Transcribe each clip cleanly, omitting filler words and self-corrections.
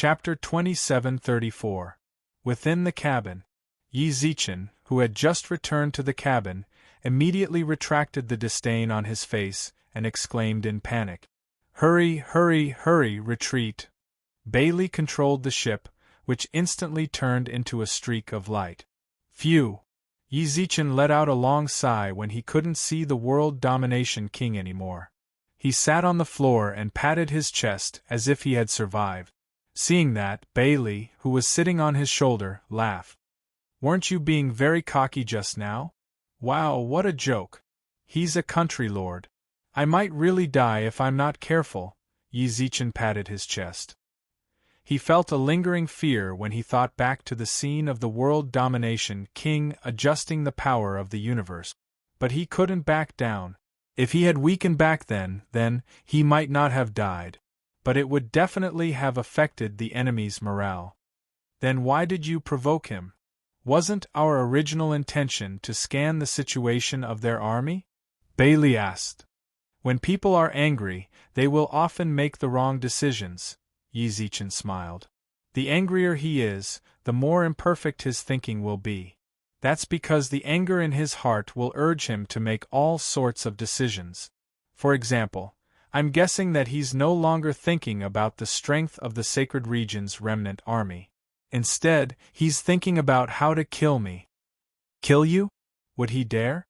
Chapter 27:34. Within the cabin. Yi Zichen, who had just returned to the cabin, immediately retracted the disdain on his face and exclaimed in panic, "Hurry, hurry, hurry, retreat!" Bailey controlled the ship, which instantly turned into a streak of light. Phew! Yi Zichen let out a long sigh when he couldn't see the world domination king anymore. He sat on the floor and patted his chest as if he had survived. Seeing that, Bailey, who was sitting on his shoulder, laughed. "Weren't you being very cocky just now? Wow, what a joke! He's a country lord. I might really die if I'm not careful." Yi Zichen patted his chest. He felt a lingering fear when he thought back to the scene of the world domination king adjusting the power of the universe. But he couldn't back down. If he had weakened back then, he might not have died. But it would definitely have affected the enemy's morale. Then why did you provoke him? Wasn't our original intention to scan the situation of their army? Bailey asked. When people are angry, they will often make the wrong decisions, Yi Zichen smiled. The angrier he is, the more imperfect his thinking will be. That's because the anger in his heart will urge him to make all sorts of decisions. For example, I'm guessing that he's no longer thinking about the strength of the Sacred Region's remnant army. Instead, he's thinking about how to kill me. Kill you? Would he dare?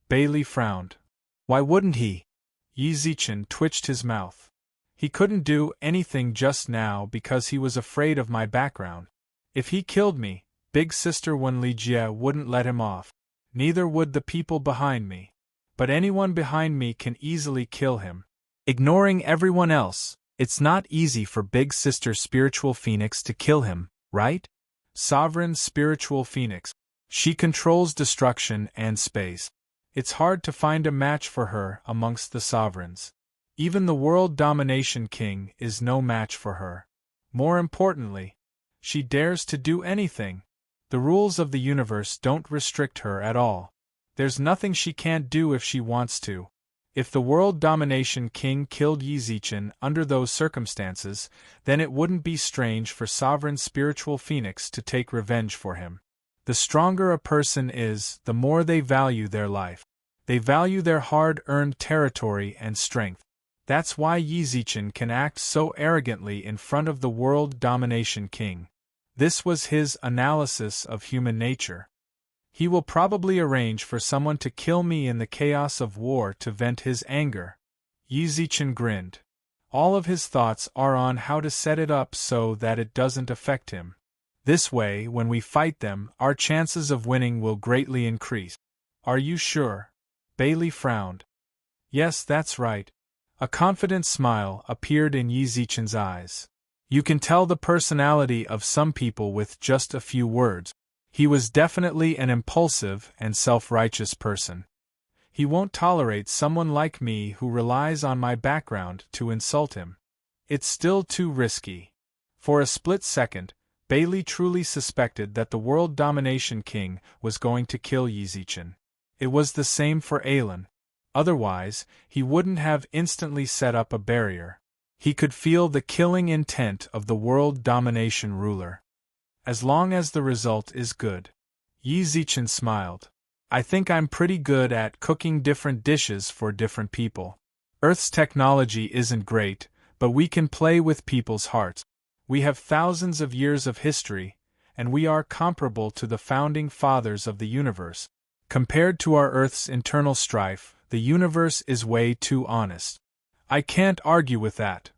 Bailey frowned. Why wouldn't he? Yi Zichen twitched his mouth. He couldn't do anything just now because he was afraid of my background. If he killed me, Big Sister Wenlijie wouldn't let him off. Neither would the people behind me. But anyone behind me can easily kill him. Ignoring everyone else, it's not easy for Big Sister Spiritual Phoenix to kill him, right? Sovereign Spiritual Phoenix. She controls destruction and space. It's hard to find a match for her amongst the sovereigns. Even the World Domination King is no match for her. More importantly, she dares to do anything. The rules of the universe don't restrict her at all. There's nothing she can't do if she wants to. If the World Domination King killed Yi Zichen under those circumstances, then it wouldn't be strange for Sovereign Spiritual Phoenix to take revenge for him. The stronger a person is, the more they value their life. They value their hard-earned territory and strength. That's why Yi Zichen can act so arrogantly in front of the World Domination King. This was his analysis of human nature. He will probably arrange for someone to kill me in the chaos of war to vent his anger. Yi Zichen grinned. All of his thoughts are on how to set it up so that it doesn't affect him. This way, when we fight them, our chances of winning will greatly increase. Are you sure? Bailey frowned. Yes, that's right. A confident smile appeared in Yi Zichen's eyes. You can tell the personality of some people with just a few words. He was definitely an impulsive and self-righteous person. He won't tolerate someone like me who relies on my background to insult him. It's still too risky. For a split second, Bailey truly suspected that the World Domination King was going to kill Yi Zichen. It was the same for Aelin. Otherwise, he wouldn't have instantly set up a barrier. He could feel the killing intent of the World Domination ruler. As long as the result is good. Yi Zichen smiled. I think I'm pretty good at cooking different dishes for different people. Earth's technology isn't great, but we can play with people's hearts. We have thousands of years of history, and we are comparable to the founding fathers of the universe. Compared to our Earth's internal strife, the universe is way too honest. I can't argue with that.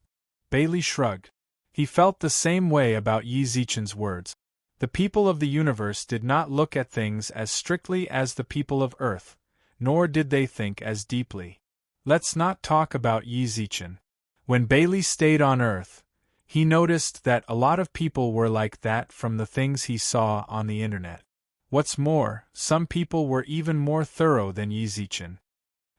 Bailey shrugged. He felt the same way about Yi Zichen's words. The people of the universe did not look at things as strictly as the people of Earth, nor did they think as deeply. Let's not talk about Yi Zichen. When Bailey stayed on Earth, he noticed that a lot of people were like that from the things he saw on the internet. What's more, some people were even more thorough than Yi Zichen.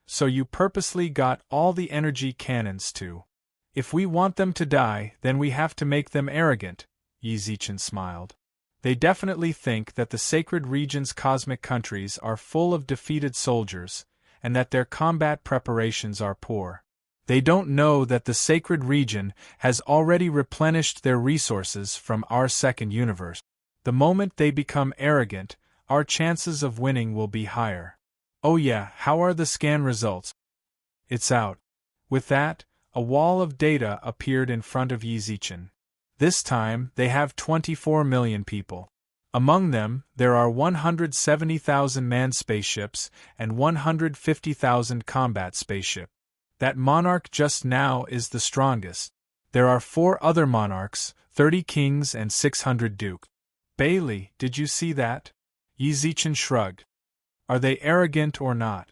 So you purposely got all the energy cannons too. If we want them to die, then we have to make them arrogant, Yi Zichen smiled. They definitely think that the Sacred Region's cosmic countries are full of defeated soldiers, and that their combat preparations are poor. They don't know that the sacred region has already replenished their resources from our second universe. The moment they become arrogant, our chances of winning will be higher. Oh yeah, how are the scan results? It's out. With that, a wall of data appeared in front of Yizichin. This time, they have 24 million people. Among them, there are 170,000 manned spaceships and 150,000 combat spaceships. That monarch just now is the strongest. There are 4 other monarchs, 30 kings and 600 dukes. Bailey, did you see that? Yizichin shrugged. Are they arrogant or not?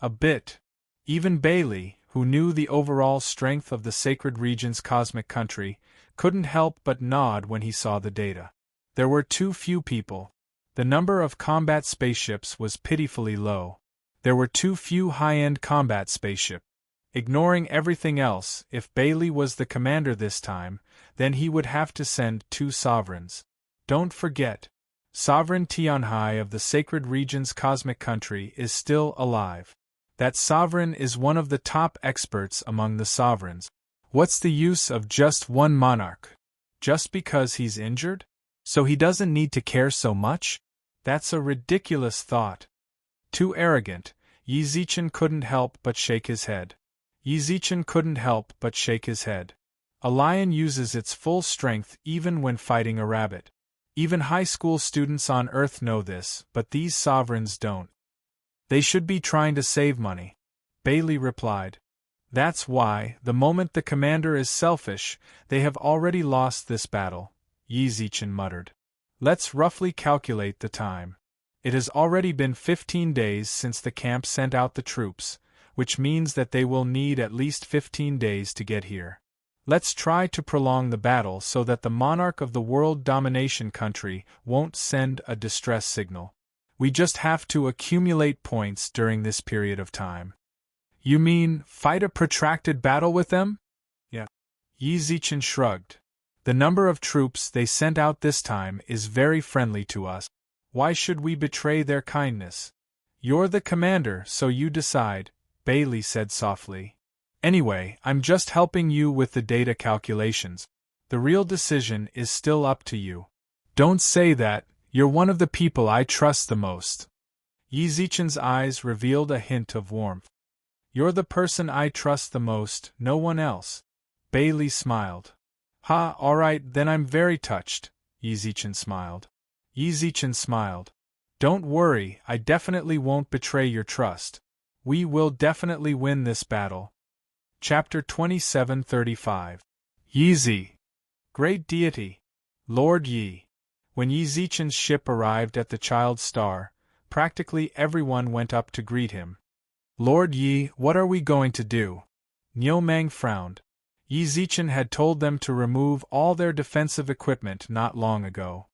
A bit. Even Bailey, who knew the overall strength of the sacred region's cosmic country, couldn't help but nod when he saw the data. There were too few people. The number of combat spaceships was pitifully low. There were too few high-end combat spaceships. Ignoring everything else, if Bailey was the commander this time, then he would have to send 2 sovereigns. Don't forget, Sovereign Tianhai of the sacred region's cosmic country is still alive. That sovereign is one of the top experts among the sovereigns. What's the use of just one monarch? Just because he's injured? So he doesn't need to care so much? That's a ridiculous thought. Too arrogant, Yizichin couldn't help but shake his head. Yizichin couldn't help but shake his head. A lion uses its full strength even when fighting a rabbit. Even high school students on Earth know this, but these sovereigns don't. They should be trying to save money. Bailey replied. That's why, the moment the commander is selfish, they have already lost this battle, Yizichin muttered. Let's roughly calculate the time. It has already been 15 days since the camp sent out the troops, which means that they will need at least 15 days to get here. Let's try to prolong the battle so that the monarch of the world domination country won't send a distress signal. We just have to accumulate points during this period of time. You mean, fight a protracted battle with them? Yeah. Yizichin shrugged. The number of troops they sent out this time is very friendly to us. Why should we betray their kindness? You're the commander, so you decide, Bailey said softly. Anyway, I'm just helping you with the data calculations. The real decision is still up to you. Don't say that, you're one of the people I trust the most. Yizichin's eyes revealed a hint of warmth. You're the person I trust the most, no one else. Bailey smiled. Ha, alright, then I'm very touched, Yizichin smiled. Yizichin smiled. Don't worry, I definitely won't betray your trust. We will definitely win this battle. Chapter 27:35. Yizi. Great deity. Lord Yi. When Yizichin's ship arrived at the Child Star, practically everyone went up to greet him. Lord Yi, what are we going to do? Niumang frowned. Yizichin had told them to remove all their defensive equipment not long ago.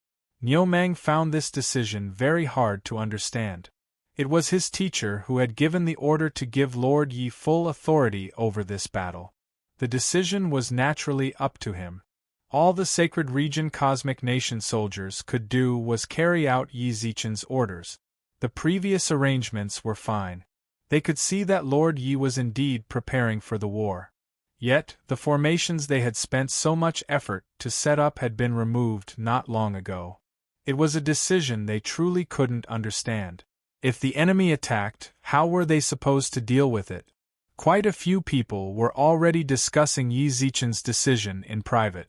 Niumang found this decision very hard to understand. It was his teacher who had given the order to give Lord Yi full authority over this battle. The decision was naturally up to him. All the Sacred Region Cosmic Nation soldiers could do was carry out Yizichin's orders. The previous arrangements were fine. They could see that Lord Yi was indeed preparing for the war. Yet, the formations they had spent so much effort to set up had been removed not long ago. It was a decision they truly couldn't understand. If the enemy attacked, how were they supposed to deal with it? Quite a few people were already discussing Yizichin's decision in private.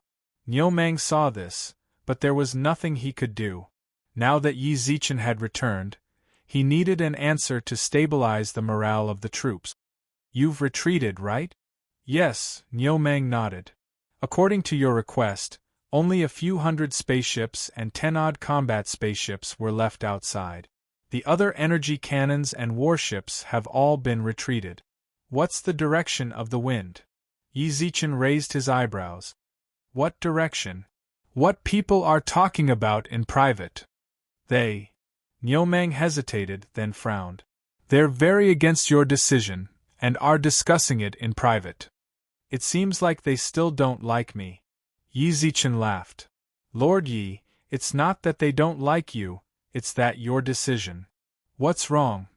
Niumang saw this, but there was nothing he could do. Now that Yizichin had returned, he needed an answer to stabilize the morale of the troops. You've retreated, right? Yes, Niumang nodded. According to your request, only a few hundred spaceships and 10-odd combat spaceships were left outside. The other energy cannons and warships have all been retreated. What's the direction of the wind? Yizichin raised his eyebrows. What direction? What people are talking about in private? They. Niumang hesitated, then frowned. They're very against your decision, and are discussing it in private. It seems like they still don't like me. Yizichin laughed. Lord Yi, it's not that they don't like you, it's that your decision. What's wrong?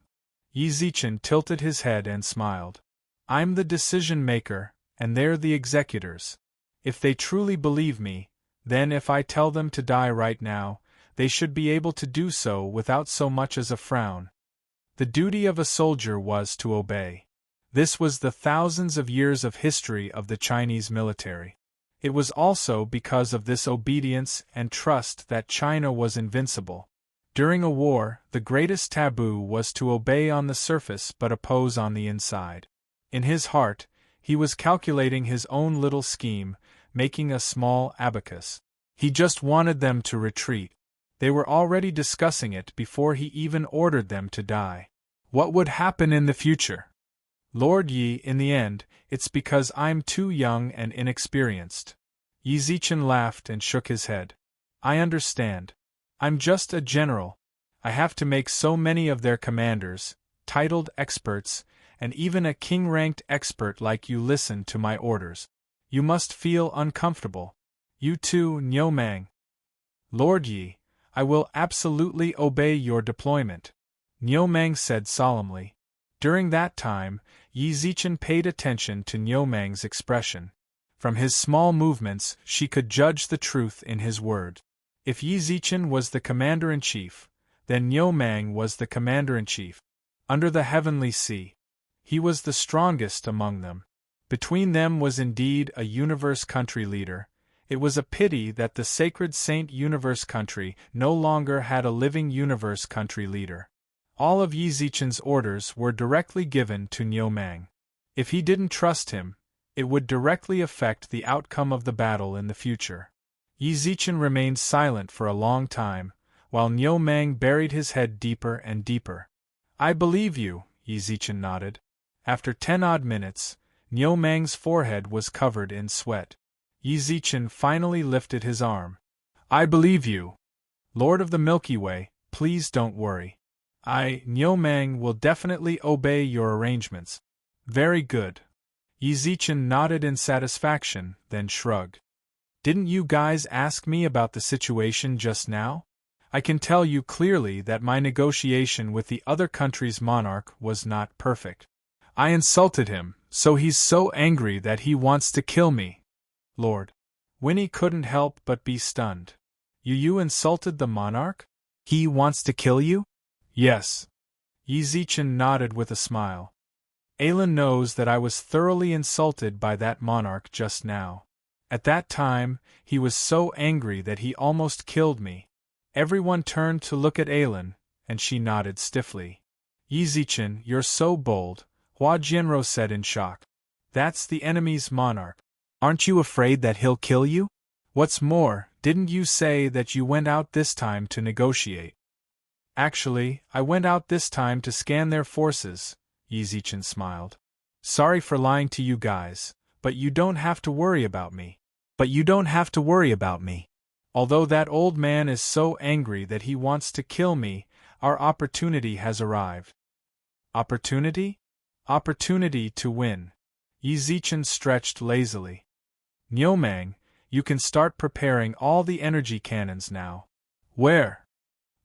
Yizichin tilted his head and smiled. I'm the decision maker, and they're the executors. If they truly believe me, then if I tell them to die right now, they should be able to do so without so much as a frown. The duty of a soldier was to obey. This was the thousands of years of history of the Chinese military. It was also because of this obedience and trust that China was invincible. During a war, the greatest taboo was to obey on the surface but oppose on the inside. In his heart, he was calculating his own little scheme, making a small abacus. He just wanted them to retreat. They were already discussing it before he even ordered them to die. What would happen in the future? Lord Yi, in the end, it's because I'm too young and inexperienced. Yi Zichen laughed and shook his head. I understand. I'm just a general. I have to make so many of their commanders, titled experts, and even a king-ranked expert like you listen to my orders. You must feel uncomfortable. You too, Niumang. Lord Yi, I will absolutely obey your deployment, Niumang said solemnly. During that time, Yi Zichen paid attention to Niumang's expression. From his small movements, she could judge the truth in his word. If Yi Zichen was the commander-in-chief, then Niumang was the commander-in-chief. Under the heavenly sea, he was the strongest among them. Between them was indeed a universe country leader. It was a pity that the sacred Saint Universe country no longer had a living universe country leader. All of Yi Zichen's orders were directly given to Niumang. If he didn't trust him, it would directly affect the outcome of the battle in the future. Yi Zichen remained silent for a long time, while Niumang buried his head deeper and deeper. I believe you, Yi Zichen nodded. After 10 odd minutes, Niumang's forehead was covered in sweat. Yi Zichen finally lifted his arm. I believe you. Lord of the Milky Way, please don't worry. Niumang, will definitely obey your arrangements. Very good. Yi Zichen nodded in satisfaction, then shrugged. Didn't you guys ask me about the situation just now? I can tell you clearly that my negotiation with the other country's monarch was not perfect. I insulted him, so he's so angry that he wants to kill me. Lord Winnie couldn't help but be stunned. You insulted the monarch? He wants to kill you? Yes. Yi Zichen nodded with a smile. Alan knows that I was thoroughly insulted by that monarch just now. At that time, he was so angry that he almost killed me. Everyone turned to look at Alan, and she nodded stiffly. Yi Zichen, you're so bold, Hua Jianro said in shock. That's the enemy's monarch. Aren't you afraid that he'll kill you? What's more, didn't you say that you went out this time to negotiate? Actually, I went out this time to scan their forces, Yi Zichen smiled. Sorry for lying to you guys, but you don't have to worry about me. Although that old man is so angry that he wants to kill me, our opportunity has arrived. Opportunity? Opportunity to win. Yi Zichen stretched lazily. Niumang, you can start preparing all the energy cannons now. Where?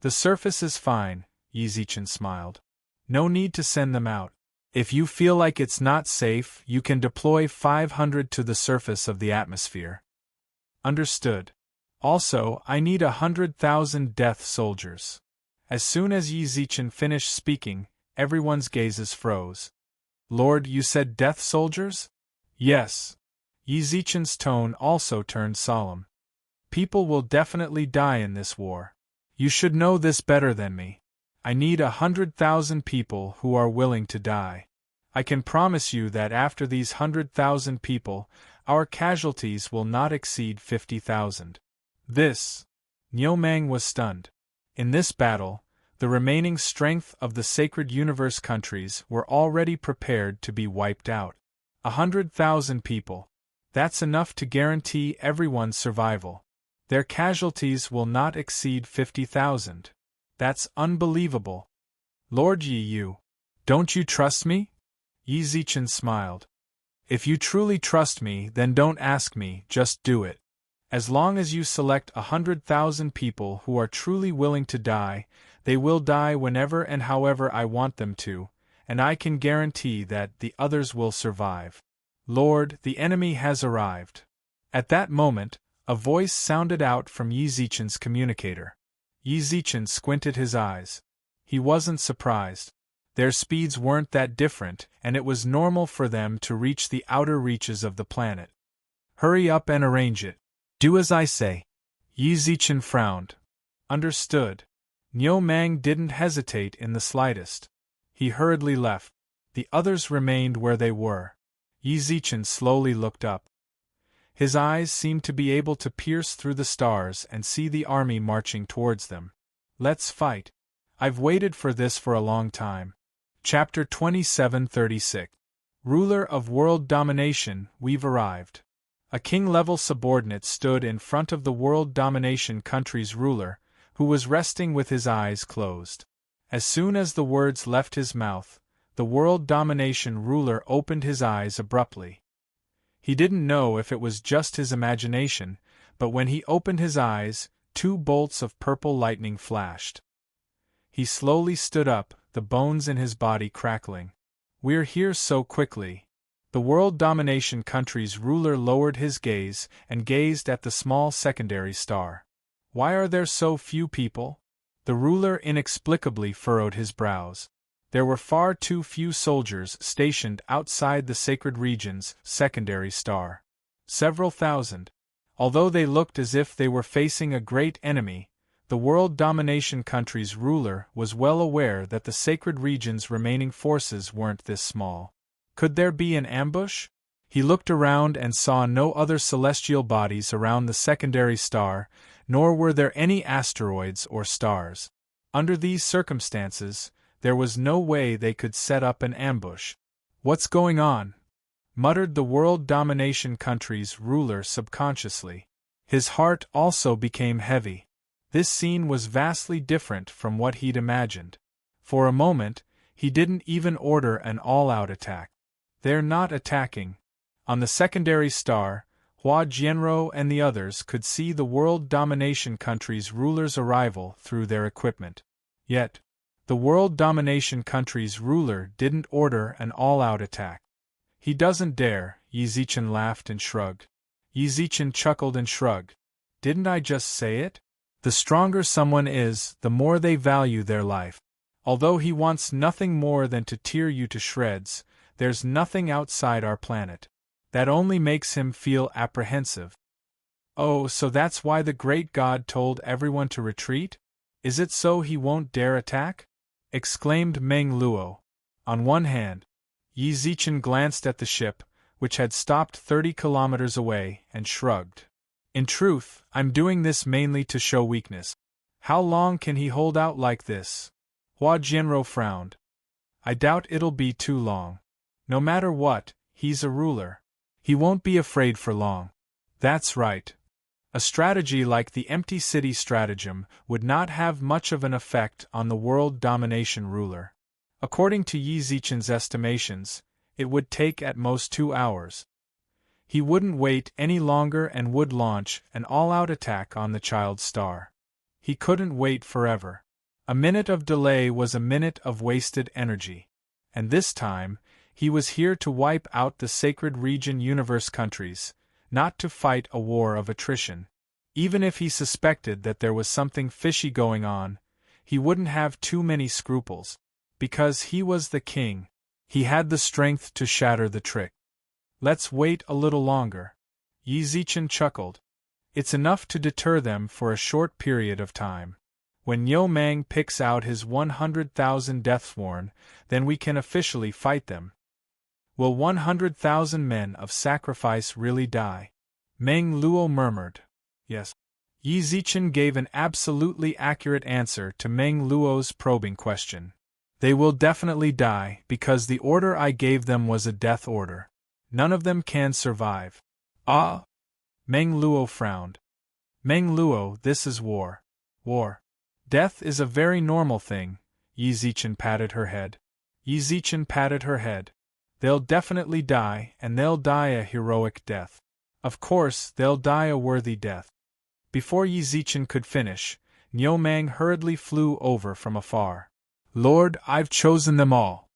The surface is fine, Yi Zichen smiled. No need to send them out. If you feel like it's not safe, you can deploy 500 to the surface of the atmosphere. Understood. Also, I need 100,000 death soldiers. As soon as Yi Zichen finished speaking, everyone's gazes froze. Lord, you said death soldiers? Yes. Yi Zichen's tone also turned solemn. People will definitely die in this war. You should know this better than me. I need 100,000 people who are willing to die. I can promise you that after these 100,000 people, our casualties will not exceed 50,000. This. Niumang was stunned. In this battle, the remaining strength of the sacred universe countries were already prepared to be wiped out. 100,000 people. That's enough to guarantee everyone's survival. Their casualties will not exceed 50,000. That's unbelievable. Lord Yi, don't you trust me? Yi Zichen smiled. If you truly trust me, then don't ask me, just do it. As long as you select 100,000 people who are truly willing to die, they will die whenever and however I want them to, and I can guarantee that the others will survive. Lord, the enemy has arrived. At that moment, a voice sounded out from Yi Zichen's communicator. Yi Zichen squinted his eyes. He wasn't surprised. Their speeds weren't that different, and it was normal for them to reach the outer reaches of the planet. Hurry up and arrange it. Do as I say. Yi Zichen frowned. Understood. Niu Mang didn't hesitate in the slightest. He hurriedly left. The others remained where they were. Yi Zichen slowly looked up. His eyes seemed to be able to pierce through the stars and see the army marching towards them. Let's fight. I've waited for this for a long time. Chapter 2736. Ruler of World Domination, we've arrived. A king-level subordinate stood in front of the World Domination country's ruler, who was resting with his eyes closed. As soon as the words left his mouth, the World Domination ruler opened his eyes abruptly. He didn't know if it was just his imagination, but when he opened his eyes, 2 bolts of purple lightning flashed. He slowly stood up, the bones in his body crackling. We're here so quickly. The World Domination country's ruler lowered his gaze and gazed at the small secondary star. Why are there so few people? The ruler inexplicably furrowed his brows. There were far too few soldiers stationed outside the sacred region's secondary star. Several thousand. Although they looked as if they were facing a great enemy, the World Domination country's ruler was well aware that the sacred region's remaining forces weren't this small. Could there be an ambush? He looked around and saw no other celestial bodies around the secondary star, nor were there any asteroids or stars. Under these circumstances, there was no way they could set up an ambush. What's going on? Muttered the World Domination country's ruler subconsciously. His heart also became heavy. This scene was vastly different from what he'd imagined. For a moment, he didn't even order an all-out attack. They're not attacking. On the secondary star, Hua Jianro and the others could see the World Domination country's ruler's arrival through their equipment. Yet, the World Domination country's ruler didn't order an all-out attack. He doesn't dare, Yi Zichen laughed and shrugged. Yi Zichen chuckled and shrugged. Didn't I just say it? The stronger someone is, the more they value their life. Although he wants nothing more than to tear you to shreds, there's nothing outside our planet. That only makes him feel apprehensive. Oh, so that's why the great god told everyone to retreat? Is it so he won't dare attack? Exclaimed Meng Luo. On one hand, Yi Zichen glanced at the ship, which had stopped 30 kilometers away, and shrugged. In truth, I'm doing this mainly to show weakness. How long can he hold out like this? Hua Jianro frowned. I doubt it'll be too long. No matter what, he's a ruler. He won't be afraid for long. That's right. A strategy like the empty city stratagem would not have much of an effect on the World Domination ruler. According to Yi Zichen's estimations, it would take at most 2 hours. He wouldn't wait any longer and would launch an all-out attack on the child star. He couldn't wait forever. A minute of delay was a minute of wasted energy. And this time, he was here to wipe out the sacred region universe countries, not to fight a war of attrition. Even if he suspected that there was something fishy going on, he wouldn't have too many scruples. Because he was the king, he had the strength to shatter the trick. Let's wait a little longer. Yi Zichen chuckled. It's enough to deter them for a short period of time. When Niu Mang picks out his 100,000 Deathsworn, then we can officially fight them. Will 100,000 men of sacrifice really die? Meng Luo murmured. Yes. Yi Zichen gave an absolutely accurate answer to Meng Luo's probing question. They will definitely die because the order I gave them was a death order. None of them can survive. Ah! Meng Luo frowned. Meng Luo, this is war. War. Death is a very normal thing. Yi Zichen patted her head. Yi Zichen patted her head. They'll definitely die, and they'll die a heroic death. Of course, they'll die a worthy death. Before Yi Zichen could finish, Niu Mang hurriedly flew over from afar. Lord, I've chosen them all.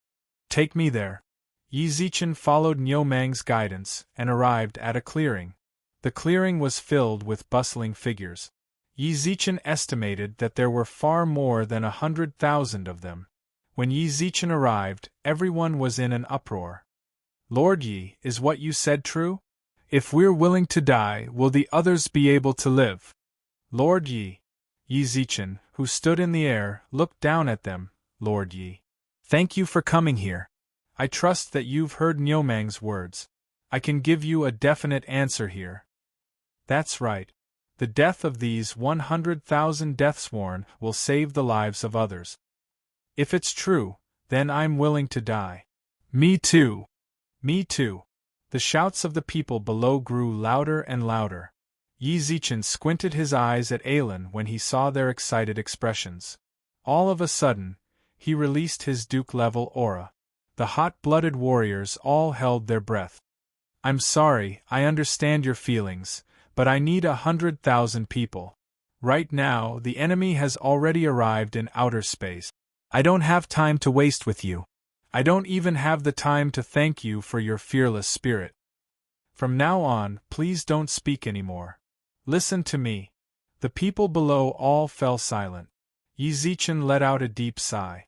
Take me there. Yi Zichen followed Niu Mang's guidance and arrived at a clearing. The clearing was filled with bustling figures. Yi Zichen estimated that there were far more than 100,000 of them. When Yi Zichen arrived, everyone was in an uproar. Lord Yi, is what you said true? If we're willing to die, will the others be able to live? Lord Yi. Yi Zichen, who stood in the air, looked down at them. Lord Yi. Thank you for coming here. I trust that you've heard Niu Mang's words. I can give you a definite answer here. That's right. The death of these 100,000 deathsworn will save the lives of others. If it's true, then I'm willing to die. Me too. Me too. The shouts of the people below grew louder and louder. Yi Zichen squinted his eyes at Alan when he saw their excited expressions. All of a sudden, he released his Duke-level aura. The hot-blooded warriors all held their breath. I'm sorry, I understand your feelings, but I need 100,000 people. Right now, the enemy has already arrived in outer space. I don't have time to waste with you. I don't even have the time to thank you for your fearless spirit. From now on, please don't speak anymore. Listen to me. The people below all fell silent. Yi Zichen let out a deep sigh.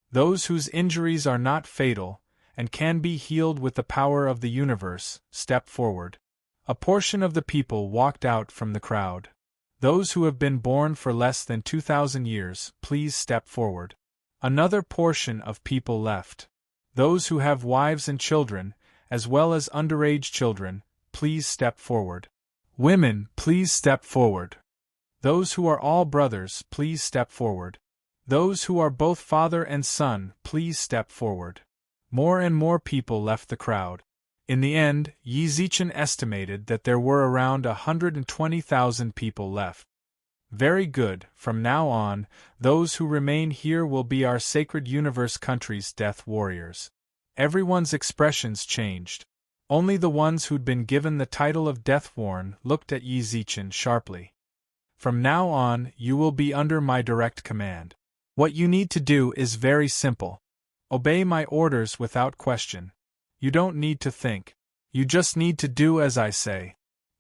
Those whose injuries are not fatal, and can be healed with the power of the universe, step forward. A portion of the people walked out from the crowd. Those who have been born for less than 2,000 years, please step forward. Another portion of people left. Those who have wives and children, as well as underage children, please step forward. Women, please step forward. Those who are all brothers, please step forward. Those who are both father and son, please step forward. More and more people left the crowd. In the end, Yi Zichen estimated that there were around 120,000 people left. Very good, from now on, those who remain here will be our sacred universe country's death warriors. Everyone's expressions changed. Only the ones who'd been given the title of Deathworn looked at Yi Zichen sharply. From now on, you will be under my direct command. What you need to do is very simple. Obey my orders without question. You don't need to think. You just need to do as I say.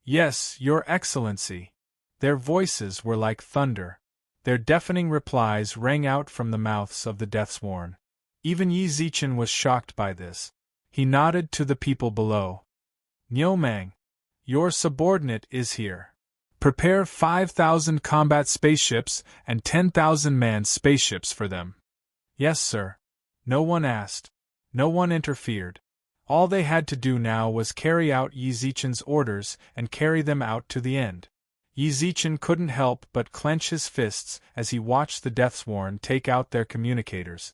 Yes, Your Excellency. Their voices were like thunder. Their deafening replies rang out from the mouths of the Deathsworn. Even Yi Zichen was shocked by this. He nodded to the people below. Niu Mang, your subordinate is here. Prepare 5,000 combat spaceships and 10,000 manned spaceships for them. Yes, sir. No one asked. No one interfered. All they had to do now was carry out Yi Zichen's orders and carry them out to the end. Yi Zichen couldn't help but clench his fists as he watched the Deathsworn take out their communicators.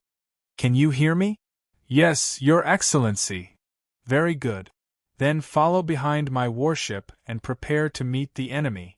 Can you hear me? Yes, Your Excellency. Very good. Then follow behind my warship and prepare to meet the enemy.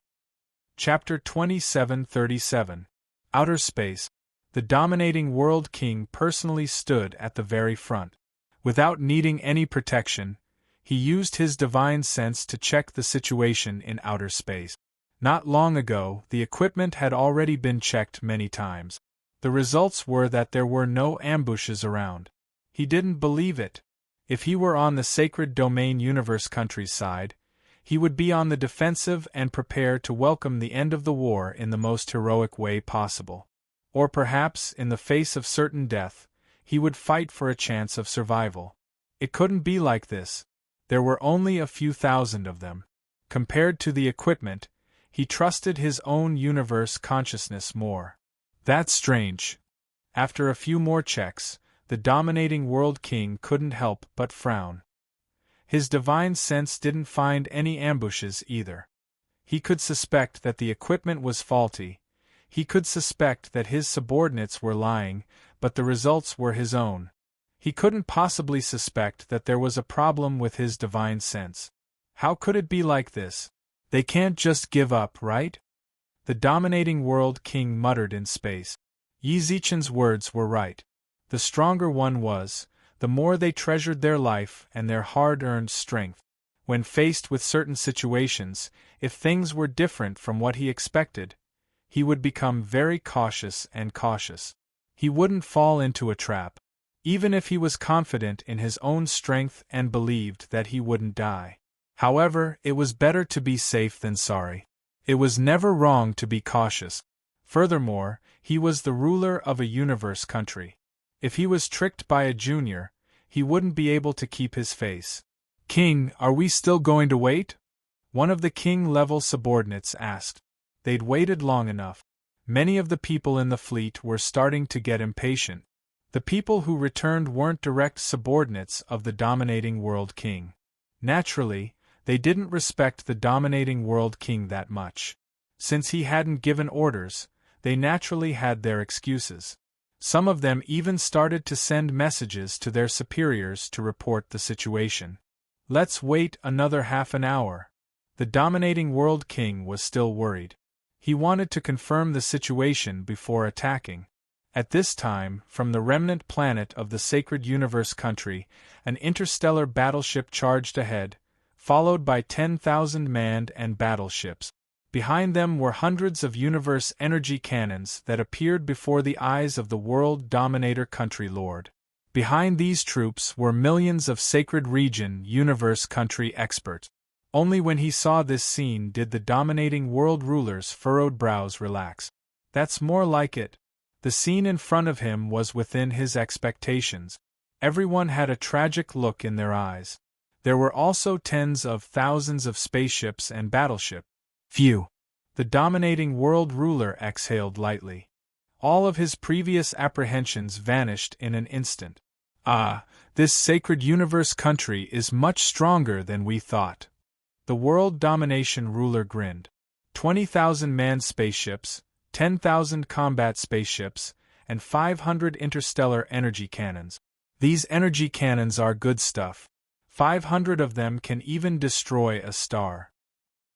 Chapter 2737. Outer Space. The dominating World King personally stood at the very front. Without needing any protection, he used his divine sense to check the situation in outer space. Not long ago, the equipment had already been checked many times. The results were that there were no ambushes around. He didn't believe it. If he were on the Sacred Domain Universe country's side, he would be on the defensive and prepare to welcome the end of the war in the most heroic way possible. Or perhaps, in the face of certain death, he would fight for a chance of survival. It couldn't be like this. There were only a few thousand of them. Compared to the equipment, he trusted his own universe consciousness more. That's strange. After a few more checks, the dominating World King couldn't help but frown. His divine sense didn't find any ambushes either. He could suspect that the equipment was faulty. He could suspect that his subordinates were lying, but the results were his own. He couldn't possibly suspect that there was a problem with his divine sense. How could it be like this? They can't just give up, right? The dominating World King muttered in space. Yi Zichen's words were right. The stronger one was, the more they treasured their life and their hard-earned strength. When faced with certain situations, if things were different from what he expected, he would become very cautious and cautious. He wouldn't fall into a trap. even if he was confident in his own strength and believed that he wouldn't die. However, it was better to be safe than sorry. It was never wrong to be cautious. Furthermore, he was the ruler of a universe country. If he was tricked by a junior, he wouldn't be able to keep his face. "King, are we still going to wait?" one of the king-level subordinates asked. They'd waited long enough. Many of the people in the fleet were starting to get impatient. The people who returned weren't direct subordinates of the dominating world king. Naturally, they didn't respect the dominating world king that much. Since he hadn't given orders, they naturally had their excuses. Some of them even started to send messages to their superiors to report the situation. "Let's wait another half an hour." The dominating world king was still worried. He wanted to confirm the situation before attacking. At this time, from the remnant planet of the Sacred Universe country, an interstellar battleship charged ahead, followed by 10,000 manned and battleships. Behind them were hundreds of universe energy cannons that appeared before the eyes of the world dominator country lord. Behind these troops were millions of Sacred Region universe country experts. Only when he saw this scene did the dominating world ruler's furrowed brows relax. That's more like it. The scene in front of him was within his expectations. Everyone had a tragic look in their eyes. There were also tens of thousands of spaceships and battleships. Phew! The dominating world ruler exhaled lightly. All of his previous apprehensions vanished in an instant. Ah, this Sacred Universe country is much stronger than we thought. The world domination ruler grinned. 20,000 manned spaceships, 10,000 combat spaceships, and 500 interstellar energy cannons. These energy cannons are good stuff. 500 of them can even destroy a star.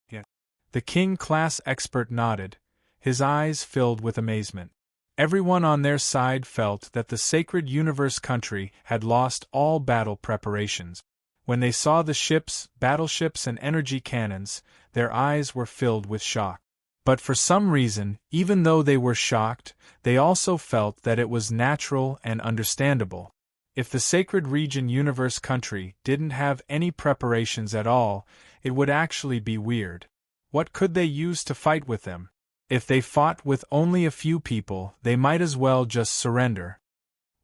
Yeah. The king-class expert nodded, his eyes filled with amazement. Everyone on their side felt that the Sacred Universe country had lost all battle preparations. When they saw the ships, battleships, and energy cannons, their eyes were filled with shock. But for some reason, even though they were shocked, they also felt that it was natural and understandable. If the Sacred Region Universe country didn't have any preparations at all, it would actually be weird. What could they use to fight with them? If they fought with only a few people, they might as well just surrender.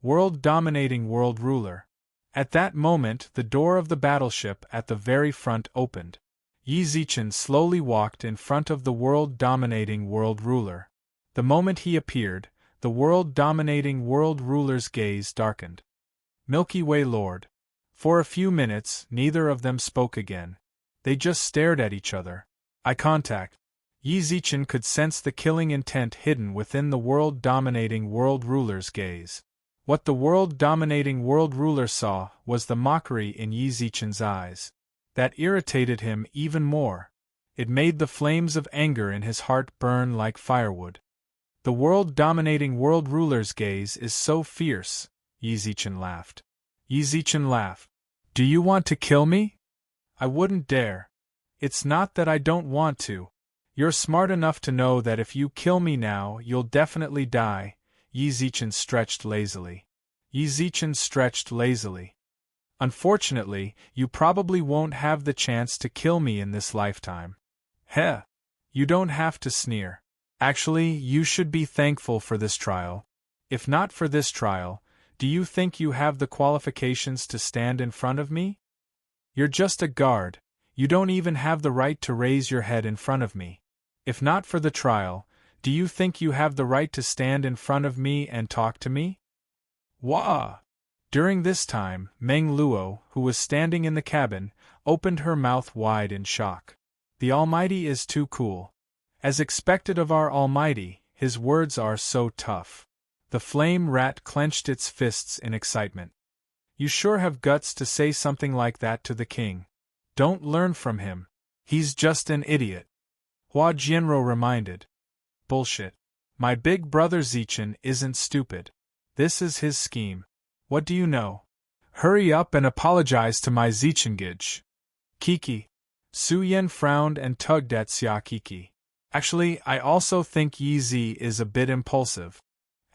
World-dominating world ruler. At that moment, the door of the battleship at the very front opened. Yi Zichen slowly walked in front of the world-dominating world ruler. The moment he appeared, the world-dominating world ruler's gaze darkened. Milky Way Lord. For a few minutes, neither of them spoke again. They just stared at each other. Eye contact. Yi Zichen could sense the killing intent hidden within the world-dominating world ruler's gaze. What the world-dominating world ruler saw was the mockery in Yi Zichen's eyes. That irritated him even more. It made the flames of anger in his heart burn like firewood. The world-dominating world ruler's gaze is so fierce, Yi Zichen laughed. Yi Zichen laughed. Do you want to kill me? I wouldn't dare. It's not that I don't want to. You're smart enough to know that if you kill me now, you'll definitely die. Yi Zichen stretched lazily. Yi Zichen stretched lazily. Unfortunately, you probably won't have the chance to kill me in this lifetime. Heh. You don't have to sneer. Actually, you should be thankful for this trial. If not for this trial, do you think you have the qualifications to stand in front of me? You're just a guard. You don't even have the right to raise your head in front of me. If not for the trial, do you think you have the right to stand in front of me and talk to me? Wah! During this time, Meng Luo, who was standing in the cabin, opened her mouth wide in shock. The Almighty is too cool. As expected of our Almighty, his words are so tough. The flame rat clenched its fists in excitement. You sure have guts to say something like that to the king. Don't learn from him. He's just an idiot. Hua Jianro reminded. Bullshit. My big brother Zichen isn't stupid. This is his scheme. What do you know? Hurry up and apologize to my Zichengage. Kiki. Su Yan frowned and tugged at Xia Kiki. Actually, I also think Yi Zi is a bit impulsive.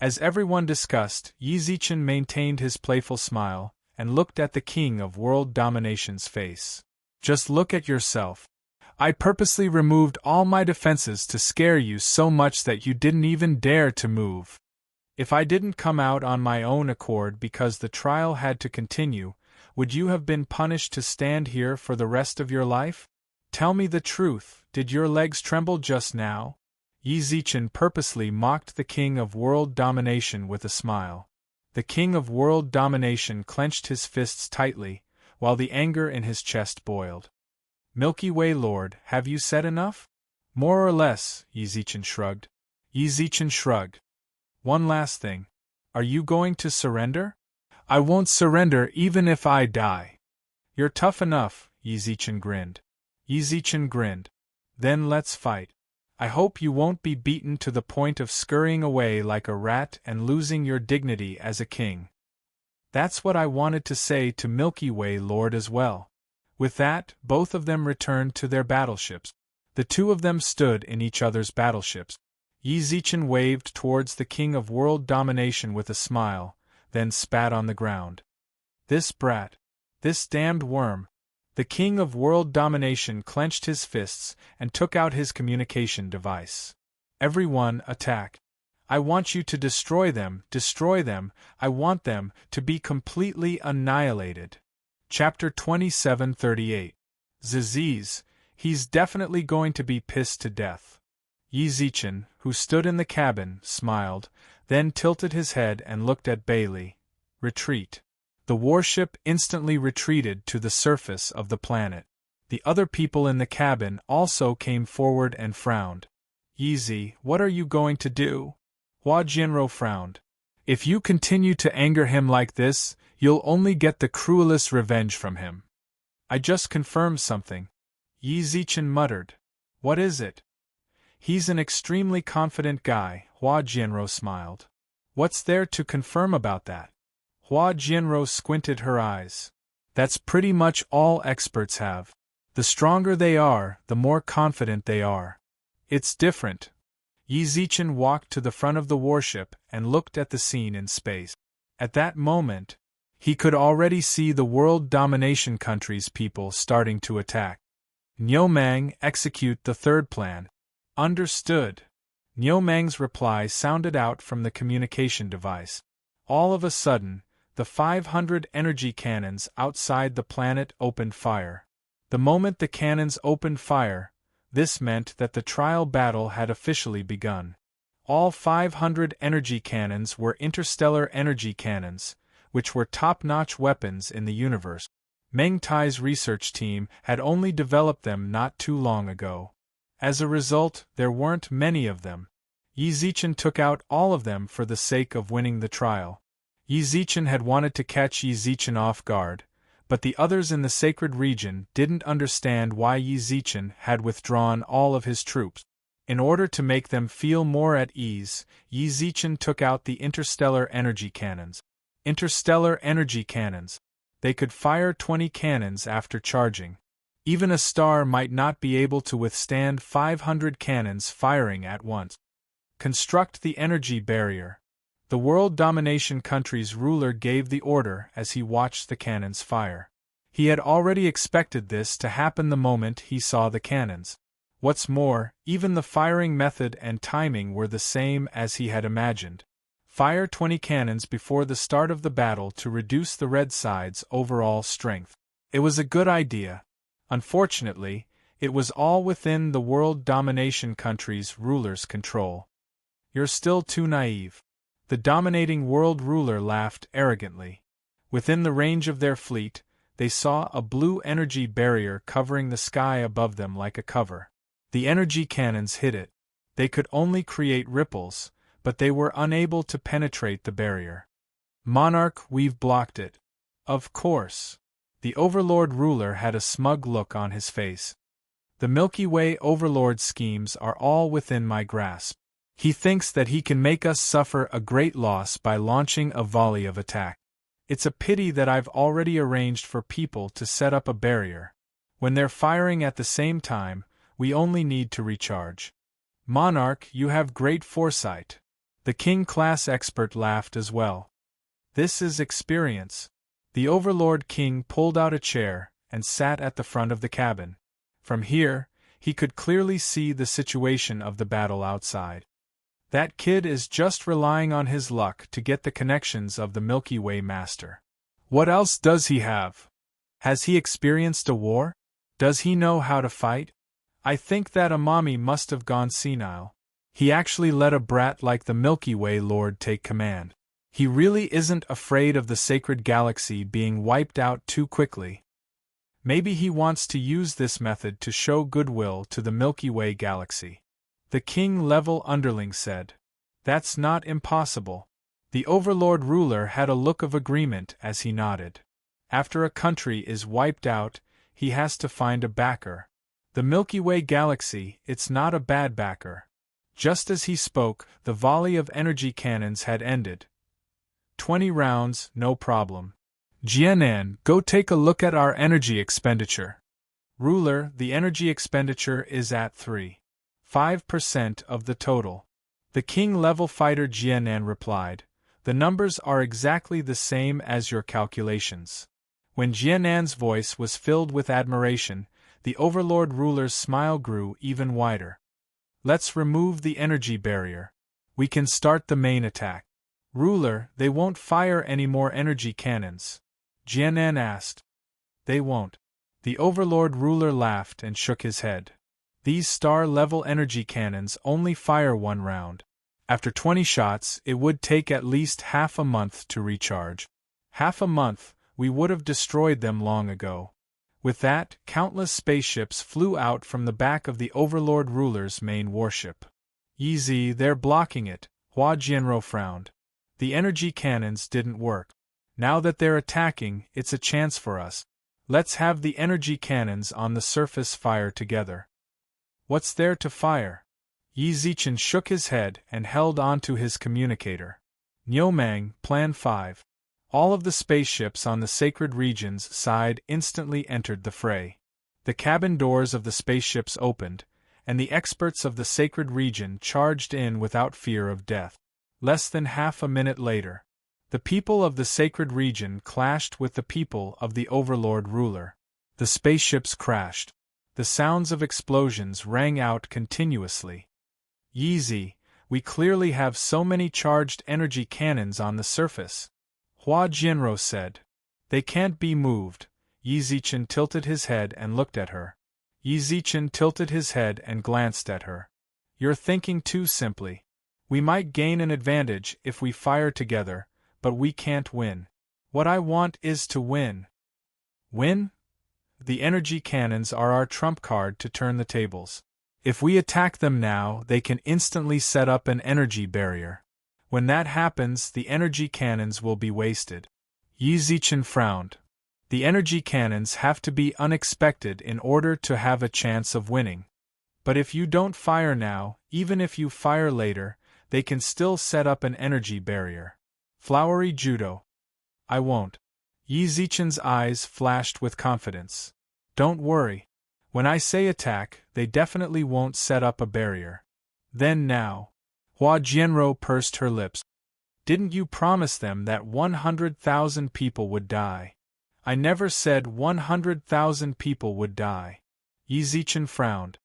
As everyone discussed, Yi Zichen maintained his playful smile and looked at the king of world domination's face. Just look at yourself. I purposely removed all my defenses to scare you so much that you didn't even dare to move. If I didn't come out on my own accord because the trial had to continue, would you have been punished to stand here for the rest of your life? Tell me the truth, did your legs tremble just now? Yi Zichen purposely mocked the king of world domination with a smile. The king of world domination clenched his fists tightly, while the anger in his chest boiled. Milky Way Lord, have you said enough? More or less, Yi Zichen shrugged. Yi Zichen shrugged. One last thing. Are you going to surrender? I won't surrender even if I die. You're tough enough, Yi Zichen grinned. Yi Zichen grinned. Then let's fight. I hope you won't be beaten to the point of scurrying away like a rat and losing your dignity as a king. That's what I wanted to say to Milky Way Lord as well. With that, both of them returned to their battleships. The two of them stood in each other's battleships. Yi Zichen waved towards the king of world domination with a smile, then spat on the ground. This brat. This damned worm. The king of world domination clenched his fists and took out his communication device. Everyone, attack. I want you to destroy them, I want them to be completely annihilated. Chapter 2738. Ziziz, he's definitely going to be pissed to death. Yi Zichen, who stood in the cabin, smiled, then tilted his head and looked at Bailey. Retreat. The warship instantly retreated to the surface of the planet. The other people in the cabin also came forward and frowned. Yi, what are you going to do? Hua Jianrou frowned. If you continue to anger him like this, you'll only get the cruelest revenge from him. I just confirmed something. Yi Zichen muttered. What is it? He's an extremely confident guy, Hua Jianrou smiled. What's there to confirm about that? Hua Jianrou squinted her eyes. That's pretty much all experts have. The stronger they are, the more confident they are. It's different. Yi Zichen walked to the front of the warship and looked at the scene in space. At that moment, he could already see the world domination country's people starting to attack. Niumang, execute the third plan. Understood. Niumang's reply sounded out from the communication device. All of a sudden, the 500 energy cannons outside the planet opened fire. The moment the cannons opened fire, this meant that the trial battle had officially begun. All 500 energy cannons were interstellar energy cannons, which were top-notch weapons in the universe. Meng Tai's research team had only developed them not too long ago. As a result, there weren't many of them. Yi Zichen took out all of them for the sake of winning the trial. Yi Zichen had wanted to catch Yi Zichen off guard, but the others in the sacred region didn't understand why Yi Zichen had withdrawn all of his troops. In order to make them feel more at ease, Yi Zichen took out the interstellar energy cannons. Interstellar energy cannons. They could fire 20 cannons after charging. Even a star might not be able to withstand 500 cannons firing at once. Construct the energy barrier. The world domination country's ruler gave the order as he watched the cannons fire. He had already expected this to happen the moment he saw the cannons. What's more, even the firing method and timing were the same as he had imagined. Fire 20 cannons before the start of the battle to reduce the red side's overall strength. It was a good idea. Unfortunately, it was all within the world domination country's ruler's control. You're still too naive. The dominating world ruler laughed arrogantly. Within the range of their fleet, they saw a blue energy barrier covering the sky above them like a cover. The energy cannons hit it. They could only create ripples, but they were unable to penetrate the barrier. Monarch, we've blocked it. Of course. The Overlord ruler had a smug look on his face. The Milky Way Overlord schemes are all within my grasp. He thinks that he can make us suffer a great loss by launching a volley of attack. It's a pity that I've already arranged for people to set up a barrier. When they're firing at the same time, we only need to recharge. Monarch, you have great foresight. The King class expert laughed as well. This is experience. The Overlord King pulled out a chair and sat at the front of the cabin. From here, he could clearly see the situation of the battle outside. That kid is just relying on his luck to get the connections of the Milky Way Master. What else does he have? Has he experienced a war? Does he know how to fight? I think that Amami must have gone senile. He actually let a brat like the Milky Way Lord take command. He really isn't afraid of the sacred galaxy being wiped out too quickly. Maybe he wants to use this method to show goodwill to the Milky Way galaxy. The king-level underling said. That's not impossible. The Overlord ruler had a look of agreement as he nodded. After a country is wiped out, he has to find a backer. The Milky Way galaxy, it's not a bad backer. Just as he spoke, the volley of energy cannons had ended. 20 rounds, no problem. Jianan, go take a look at our energy expenditure. Ruler, the energy expenditure is at 3.5% of the total. The king-level fighter Jianan replied, the numbers are exactly the same as your calculations. When Jianan's voice was filled with admiration, the Overlord ruler's smile grew even wider. Let's remove the energy barrier. We can start the main attack. Ruler, they won't fire any more energy cannons. Jianan asked. They won't. The Overlord ruler laughed and shook his head. These star-level energy cannons only fire one round. After 20 shots, it would take at least half a month to recharge. Half a month, we would have destroyed them long ago. With that, countless spaceships flew out from the back of the Overlord ruler's main warship. Easy, they're blocking it, Hua Jianro frowned. The energy cannons didn't work. Now that they're attacking, it's a chance for us. Let's have the energy cannons on the surface fire together. What's there to fire? Yi Zichen shook his head and held onto his communicator. Niumang, Plan 5. All of the spaceships on the sacred region's side instantly entered the fray. The cabin doors of the spaceships opened, and the experts of the sacred region charged in without fear of death. Less than half a minute later, the people of the sacred region clashed with the people of the Overlord ruler. The spaceships crashed. The sounds of explosions rang out continuously. Yeezy, we clearly have so many charged energy cannons on the surface. Hua Jianro said. They can't be moved. Yi Zichen tilted his head and looked at her. Yi Zichen tilted his head and glanced at her. You're thinking too simply. We might gain an advantage if we fire together, but we can't win. What I want is to win. Win? The energy cannons are our trump card to turn the tables. If we attack them now, they can instantly set up an energy barrier. When that happens, the energy cannons will be wasted. Yi Zichen frowned. The energy cannons have to be unexpected in order to have a chance of winning. But if you don't fire now, even if you fire later, they can still set up an energy barrier. Flowery Judo. I won't. Yi Zichen's eyes flashed with confidence. Don't worry. When I say attack, they definitely won't set up a barrier. Then now. Hua Jianro pursed her lips. Didn't you promise them that 100,000 people would die? I never said 100,000 people would die. Yi Zichen frowned.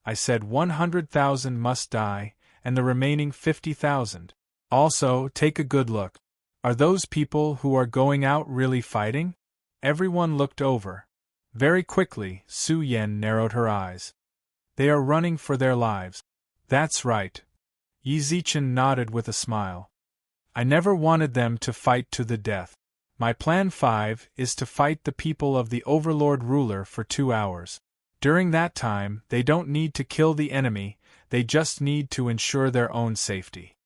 I said 100,000 must die, and the remaining 50,000. Also, take a good look. Are those people who are going out really fighting? Everyone looked over. Very quickly, Su Yan narrowed her eyes. They are running for their lives. That's right. Yi Zichen nodded with a smile. I never wanted them to fight to the death. My Plan 5 is to fight the people of the Overlord ruler for 2 hours. During that time, they don't need to kill the enemy, they just need to ensure their own safety.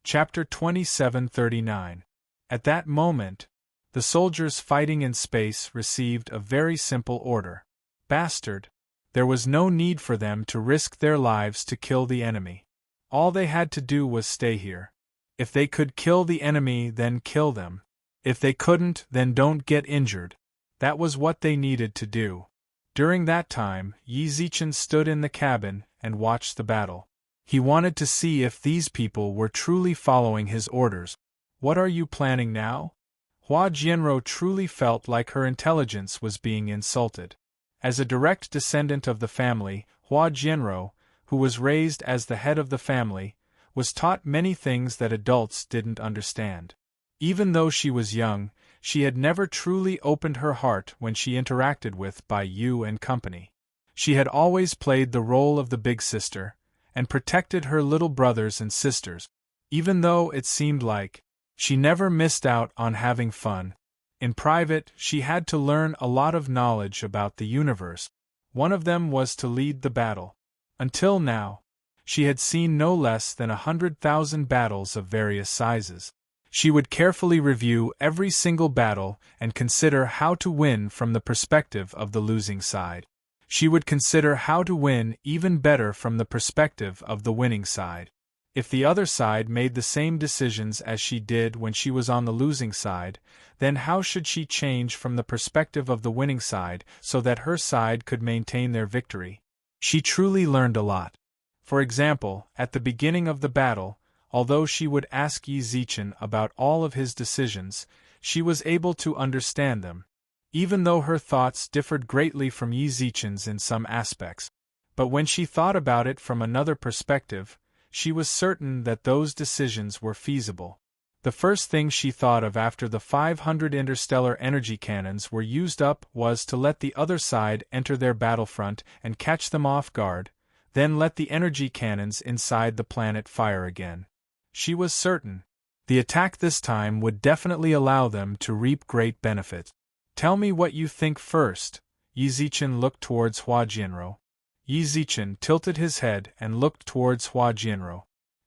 Chapter 2739. At that moment, the soldiers fighting in space received a very simple order. Bastard! There was no need for them to risk their lives to kill the enemy. All they had to do was stay here. If they could kill the enemy, then kill them. If they couldn't, then don't get injured. That was what they needed to do. During that time, Yi Zichen stood in the cabin and watched the battle. He wanted to see if these people were truly following his orders. What are you planning now? Hua Jianrou truly felt like her intelligence was being insulted. As a direct descendant of the family, Hua Jianrou, who was raised as the head of the family, was taught many things that adults didn't understand. Even though she was young, she had never truly opened her heart when she interacted with Bai Yu and company. She had always played the role of the big sister, and protected her little brothers and sisters, even though it seemed like she never missed out on having fun. In private, she had to learn a lot of knowledge about the universe. One of them was to lead the battle. Until now, she had seen no less than 100,000 battles of various sizes. She would carefully review every single battle and consider how to win from the perspective of the losing side. She would consider how to win even better from the perspective of the winning side. If the other side made the same decisions as she did when she was on the losing side, then how should she change from the perspective of the winning side so that her side could maintain their victory? She truly learned a lot. For example, at the beginning of the battle, although she would ask Yi Zichen about all of his decisions, she was able to understand them, even though her thoughts differed greatly from Yi Zichen's in some aspects. But when she thought about it from another perspective, she was certain that those decisions were feasible. The first thing she thought of after the 500 interstellar energy cannons were used up was to let the other side enter their battlefront and catch them off guard, then let the energy cannons inside the planet fire again. She was certain the attack this time would definitely allow them to reap great benefit. Tell me what you think first. Yi Zichen looked towards Hua Jianrou. Yi Zichen tilted his head and looked towards Hua Jianrou.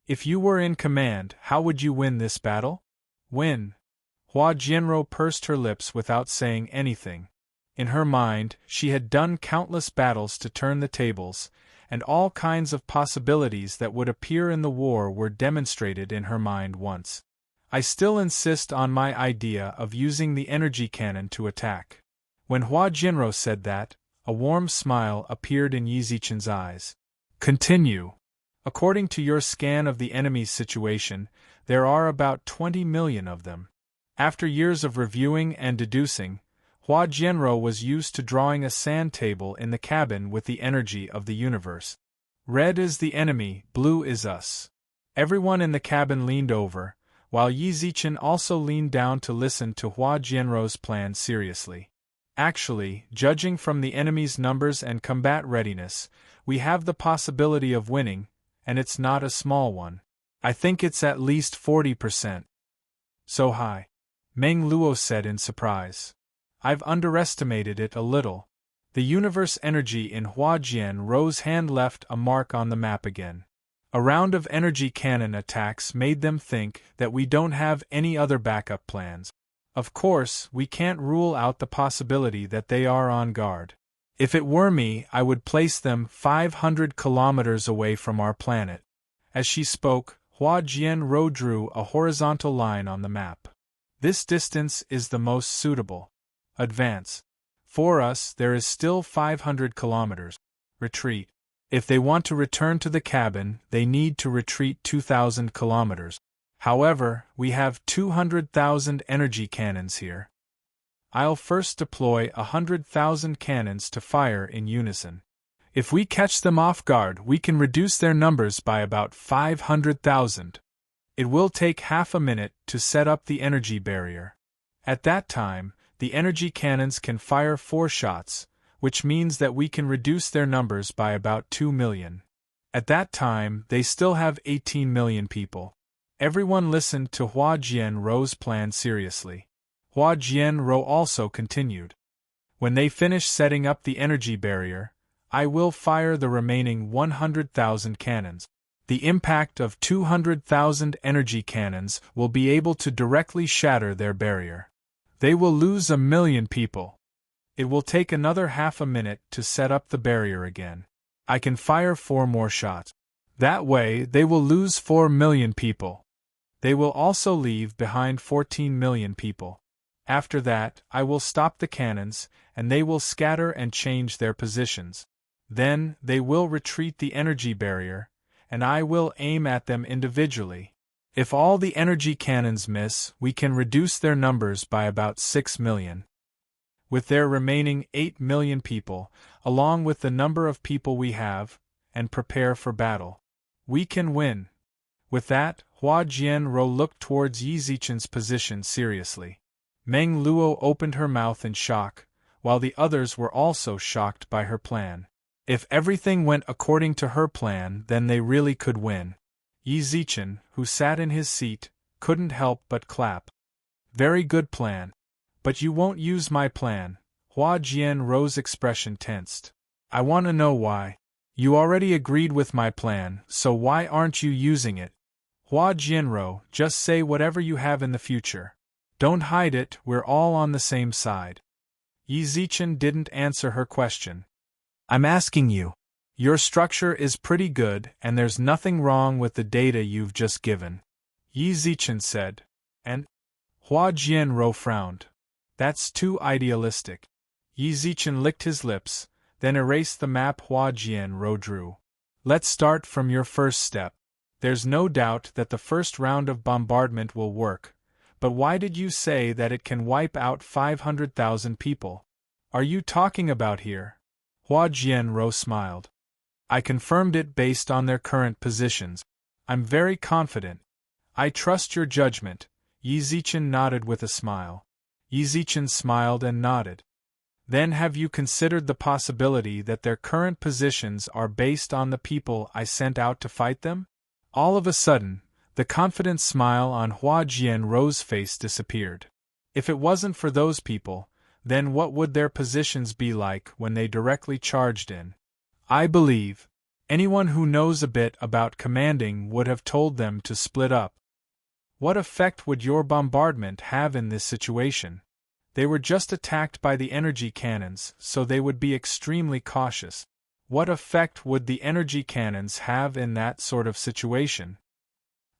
If you were in command, how would you win this battle? Win. Hua Jianrou pursed her lips without saying anything. In her mind, she had done countless battles to turn the tables, and all kinds of possibilities that would appear in the war were demonstrated in her mind once. I still insist on my idea of using the energy cannon to attack. When Hua Jianrou said that, a warm smile appeared in Yi Zichen's eyes. Continue. According to your scan of the enemy's situation, there are about 20 million of them. After years of reviewing and deducing, Hua Jianrou was used to drawing a sand table in the cabin with the energy of the universe. Red is the enemy, blue is us. Everyone in the cabin leaned over, while Yi Zichen also leaned down to listen to Hua Jianrou's plan seriously. Actually, judging from the enemy's numbers and combat readiness, we have the possibility of winning, and it's not a small one. I think it's at least 40%. So high? Meng Luo said in surprise. I've underestimated it a little. The universe energy in Hua Jianrou's hand left a mark on the map again. A round of energy cannon attacks made them think that we don't have any other backup plans. Of course, we can't rule out the possibility that they are on guard. If it were me, I would place them 500 kilometers away from our planet. As she spoke, Hua Jianrou drew a horizontal line on the map. This distance is the most suitable. Advance. For us, there is still 500 kilometers. Retreat. If they want to return to the cabin, they need to retreat 2,000 kilometers. However, we have 200,000 energy cannons here. I'll first deploy 100,000 cannons to fire in unison. If we catch them off guard, we can reduce their numbers by about 500,000. It will take half a minute to set up the energy barrier. At that time, the energy cannons can fire 4 shots, which means that we can reduce their numbers by about 2 million. At that time, they still have 18 million people. Everyone listened to Hua Jianrou's plan seriously. Hua Jianrou also continued. When they finish setting up the energy barrier, I will fire the remaining 100,000 cannons. The impact of 200,000 energy cannons will be able to directly shatter their barrier. They will lose 1 million people. It will take another half a minute to set up the barrier again. I can fire 4 more shots. That way, they will lose 4 million people. They will also leave behind 14 million people. After that, I will stop the cannons, and they will scatter and change their positions. Then, they will retreat the energy barrier, and I will aim at them individually. If all the energy cannons miss, we can reduce their numbers by about 6 million. With their remaining 8 million people, along with the number of people we have, and prepare for battle, we can win. With that, Hua Jianro looked towards Yi Zichen's position seriously. Meng Luo opened her mouth in shock, while the others were also shocked by her plan. If everything went according to her plan, then they really could win. Yi Zichen, who sat in his seat, couldn't help but clap. Very good plan. But you won't use my plan. Hua Jianro's expression tensed. I want to know why. You already agreed with my plan, so why aren't you using it? Hua Jianro, just say whatever you have in the future. Don't hide it, we're all on the same side. Yi Zichen didn't answer her question. I'm asking you. Your structure is pretty good and there's nothing wrong with the data you've just given. Yi Zichen said. And? Hua Jianro frowned. That's too idealistic. Yi Zichen licked his lips, then erased the map Hua Jianro drew. Let's start from your first step. There's no doubt that the first round of bombardment will work, but why did you say that it can wipe out 500,000 people? Are you talking about here? Hua Jianro smiled. I confirmed it based on their current positions. I'm very confident. I trust your judgment. Yi Zichen nodded with a smile. Yi Zichen smiled and nodded. Then have you considered the possibility that their current positions are based on the people I sent out to fight them? All of a sudden, the confident smile on Hua Jianro's face disappeared. If it wasn't for those people, then what would their positions be like when they directly charged in? I believe anyone who knows a bit about commanding would have told them to split up. What effect would your bombardment have in this situation? They were just attacked by the energy cannons, so they would be extremely cautious. What effect would the energy cannons have in that sort of situation?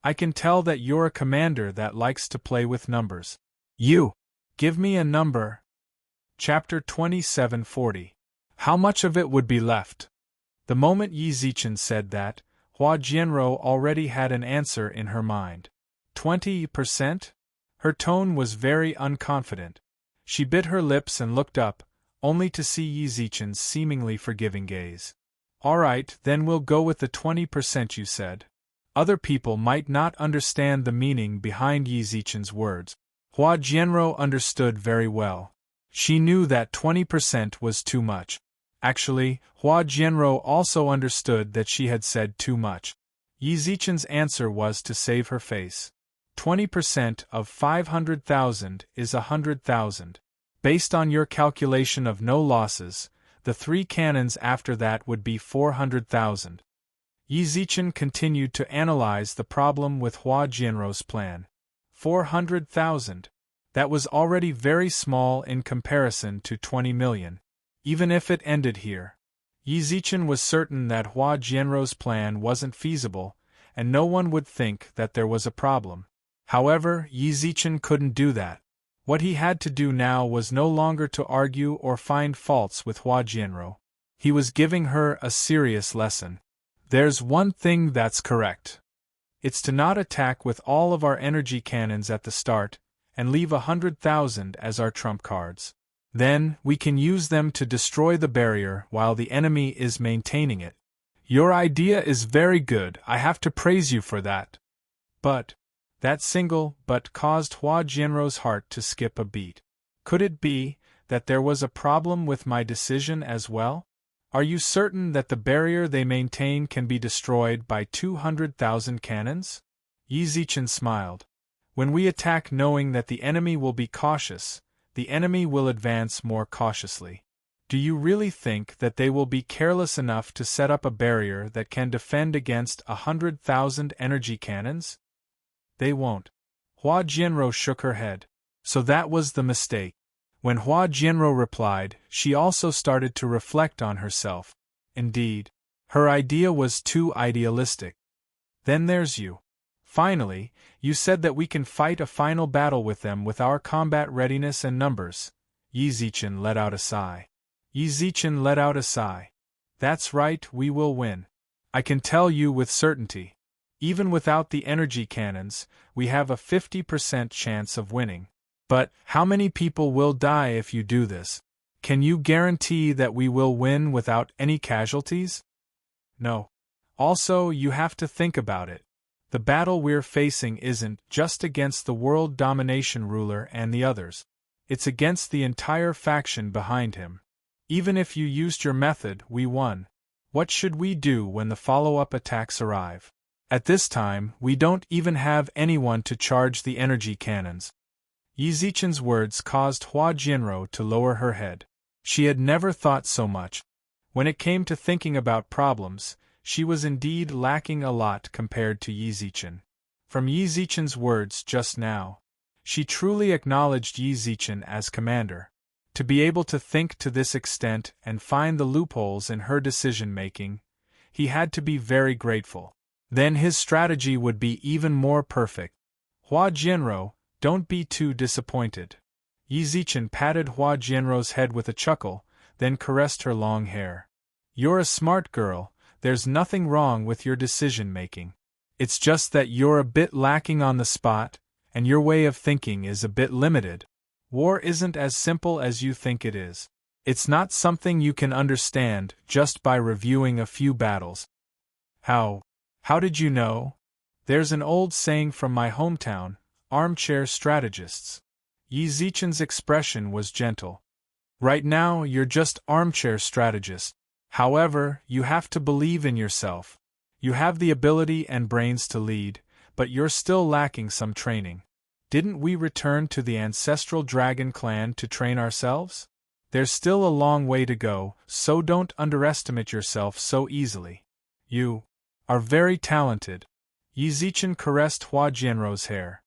I can tell that you're a commander that likes to play with numbers. You! Give me a number. Chapter 2740. How much of it would be left? The moment Yi Zichen said that, Hua Jianro already had an answer in her mind. 20%? Her tone was very unconfident. She bit her lips and looked up, only to see Yi Zichen's seemingly forgiving gaze. All right, then we'll go with the 20% you said. Other people might not understand the meaning behind Yi Zichen's words. Hua Jianro understood very well. She knew that 20% was too much. Actually, Hua Jianro also understood that she had said too much. Yi Zichen's answer was to save her face. 20% of 500,000 is 100,000. Based on your calculation of no losses, the 3 cannons after that would be 400,000. Yi Zichen continued to analyze the problem with Hua Jianro's plan. 400,000. That was already very small in comparison to 20 million. Even if it ended here. Yi Zichen was certain that Hua Jianro's plan wasn't feasible, and no one would think that there was a problem. However, Yi Zichen couldn't do that. What he had to do now was no longer to argue or find faults with Hua Jianro. He was giving her a serious lesson. There's one thing that's correct. It's to not attack with all of our energy cannons at the start, and leave 100,000 as our trump cards. Then, we can use them to destroy the barrier while the enemy is maintaining it. Your idea is very good, I have to praise you for that. But, that single but caused Hua Jianro's heart to skip a beat. Could it be that there was a problem with my decision as well? Are you certain that the barrier they maintain can be destroyed by 200,000 cannons? Yi Zichen smiled. When we attack knowing that the enemy will be cautious, the enemy will advance more cautiously. Do you really think that they will be careless enough to set up a barrier that can defend against 100,000 energy cannons? They won't. Hua Jianro shook her head. So that was the mistake. When Hua Jianro replied, she also started to reflect on herself. Indeed, her idea was too idealistic. Then there's you. Finally, you said that we can fight a final battle with them with our combat readiness and numbers. Yi Zichen let out a sigh. Yi Zichen let out a sigh. That's right, we will win. I can tell you with certainty. Even without the energy cannons, we have a 50% chance of winning. But, how many people will die if you do this? Can you guarantee that we will win without any casualties? No. Also, you have to think about it. The battle we're facing isn't just against the world domination ruler and the others. It's against the entire faction behind him. Even if you used your method, we won. What should we do when the follow-up attacks arrive? At this time, we don't even have anyone to charge the energy cannons. Yi Zichen's words caused Hua Jianrou to lower her head. She had never thought so much. When it came to thinking about problems, she was indeed lacking a lot compared to Yi Zichen. From Yi Zichen's words just now, she truly acknowledged Yi Zichen as commander. To be able to think to this extent and find the loopholes in her decision-making, he had to be very grateful. Then his strategy would be even more perfect. Hua Jianrou, don't be too disappointed. Yi Zichen patted Hua Jianrou's head with a chuckle, then caressed her long hair. You're a smart girl, there's nothing wrong with your decision-making. It's just that you're a bit lacking on the spot, and your way of thinking is a bit limited. War isn't as simple as you think it is. It's not something you can understand just by reviewing a few battles. How did you know? There's an old saying from my hometown, armchair strategists. Yi Zichen's expression was gentle. Right now, you're just armchair strategist. However, you have to believe in yourself. You have the ability and brains to lead, but you're still lacking some training. Didn't we return to the ancestral dragon clan to train ourselves? There's still a long way to go, so don't underestimate yourself so easily. You are very talented. Yi Zichen caressed Hua Jianrou's hair.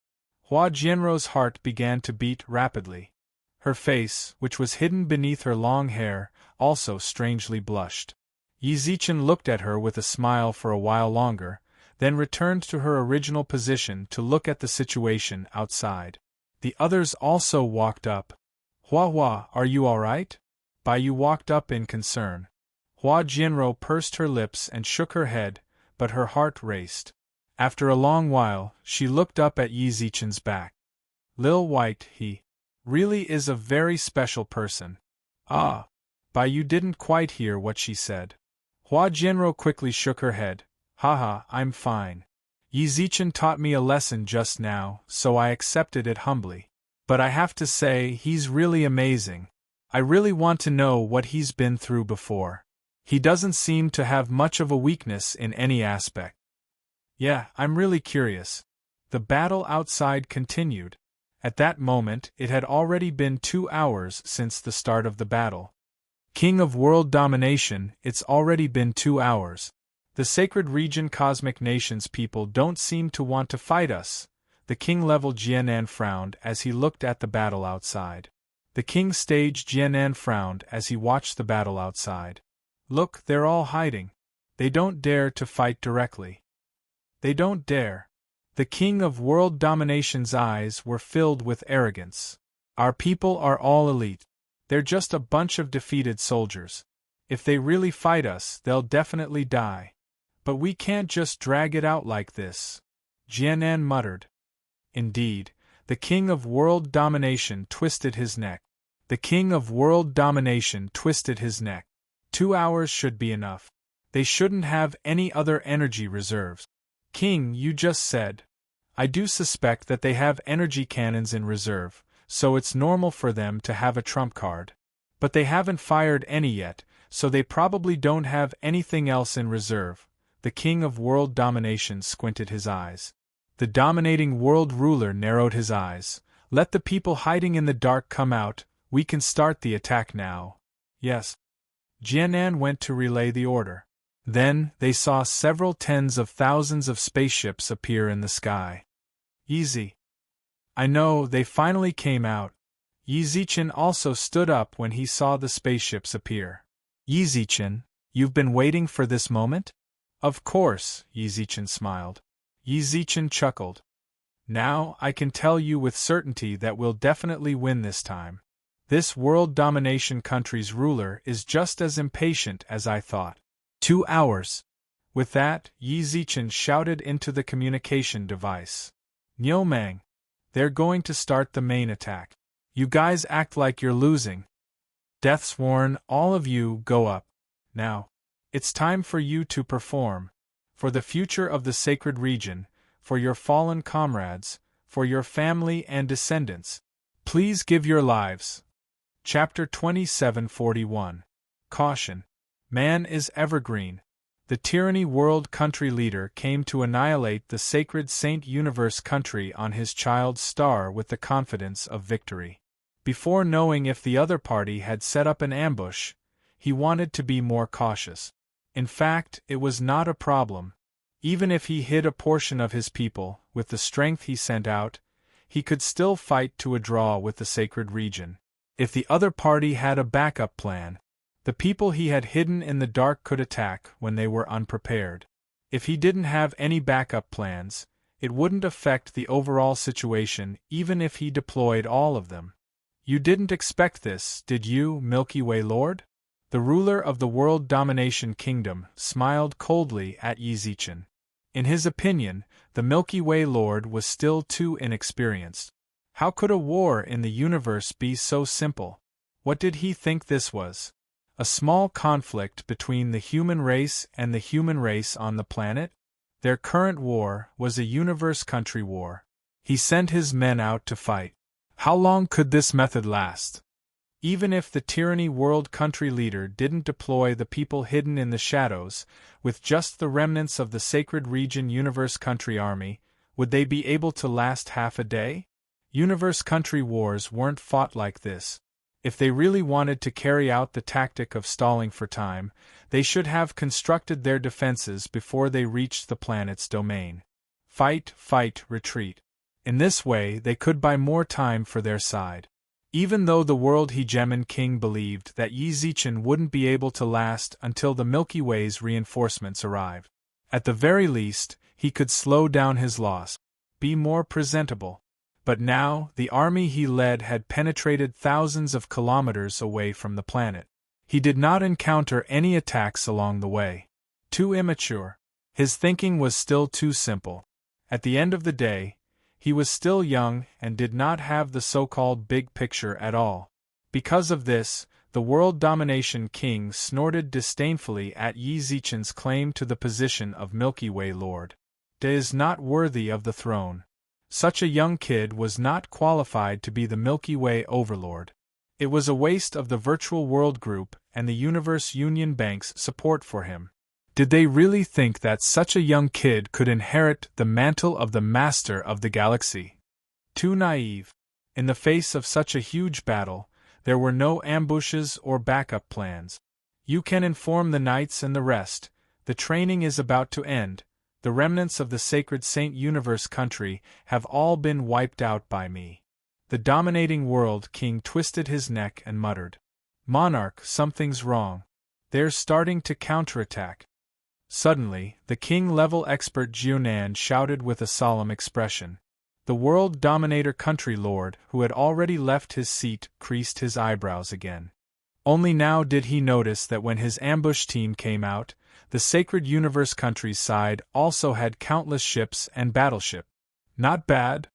Hua Jianrou's heart began to beat rapidly. Her face, which was hidden beneath her long hair, also strangely blushed. Yi Zichen looked at her with a smile for a while longer, then returned to her original position to look at the situation outside. The others also walked up. Hua, are you all right? Bai Yu walked up in concern. Hua Jianrou pursed her lips and shook her head, but her heart raced. After a long while, she looked up at Yi Zichen's back. Lil White, he really is a very special person. Ah. Bai Yu didn't quite hear what she said. Hua Jianrou quickly shook her head. Haha, I'm fine. Yi Zichen taught me a lesson just now, so I accepted it humbly. But I have to say, he's really amazing. I really want to know what he's been through before. He doesn't seem to have much of a weakness in any aspect. Yeah, I'm really curious. The battle outside continued. At that moment, it had already been 2 hours since the start of the battle. King of World Domination, it's already been 2 hours. The Sacred Region Cosmic Nations people don't seem to want to fight us. The king-level Jianan frowned as he looked at the battle outside. The king stage Jianan frowned as he watched the battle outside. Look, they're all hiding. They don't dare to fight directly. They don't dare. The King of World Domination's eyes were filled with arrogance. Our people are all elite. They're just a bunch of defeated soldiers. If they really fight us, they'll definitely die. But we can't just drag it out like this. Jianan muttered. Indeed, the King of World Domination twisted his neck. The King of World Domination twisted his neck. 2 hours should be enough. They shouldn't have any other energy reserves. King, you just said. I do suspect that they have energy cannons in reserve, so it's normal for them to have a trump card. But they haven't fired any yet, so they probably don't have anything else in reserve. The King of World Domination squinted his eyes. The dominating world ruler narrowed his eyes. Let the people hiding in the dark come out, we can start the attack now. Yes. Jianan went to relay the order. Then, they saw several tens of thousands of spaceships appear in the sky. Easy. I know, they finally came out. Yi Zichen also stood up when he saw the spaceships appear. Yi Zichen, you've been waiting for this moment? Of course, Yi Zichen smiled. Yi Zichen chuckled. Now, I can tell you with certainty that we'll definitely win this time. This world domination country's ruler is just as impatient as I thought. 2 hours. With that, Yi Zichen shouted into the communication device. Niumang, they're going to start the main attack. You guys act like you're losing. Deathsworn, all of you go up. Now. It's time for you to perform. For the future of the sacred region, for your fallen comrades, for your family and descendants. Please give your lives. Chapter 2741. Caution. Man is evergreen. The tyranny world country leader came to annihilate the sacred Saint Universe country on his child's star with the confidence of victory. Before knowing if the other party had set up an ambush, he wanted to be more cautious. In fact, it was not a problem. Even if he hid a portion of his people, with the strength he sent out, he could still fight to a draw with the sacred region. If the other party had a backup plan, the people he had hidden in the dark could attack when they were unprepared. If he didn't have any backup plans, it wouldn't affect the overall situation even if he deployed all of them. You didn't expect this, did you, Milky Way Lord? The ruler of the World Domination Kingdom smiled coldly at Yi Zichen. In his opinion, the Milky Way Lord was still too inexperienced. How could a war in the universe be so simple? What did he think this was? A small conflict between the human race and the human race on the planet? Their current war was a universe country war. He sent his men out to fight. How long could this method last? Even if the tyranny world country leader didn't deploy the people hidden in the shadows, with just the remnants of the sacred region universe country army, would they be able to last half a day? Universe country wars weren't fought like this. If they really wanted to carry out the tactic of stalling for time, they should have constructed their defenses before they reached the planet's domain. Fight, fight, retreat. In this way they could buy more time for their side. Even though the World Hegemon King believed that Yi Zichen wouldn't be able to last until the Milky Way's reinforcements arrived. At the very least, he could slow down his loss, be more presentable. But now, the army he led had penetrated thousands of kilometers away from the planet. He did not encounter any attacks along the way. Too immature. His thinking was still too simple. At the end of the day, he was still young and did not have the so-called big picture at all. Because of this, the World Domination King snorted disdainfully at Yi Zichen's claim to the position of Milky Way Lord. "De is not worthy of the throne." Such a young kid was not qualified to be the Milky Way overlord. It was a waste of the Virtual World Group and the Universe Union Bank's support for him. Did they really think that such a young kid could inherit the mantle of the Master of the Galaxy? Too naive. In the face of such a huge battle, there were no ambushes or backup plans. You can inform the knights and the rest. The training is about to end. The remnants of the sacred Saint Universe country have all been wiped out by me. The dominating world king twisted his neck and muttered, "Monarch, something's wrong. They're starting to counterattack." Suddenly, the king-level expert Jiunan shouted with a solemn expression. The world dominator country lord, who had already left his seat, creased his eyebrows again. Only now did he notice that when his ambush team came out, the sacred universe country's side also had countless ships and battleship. Not bad.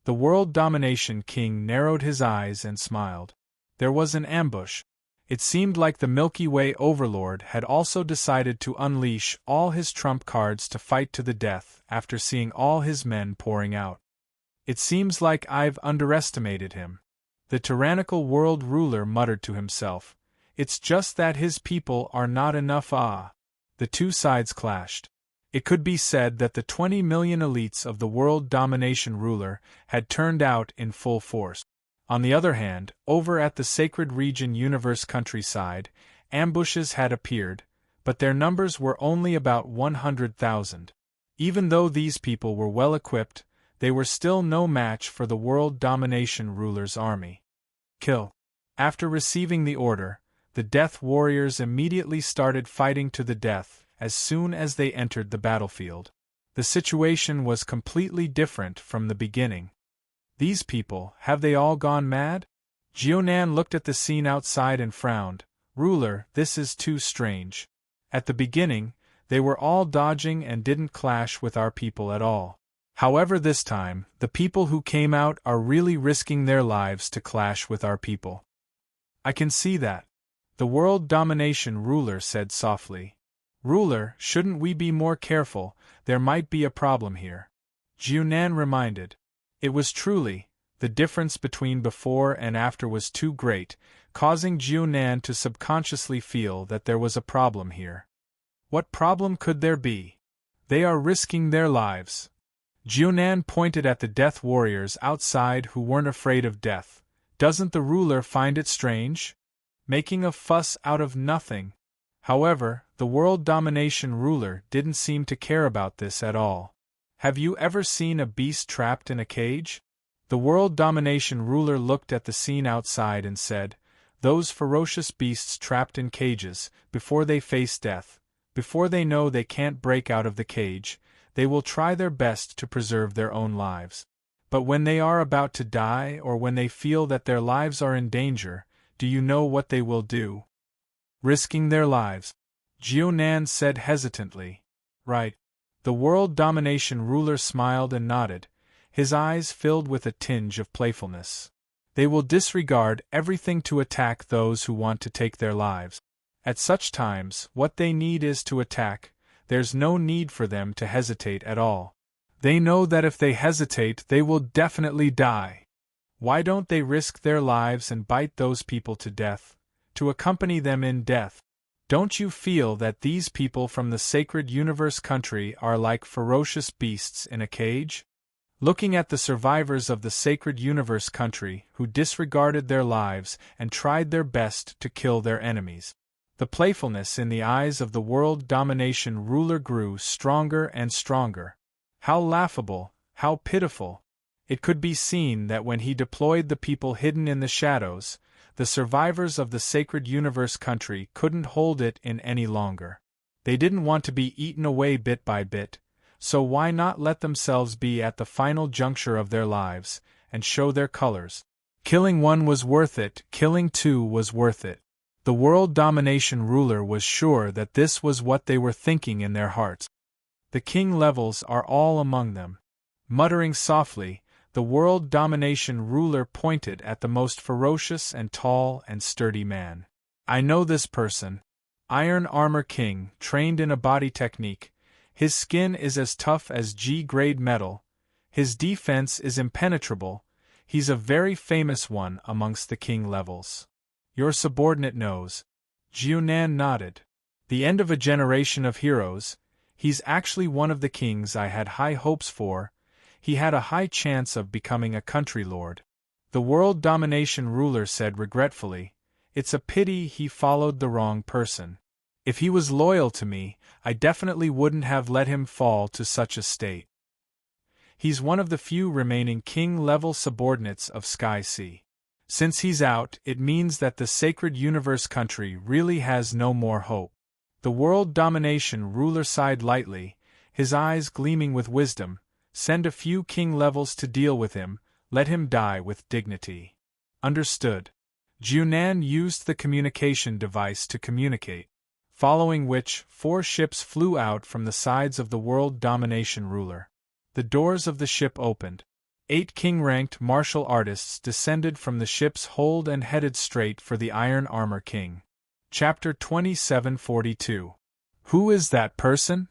The world domination king narrowed his eyes and smiled. There was an ambush. It seemed like the Milky Way overlord had also decided to unleash all his trump cards to fight to the death after seeing all his men pouring out. It seems like I've underestimated him. The tyrannical world ruler muttered to himself. It's just that his people are not enough. The two sides clashed. It could be said that the 20 million elites of the world domination ruler had turned out in full force. On the other hand, over at the sacred region universe countryside, ambushes had appeared, but their numbers were only about 100,000. Even though these people were well equipped, they were still no match for the world domination ruler's army. Kill. After receiving the order, the Death Warriors immediately started fighting to the death as soon as they entered the battlefield. The situation was completely different from the beginning. These people, have they all gone mad? Jiunan looked at the scene outside and frowned. Ruler, this is too strange. At the beginning, They were all dodging and didn't clash with our people at all. However, this time, the people who came out are really risking their lives to clash with our people. I can see that. The world domination ruler said softly. Ruler, shouldn't we be more careful? There might be a problem here. Jiunan reminded. It was truly, the difference between before and after was too great, causing Jiunan to subconsciously feel that there was a problem here. What problem could there be? They are risking their lives. Jiunan pointed at the death warriors outside who weren't afraid of death. Doesn't the ruler find it strange? Making a fuss out of nothing. However, the world domination ruler didn't seem to care about this at all. Have you ever seen a beast trapped in a cage? The world domination ruler looked at the scene outside and said, those ferocious beasts trapped in cages, before they face death, before they know they can't break out of the cage, they will try their best to preserve their own lives. But when they are about to die or when they feel that their lives are in danger, do you know what they will do? Risking their lives. Jiunan said hesitantly. Right. The world domination ruler smiled and nodded, his eyes filled with a tinge of playfulness. They will disregard everything to attack those who want to take their lives. At such times, what they need is to attack. There's no need for them to hesitate at all. They know that if they hesitate, they will definitely die. Why don't they risk their lives and bite those people to death, to accompany them in death? Don't you feel that these people from the sacred universe country are like ferocious beasts in a cage? Looking at the survivors of the sacred universe country who disregarded their lives and tried their best to kill their enemies. The playfulness in the eyes of the world domination ruler grew stronger and stronger. How laughable, how pitiful. It could be seen that when he deployed the people hidden in the shadows, the survivors of the sacred universe country couldn't hold it in any longer. They didn't want to be eaten away bit by bit, so why not let themselves be at the final juncture of their lives, and show their colors? Killing one was worth it, killing two was worth it. The world domination ruler was sure that this was what they were thinking in their hearts. The king levels are all among them. Muttering softly, the world domination ruler pointed at the most ferocious and tall and sturdy man. I know this person. Iron Armor King, trained in a body technique. His skin is as tough as G-grade metal. His defense is impenetrable. He's a very famous one amongst the king levels. Your subordinate knows. Jiunan nodded. The end of a generation of heroes. He's actually one of the kings I had high hopes for. He had a high chance of becoming a country lord. The world domination ruler said regretfully, it's a pity he followed the wrong person. If he was loyal to me, I definitely wouldn't have let him fall to such a state. He's one of the few remaining king-level subordinates of Sky Sea. Since he's out, it means that the sacred universe country really has no more hope. The world domination ruler sighed lightly, his eyes gleaming with wisdom. Send a few king levels to deal with him, let him die with dignity. Understood. Jiunan used the communication device to communicate, following which 4 ships flew out from the sides of the world domination ruler. The doors of the ship opened. 8 king-ranked martial artists descended from the ship's hold and headed straight for the Iron Armor King. Chapter 2742. Who is that person?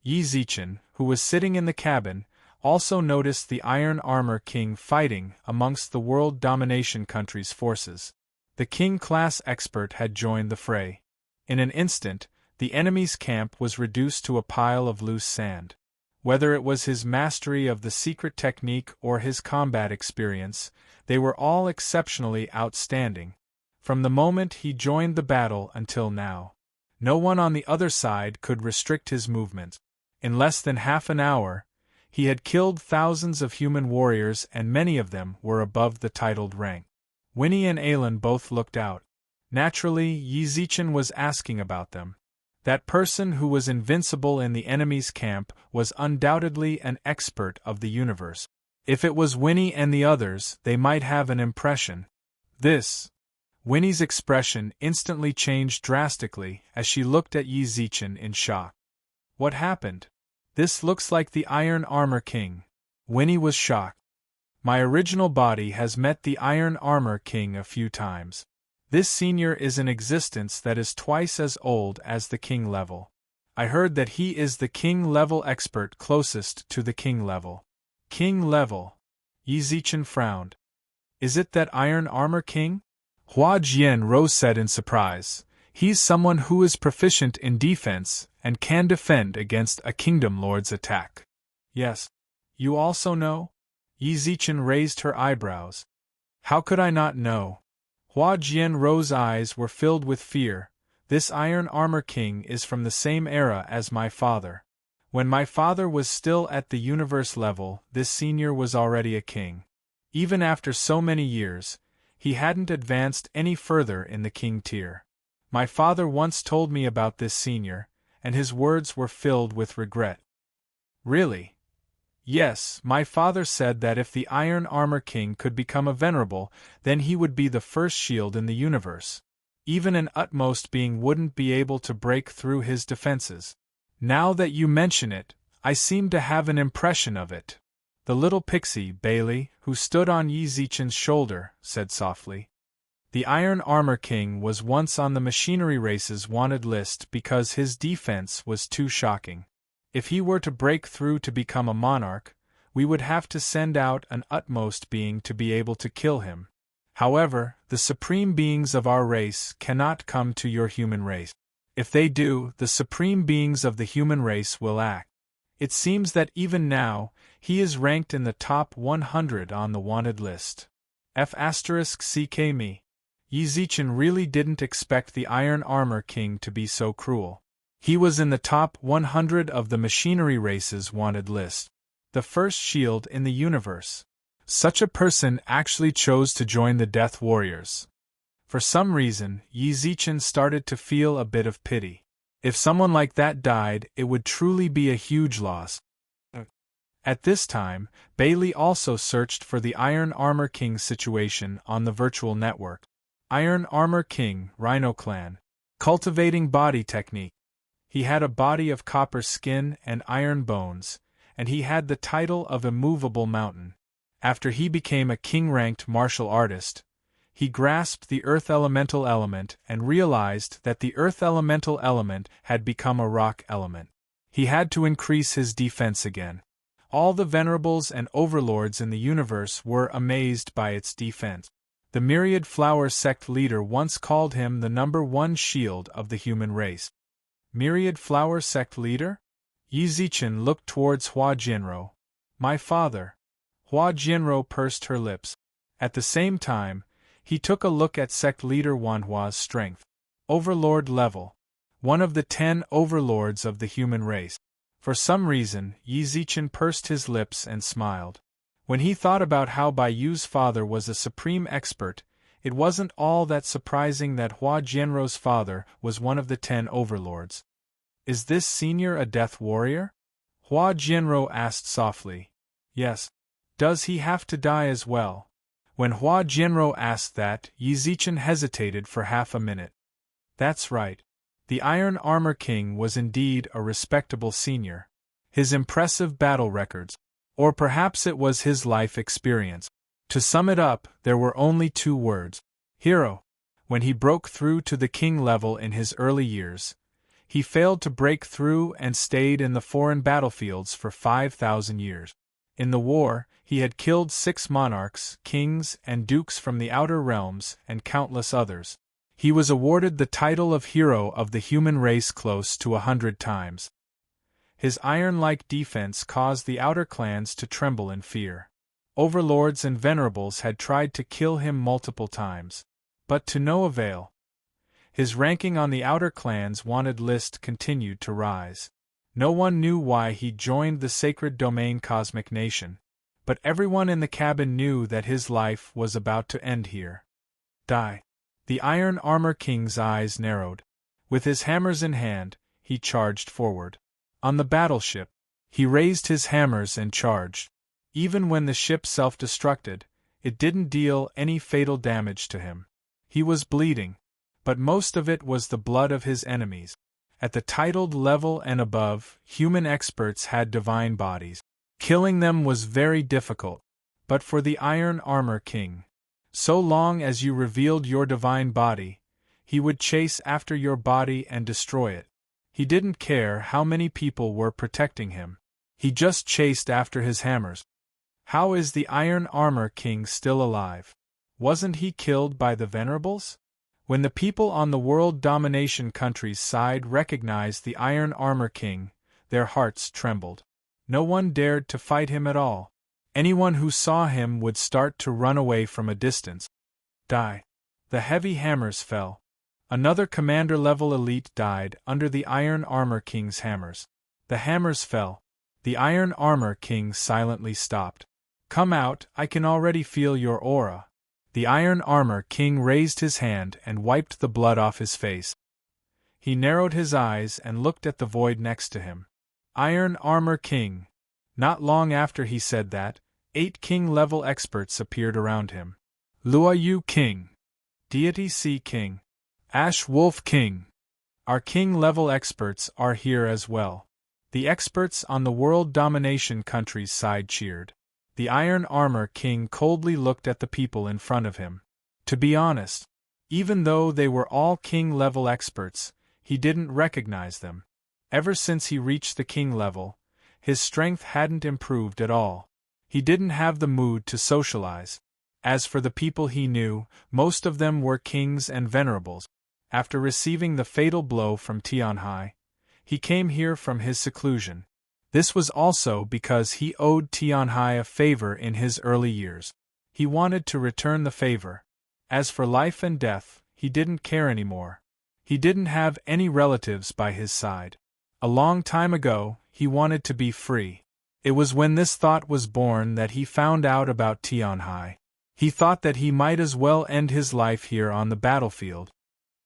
Yi Zichen, who was sitting in the cabin, also noticed the Iron Armor King fighting amongst the world domination country's forces. The king-class expert had joined the fray. In an instant, the enemy's camp was reduced to a pile of loose sand. Whether it was his mastery of the secret technique or his combat experience, they were all exceptionally outstanding. From the moment he joined the battle until now, no one on the other side could restrict his movement. In less than half an hour, he had killed thousands of human warriors and many of them were above the titled rank. Winnie and Alan both looked out. Naturally, Yi Zichen was asking about them. That person who was invincible in the enemy's camp was undoubtedly an expert of the universe. If it was Winnie and the others, they might have an impression. Winnie's expression instantly changed drastically as she looked at Yi Zichen in shock. What happened? This looks like the Iron Armor King. Winnie was shocked. My original body has met the Iron Armor King a few times. This senior is an existence that is twice as old as the king level. I heard that he is the king level expert closest to the king level. King level? Yi Zichen frowned. Is it that Iron Armor King? Hua Jianrou said in surprise. He's someone who is proficient in defense and can defend against a kingdom lord's attack. Yes. You also know? Yi Zichen raised her eyebrows. How could I not know? Hua Jianrou's eyes were filled with fear. This Iron Armor King is from the same era as my father. When my father was still at the universe level, this senior was already a king. Even after so many years, he hadn't advanced any further in the king tier. My father once told me about this senior, and his words were filled with regret. Really? Yes, my father said that if the Iron Armor King could become a venerable, then he would be the first shield in the universe. Even an utmost being wouldn't be able to break through his defenses. Now that you mention it, I seem to have an impression of it. The little pixie, Bailey, who stood on Yi Zichen's shoulder, said softly. The Iron Armor King was once on the machinery race's wanted list because his defense was too shocking. If he were to break through to become a monarch, we would have to send out an utmost being to be able to kill him. However, the supreme beings of our race cannot come to your human race. If they do, the supreme beings of the human race will act. It seems that even now, he is ranked in the top 100 on the wanted list. F***ck me. Yi Zichen really didn't expect the Iron Armor King to be so cruel. He was in the top 100 of the machinery race's wanted list. The first shield in the universe. Such a person actually chose to join the Death Warriors. For some reason, Yi Zichen started to feel a bit of pity. If someone like that died, it would truly be a huge loss. At this time, Bailey also searched for the Iron Armor King's situation on the virtual network. Iron Armor King, Rhino Clan. Cultivating body technique. He had a body of copper skin and iron bones, and he had the title of Immovable Mountain. After he became a king-ranked martial artist, he grasped the earth elemental element and realized that the earth elemental element had become a rock element. He had to increase his defense again. All the venerables and overlords in the universe were amazed by its defense. The Myriad Flower Sect leader once called him the #1 shield of the human race. Myriad Flower Sect leader? Yi Zichen looked towards Hua Jianrou. My father. Hua Jianrou pursed her lips. At the same time, he took a look at sect leader Wanhua's strength. Overlord level. One of the 10 overlords of the human race. For some reason, Yi Zichen pursed his lips and smiled. When he thought about how Bai Yu's father was a supreme expert, it wasn't all that surprising that Hua Jianrou's father was one of the 10 overlords. Is this senior a death warrior? Hua Jianrou asked softly. Yes. Does he have to die as well? When Hua Jianrou asked that, Yi Zichen hesitated for half a minute. That's right. The Iron Armor King was indeed a respectable senior. His impressive battle records, or perhaps it was his life experience. To sum it up, there were only 2 words. Hero. When he broke through to the king level in his early years, he failed to break through and stayed in the foreign battlefields for 5,000 years. In the war, he had killed 6 monarchs, kings, and dukes from the outer realms, and countless others. He was awarded the title of Hero of the Human Race close to 100 times. His iron-like defense caused the outer clans to tremble in fear. Overlords and venerables had tried to kill him multiple times, but to no avail. His ranking on the outer clans' wanted list continued to rise. No one knew why he joined the Sacred Domain Cosmic Nation, but everyone in the cabin knew that his life was about to end here. Die. The Iron Armor King's eyes narrowed. With his hammers in hand, he charged forward. On the battleship, he raised his hammers and charged. Even when the ship self-destructed, it didn't deal any fatal damage to him. He was bleeding, but most of it was the blood of his enemies. At the titled level and above, human experts had divine bodies. Killing them was very difficult. But for the Iron Armor King, so long as you revealed your divine body, he would chase after your body and destroy it. He didn't care how many people were protecting him. He just chased after his hammers. How is the Iron Armor King still alive? Wasn't he killed by the Venerables? When the people on the world domination country's side recognized the Iron Armor King, their hearts trembled. No one dared to fight him at all. Anyone who saw him would start to run away from a distance. Die. The heavy hammers fell. Another commander-level elite died under the Iron Armor King's hammers. The hammers fell. The Iron Armor King silently stopped. Come out, I can already feel your aura. The Iron Armor King raised his hand and wiped the blood off his face. He narrowed his eyes and looked at the void next to him. Iron Armor King. Not long after he said that, 8 king-level experts appeared around him. Luoyu King. Deity Sea King. Ash Wolf King. Our king-level experts are here as well. The experts on the world domination country's side cheered. The Iron Armor King coldly looked at the people in front of him. To be honest, even though they were all king-level experts, he didn't recognize them. Ever since he reached the king level, his strength hadn't improved at all. He didn't have the mood to socialize. As for the people he knew, most of them were kings and venerables. After receiving the fatal blow from Tianhai, he came here from his seclusion. This was also because he owed Tianhai a favor in his early years. He wanted to return the favor. As for life and death, he didn't care anymore. He didn't have any relatives by his side. A long time ago, he wanted to be free. It was when this thought was born that he found out about Tianhai. He thought that he might as well end his life here on the battlefield.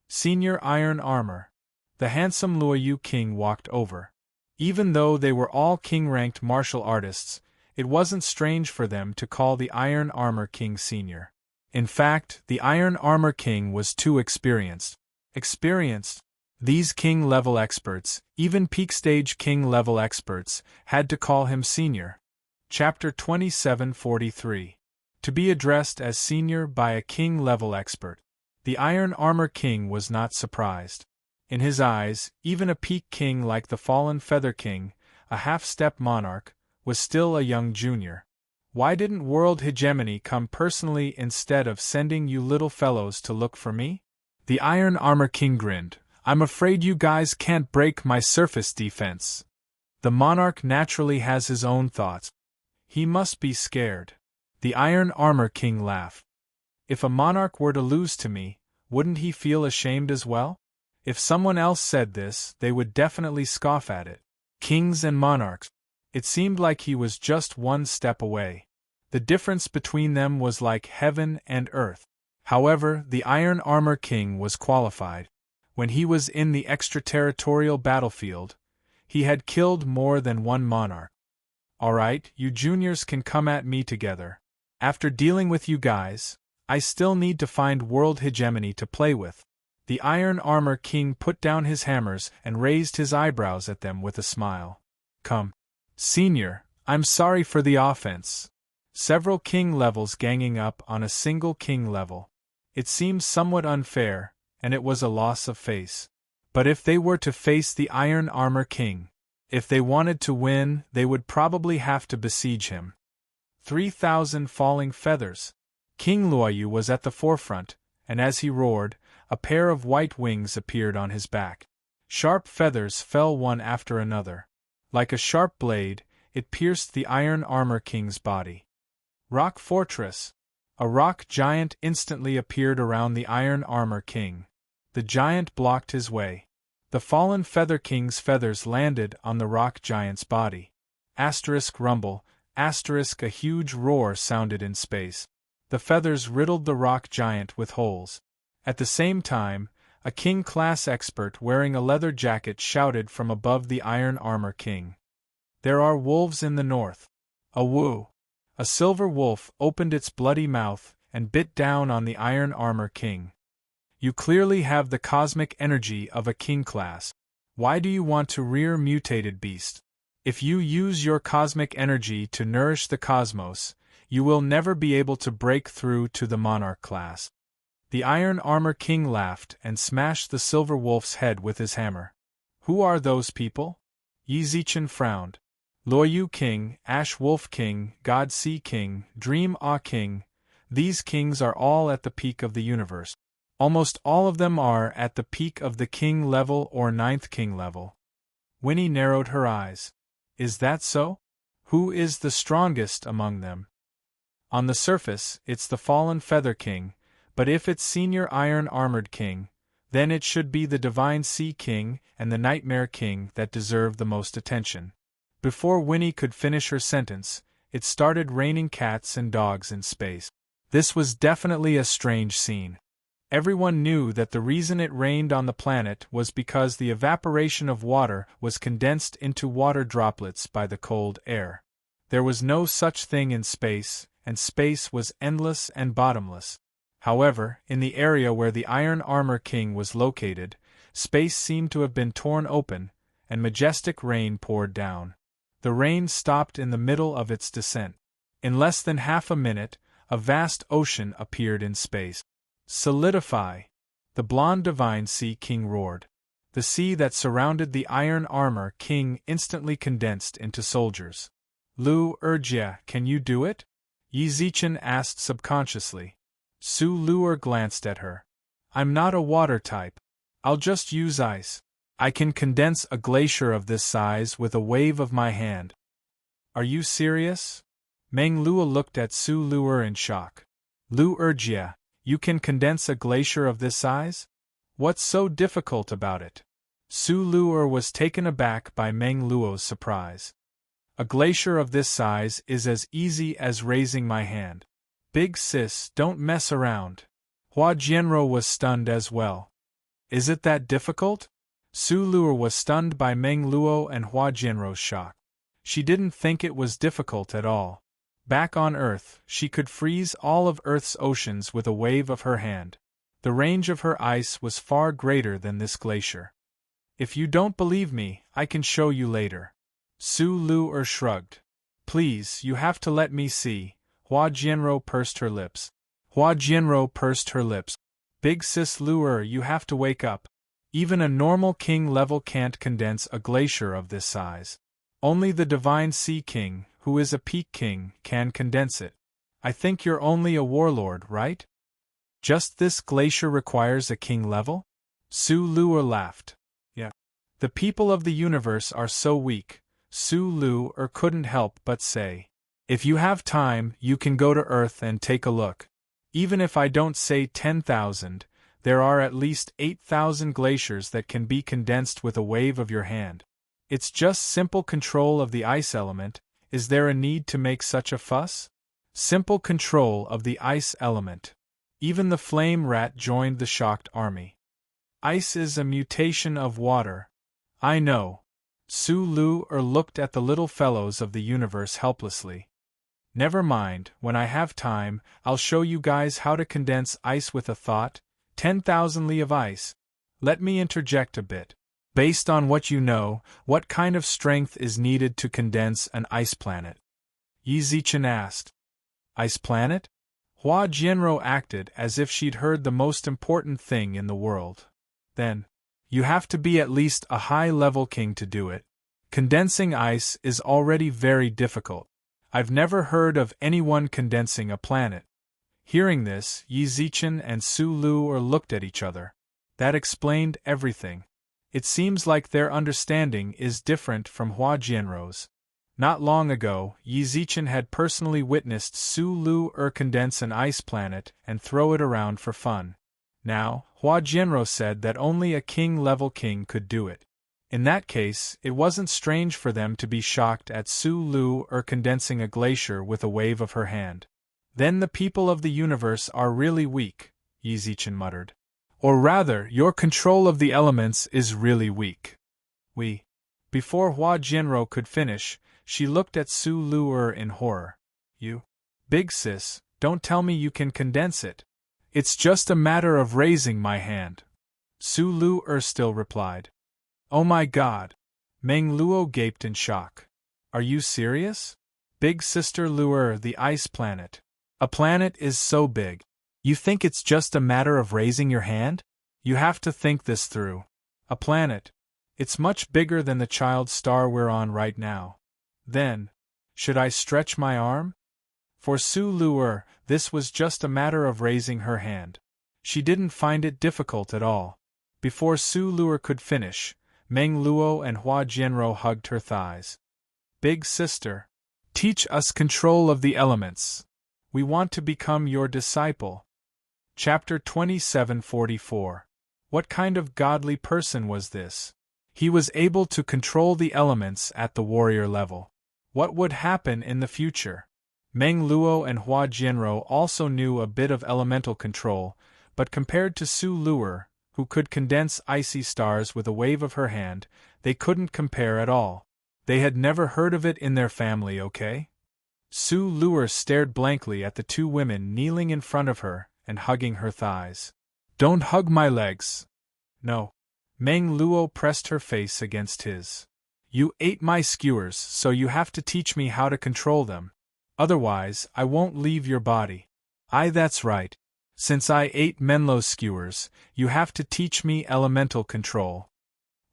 Senior Iron Armor. The handsome Luoyu King walked over. Even though they were all king-ranked martial artists, it wasn't strange for them to call the Iron Armor King Senior. In fact, the Iron Armor King was too experienced. These king-level experts, even peak-stage king-level experts, had to call him Senior. Chapter 2743. To be addressed as Senior by a king-level expert. The Iron Armor King was not surprised. In his eyes, even a peak king like the fallen Feather King, a half-step monarch, was still a young junior. Why didn't world hegemony come personally instead of sending you little fellows to look for me? The Iron Armor King grinned. I'm afraid you guys can't break my surface defense. The monarch naturally has his own thoughts. He must be scared. The Iron Armor King laughed. If a monarch were to lose to me, wouldn't he feel ashamed as well? If someone else said this, they would definitely scoff at it. Kings and monarchs. It seemed like he was just one step away. The difference between them was like heaven and earth. However, the Iron Armor King was qualified. When he was in the extraterritorial battlefield, he had killed more than one monarch. Alright, you juniors can come at me together. After dealing with you guys, I still need to find world hegemony to play with. The Iron Armor King put down his hammers and raised his eyebrows at them with a smile. Come. Senior, I'm sorry for the offense. Several king levels ganging up on a single king level. It seems somewhat unfair, and it was a loss of face. But if they were to face the Iron Armor King, if they wanted to win, they would probably have to besiege him. 3,000 falling feathers. King Luoyu was at the forefront, and as he roared, a pair of white wings appeared on his back. Sharp feathers fell one after another. Like a sharp blade, it pierced the Iron Armor King's body. Rock Fortress. A rock giant instantly appeared around the Iron Armor King. The giant blocked his way. The fallen Feather King's feathers landed on the rock giant's body. Asterisk rumble, asterisk a huge roar sounded in space. The feathers riddled the rock giant with holes. At the same time, a king-class expert wearing a leather jacket shouted from above the Iron Armor King. There are wolves in the north. A woo! A silver wolf opened its bloody mouth and bit down on the Iron Armor King. You clearly have the cosmic energy of a king class. Why do you want to rear mutated beasts? If you use your cosmic energy to nourish the cosmos, you will never be able to break through to the monarch class. The Iron Armor King laughed and smashed the silver wolf's head with his hammer. Who are those people? Yi Zichen frowned. Luoyu King, Ash Wolf King, God Sea King, Dream Ah King. These kings are all at the peak of the universe. Almost all of them are at the peak of the king level or ninth king level. Winnie narrowed her eyes. Is that so? Who is the strongest among them? On the surface, it's the fallen Feather King, but if it's Senior Iron Armored King, then it should be the Divine Sea King and the Nightmare King that deserve the most attention. Before Winnie could finish her sentence, it started raining cats and dogs in space. This was definitely a strange scene. Everyone knew that the reason it rained on the planet was because the evaporation of water was condensed into water droplets by the cold air. There was no such thing in space, and space was endless and bottomless. However, in the area where the Iron Armor King was located, space seemed to have been torn open, and majestic rain poured down. The rain stopped in the middle of its descent. In less than half a minute, a vast ocean appeared in space. Solidify! The blonde Divine Sea King roared. The sea that surrounded the Iron Armor King instantly condensed into soldiers. Lu Erjia, can you do it? Yi Zichen asked subconsciously. Su Luer glanced at her. I'm not a water type. I'll just use ice. I can condense a glacier of this size with a wave of my hand. Are you serious? Meng Lua looked at Su Luer in shock. Lu Erjia, you can condense a glacier of this size? What's so difficult about it? Su Luer was taken aback by Meng Luo's surprise. A glacier of this size is as easy as raising my hand. Big sis, don't mess around. Hua Jianro was stunned as well. Is it that difficult? Su Luer was stunned by Meng Luo and Hua Jianro's shock. She didn't think it was difficult at all. Back on Earth, she could freeze all of Earth's oceans with a wave of her hand. The range of her ice was far greater than this glacier. If you don't believe me, I can show you later. Su Luer shrugged. Please, you have to let me see. Hua Jianro pursed her lips. Hua Jianro pursed her lips. Big sis Luer, you have to wake up. Even a normal king level can't condense a glacier of this size. Only the Divine Sea King, who is a peak king, can condense it. I think you're only a warlord, right? Just this glacier requires a king level? Su Luer laughed. Yeah. The people of the universe are so weak, Su Luer couldn't help but say. If you have time, you can go to Earth and take a look. Even if I don't say 10,000, there are at least 8,000 glaciers that can be condensed with a wave of your hand. It's just simple control of the ice element. Is there a need to make such a fuss? Simple control of the ice element. Even the flame rat joined the shocked army. Ice is a mutation of water. I know. Su Luer looked at the little fellows of the universe helplessly. Never mind, when I have time, I'll show you guys how to condense ice with a thought. 10,000 li of ice. Let me interject a bit. Based on what you know, what kind of strength is needed to condense an ice planet? Yi Zichen asked. Ice planet? Hua Jianro acted as if she'd heard the most important thing in the world. Then, you have to be at least a high-level king to do it. Condensing ice is already very difficult. I've never heard of anyone condensing a planet. Hearing this, Yi Zichen and Su Luer looked at each other. That explained everything. It seems like their understanding is different from Hua Jianro's. Not long ago, Yi Zichen had personally witnessed Su Luer condense an ice planet and throw it around for fun. Now, Hua Jianro said that only a king-level king could do it. In that case, it wasn't strange for them to be shocked at Su Luer condensing a glacier with a wave of her hand. Then the people of the universe are really weak, Yi Zichen muttered. Or rather, your control of the elements is really weak. Before Hua Jianro could finish, she looked at Su Luer in horror. You? Big sis, don't tell me you can condense it. It's just a matter of raising my hand. Su Luer still replied. Oh my god! Meng Luo gaped in shock. Are you serious? Big Sister Luer, the ice planet. A planet is so big. You think it's just a matter of raising your hand? You have to think this through. A planet. It's much bigger than the child star we're on right now. Then, should I stretch my arm? For Su Luer, this was just a matter of raising her hand. She didn't find it difficult at all. Before Su Luer could finish, Meng Luo and Hua Jianrou hugged her thighs. Big sister, teach us control of the elements. We want to become your disciple. Chapter 2744. What kind of godly person was this? He was able to control the elements at the warrior level. What would happen in the future? Meng Luo and Hua Jianrou also knew a bit of elemental control, but compared to Su Luer, who could condense icy stars with a wave of her hand, they couldn't compare at all. They had never heard of it in their family, okay? Su Luer stared blankly at the two women kneeling in front of her and hugging her thighs. Don't hug my legs. No. Meng Luo pressed her face against his. You ate my skewers, so you have to teach me how to control them. Otherwise, I won't leave your body. Aye, that's right. Since I ate Menlo's skewers, you have to teach me elemental control.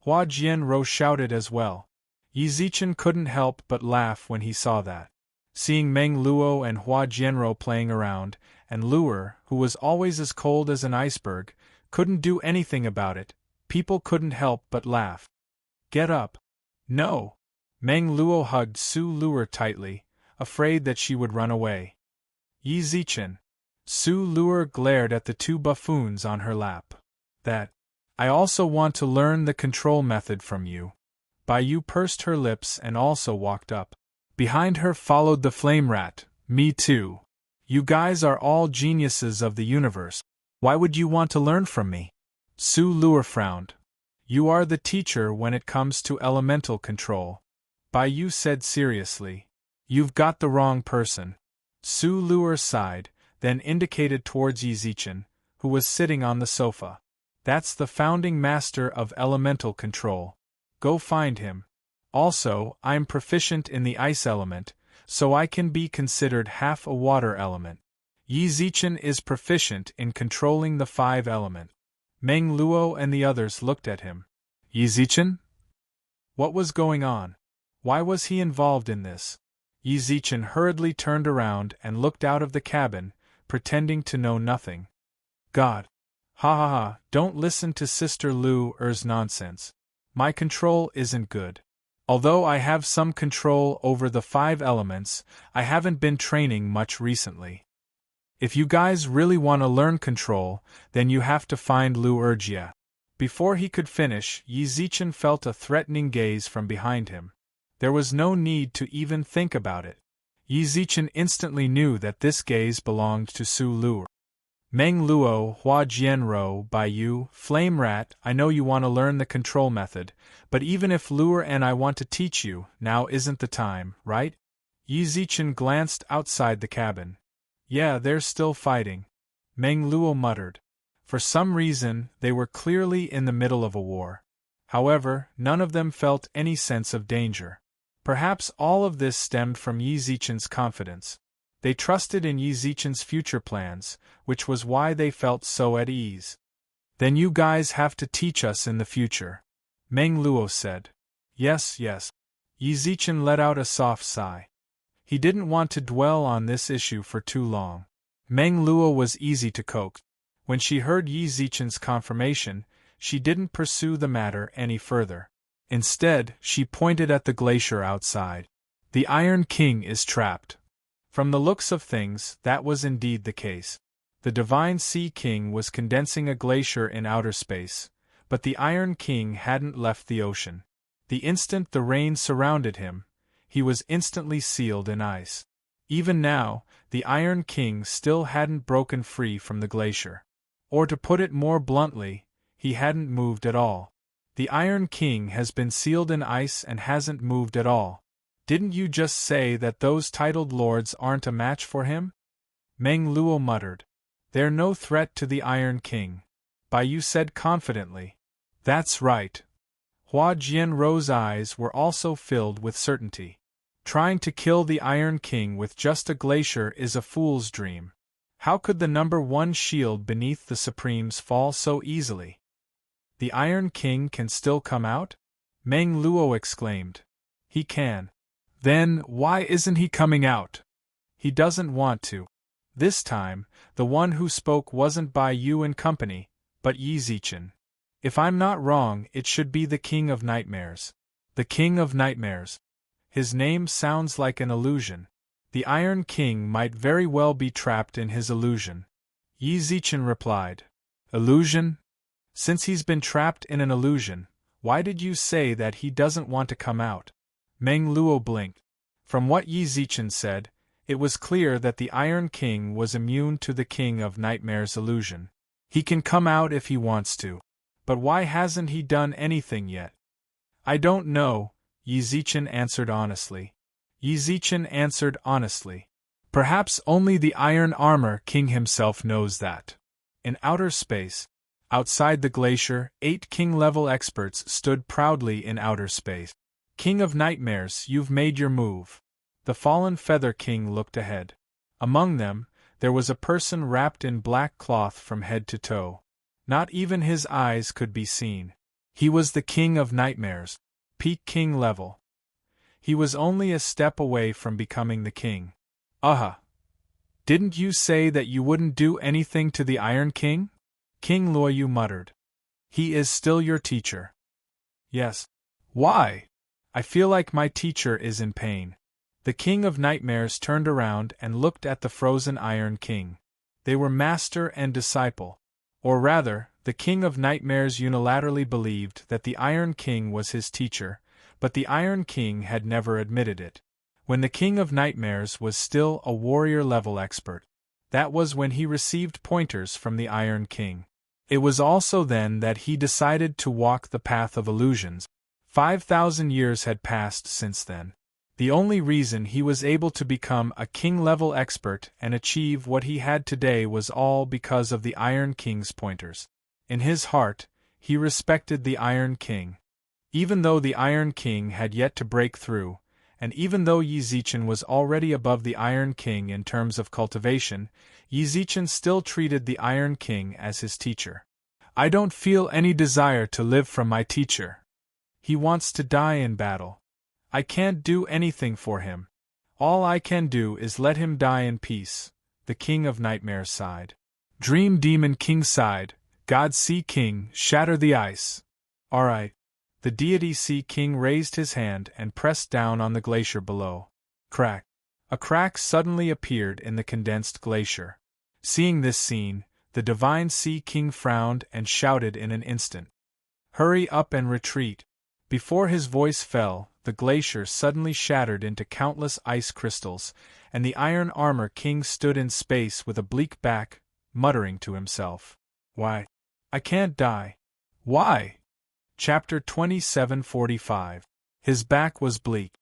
Hua Jianrou shouted as well. Yi Zichen couldn't help but laugh when he saw that. Seeing Meng Luo and Hua Jianrou playing around, and Luer, who was always as cold as an iceberg, couldn't do anything about it, people couldn't help but laugh. Get up. No. Meng Luo hugged Su Luer tightly, afraid that she would run away. Yi Zichen. Su Luer glared at the two buffoons on her lap. That. I also want to learn the control method from you. Bai Yu pursed her lips and also walked up. Behind her followed the flame rat. Me too. You guys are all geniuses of the universe. Why would you want to learn from me? Su Luer frowned. You are the teacher when it comes to elemental control. Bai Yu said seriously. You've got the wrong person. Su Luer sighed, then indicated towards Yi Zichen, who was sitting on the sofa. That's the founding master of elemental control. Go find him. Also, I'm proficient in the ice element, so I can be considered half a water element. Yi Zichen is proficient in controlling the 5 elements. Meng Luo and the others looked at him. Yi Zichen? What was going on? Why was he involved in this? Yi Zichen hurriedly turned around and looked out of the cabin, pretending to know nothing. God. Ha ha ha, don't listen to Sister Lu Er's nonsense. My control isn't good. Although I have some control over the 5 elements, I haven't been training much recently. If you guys really want to learn control, then you have to find Lu Erjia. Before he could finish, Yi Zichen felt a threatening gaze from behind him. There was no need to even think about it. Yi Zichen instantly knew that this gaze belonged to Su Luer. Meng Luo, Hua Jianrou, Bai Yu, Flame Rat, I know you want to learn the control method, but even if Luer and I want to teach you, now isn't the time, right? Yi Zichen glanced outside the cabin. Yeah, they're still fighting. Meng Luo muttered. For some reason, they were clearly in the middle of a war. However, none of them felt any sense of danger. Perhaps all of this stemmed from Yi Zichen's confidence. They trusted in Yi Zichen's future plans, which was why they felt so at ease. Then you guys have to teach us in the future. Meng Luo said. Yes, yes. Yi Zichen let out a soft sigh. He didn't want to dwell on this issue for too long. Meng Luo was easy to coax. When she heard Yi Zichen's confirmation, she didn't pursue the matter any further. Instead, she pointed at the glacier outside. The Iron King is trapped. From the looks of things, that was indeed the case. The Divine Sea King was condensing a glacier in outer space, but the Iron King hadn't left the ocean. The instant the rain surrounded him, he was instantly sealed in ice. Even now, the Iron King still hadn't broken free from the glacier. Or to put it more bluntly, he hadn't moved at all. The Iron King has been sealed in ice and hasn't moved at all. Didn't you just say that those titled lords aren't a match for him? Meng Luo muttered. They're no threat to the Iron King. Bai Yu said confidently. That's right. Hua Jianrou's eyes were also filled with certainty. Trying to kill the Iron King with just a glacier is a fool's dream. How could the number 1 shield beneath the Supremes fall so easily? The Iron King can still come out? Meng Luo exclaimed. He can. Then, why isn't he coming out? He doesn't want to. This time, the one who spoke wasn't Bai Yu and company, but Yi Zichen. If I'm not wrong, it should be the King of Nightmares. The King of Nightmares. His name sounds like an illusion. The Iron King might very well be trapped in his illusion. Yi Zichen replied. Illusion? Since he's been trapped in an illusion, why did you say that he doesn't want to come out? Meng Luo blinked. From what Yi Zichen said, it was clear that the Iron King was immune to the King of Nightmares' illusion. He can come out if he wants to. But why hasn't he done anything yet? I don't know, Yi Zichen answered honestly. Perhaps only the Iron Armor King himself knows that. In outer space, outside the glacier, 8 king-level experts stood proudly in outer space. King of Nightmares, you've made your move. The fallen Feather King looked ahead. Among them, there was a person wrapped in black cloth from head to toe. Not even his eyes could be seen. He was the King of Nightmares, peak king level. He was only a step away from becoming the king. Didn't you say that you wouldn't do anything to the Iron King? King Luoyu muttered. He is still your teacher. Yes. Why? I feel like my teacher is in pain. The King of Nightmares turned around and looked at the frozen Iron King. They were master and disciple. Or rather, the King of Nightmares unilaterally believed that the Iron King was his teacher, but the Iron King had never admitted it. When the King of Nightmares was still a warrior-level expert, that was when he received pointers from the Iron King. It was also then that he decided to walk the path of illusions. 5,000 years had passed since then. The only reason he was able to become a king-level expert and achieve what he had today was all because of the Iron King's pointers. In his heart, he respected the Iron King. Even though the Iron King had yet to break through, and even though Yi Zichen was already above the Iron King in terms of cultivation, Yi Zichen still treated the Iron King as his teacher. I don't feel any desire to live from my teacher. He wants to die in battle. I can't do anything for him. All I can do is let him die in peace, the King of Nightmares sighed. Dream Demon King sighed, God Sea King, shatter the ice. All right. The deity Sea King raised his hand and pressed down on the glacier below. Crack. A crack suddenly appeared in the condensed glacier. Seeing this scene, the divine Sea King frowned and shouted in an instant. Hurry up and retreat. Before his voice fell, the glacier suddenly shattered into countless ice crystals, and the Iron Armor King stood in space with a bleak back, muttering to himself. Why? I can't die. Why? Chapter 2745. His back was bleak.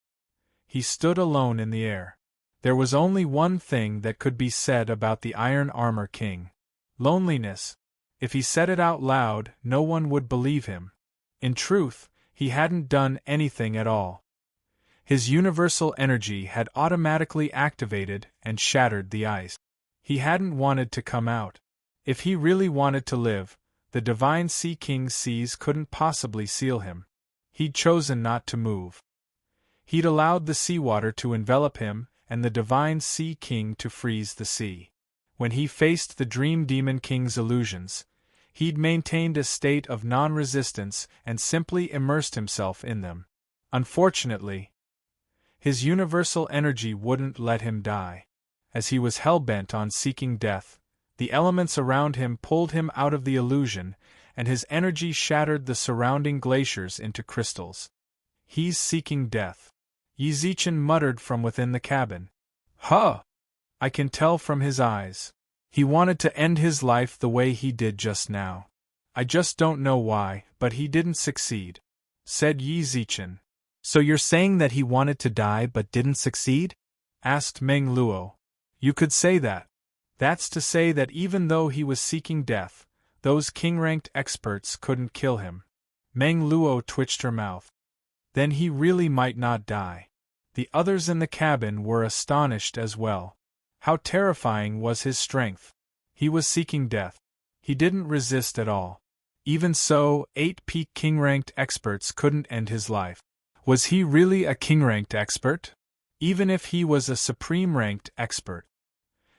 He stood alone in the air. There was only one thing that could be said about the Iron Armor King. Loneliness. If he said it out loud, no one would believe him. In truth, he hadn't done anything at all. His universal energy had automatically activated and shattered the ice. He hadn't wanted to come out. If he really wanted to live, the divine Sea King's seas couldn't possibly seal him. He'd chosen not to move. He'd allowed the seawater to envelop him and the divine Sea King to freeze the sea. When he faced the Dream Demon King's illusions, he'd maintained a state of non-resistance and simply immersed himself in them. Unfortunately, his universal energy wouldn't let him die. As he was hell-bent on seeking death, the elements around him pulled him out of the illusion, and his energy shattered the surrounding glaciers into crystals. He's seeking death. Yi Zichen muttered from within the cabin. Huh! I can tell from his eyes. He wanted to end his life the way he did just now. I just don't know why, but he didn't succeed, said Yi Zichen. So you're saying that he wanted to die but didn't succeed? Asked Meng Luo. You could say that. That's to say that even though he was seeking death, those king-ranked experts couldn't kill him. Meng Luo twitched her mouth. Then he really might not die. The others in the cabin were astonished as well. How terrifying was his strength! He was seeking death. He didn't resist at all. Even so, 8 peak king-ranked experts couldn't end his life. Was he really a king-ranked expert? Even if he was a supreme-ranked expert,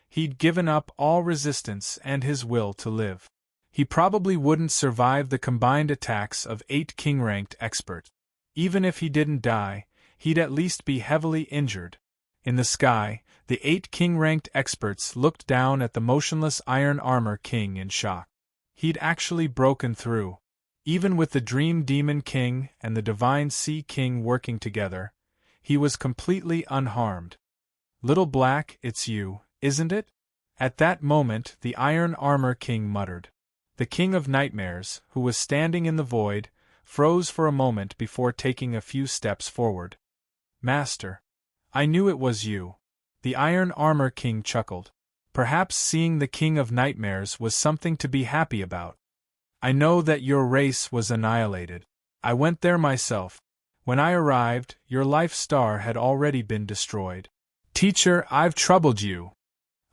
he'd given up all resistance and his will to live. He probably wouldn't survive the combined attacks of 8 king-ranked experts. Even if he didn't die, he'd at least be heavily injured. In the sky, the 8 king-ranked experts looked down at the motionless Iron Armor King in shock. He'd actually broken through. Even with the Dream Demon King and the Divine Sea King working together, he was completely unharmed. "Little Black, it's you, isn't it?" At that moment the Iron Armor King muttered. The King of Nightmares, who was standing in the void, froze for a moment before taking a few steps forward. "Master, I knew it was you." The Iron Armor King chuckled. Perhaps seeing the King of Nightmares was something to be happy about. "I know that your race was annihilated. I went there myself. When I arrived, your life star had already been destroyed. Teacher, I've troubled you."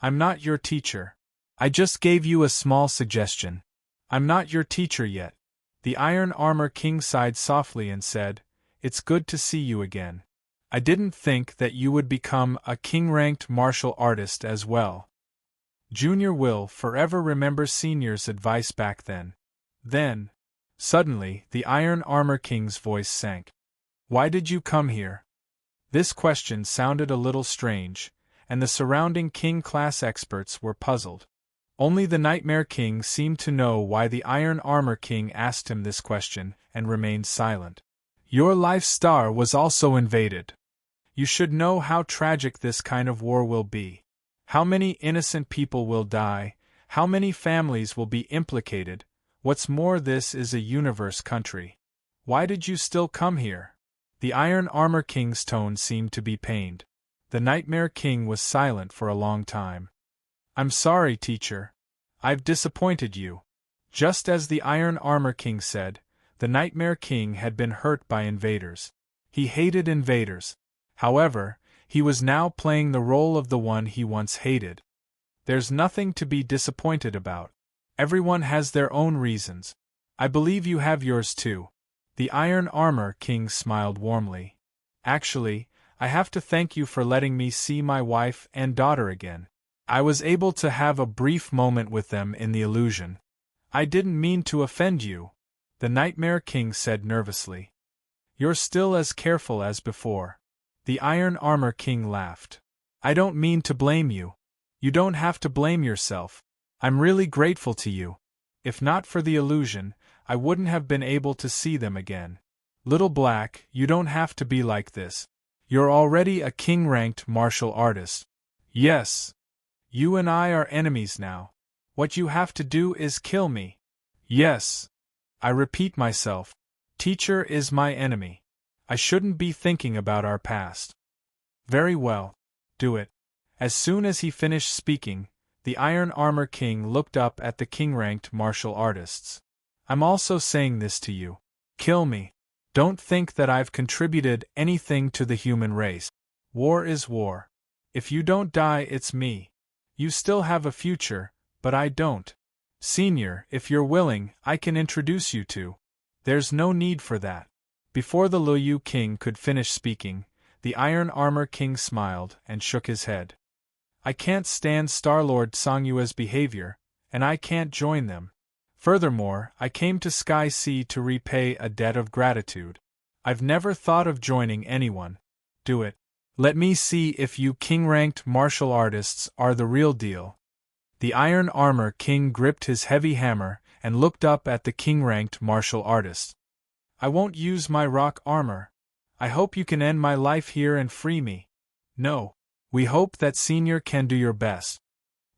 "I'm not your teacher. I just gave you a small suggestion. I'm not your teacher yet." The Iron Armor King sighed softly and said, "It's good to see you again. I didn't think that you would become a king-ranked martial artist as well." Junior will forever remember Senior's advice back then. Suddenly, the Iron Armor King's voice sank. "Why did you come here?" This question sounded a little strange, and the surrounding King-class experts were puzzled. Only the Nightmare King seemed to know why the Iron Armor King asked him this question, and remained silent. "Your life star was also invaded. You should know how tragic this kind of war will be. How many innocent people will die, how many families will be implicated. What's more, this is a universe country. Why did you still come here?" The Iron Armor King's tone seemed to be pained. The Nightmare King was silent for a long time. "I'm sorry, teacher. I've disappointed you." Just as the Iron Armor King said, the Nightmare King had been hurt by invaders. He hated invaders. However, he was now playing the role of the one he once hated. "There's nothing to be disappointed about. Everyone has their own reasons. I believe you have yours too." The Iron Armor King smiled warmly. "Actually, I have to thank you for letting me see my wife and daughter again. I was able to have a brief moment with them in the illusion." "I didn't mean to offend you," the Nightmare King said nervously. "You're still as careful as before." The Iron Armor King laughed. "I don't mean to blame you. You don't have to blame yourself. I'm really grateful to you. If not for the illusion, I wouldn't have been able to see them again. Little Black, you don't have to be like this. You're already a king-ranked martial artist. Yes. You and I are enemies now. What you have to do is kill me." "Yes. I repeat myself. Teacher is my enemy. I shouldn't be thinking about our past." "Very well. Do it." As soon as he finished speaking, the Iron Armor King looked up at the king-ranked martial artists. "I'm also saying this to you. Kill me. Don't think that I've contributed anything to the human race. War is war. If you don't die, it's me. You still have a future, but I don't. Senior, if you're willing, I can introduce you to." "There's no need for that." Before the Luoyu King could finish speaking, the Iron Armor King smiled and shook his head. "I can't stand Star-Lord Songyue's behavior, and I can't join them. Furthermore, I came to Sky Sea to repay a debt of gratitude. I've never thought of joining anyone. Do it. Let me see if you king-ranked martial artists are the real deal." The Iron Armor King gripped his heavy hammer and looked up at the king-ranked martial artists. "I won't use my rock armor. I hope you can end my life here and free me." "No. We hope that Senior can do your best."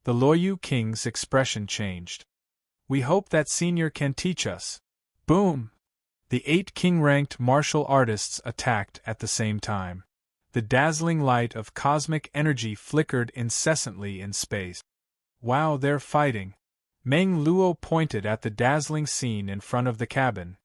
The Luoyu King's expression changed. "We hope that Senior can teach us." Boom! The 8 king-ranked martial artists attacked at the same time. The dazzling light of cosmic energy flickered incessantly in space. "Wow, they're fighting." Meng Luo pointed at the dazzling scene in front of the cabin.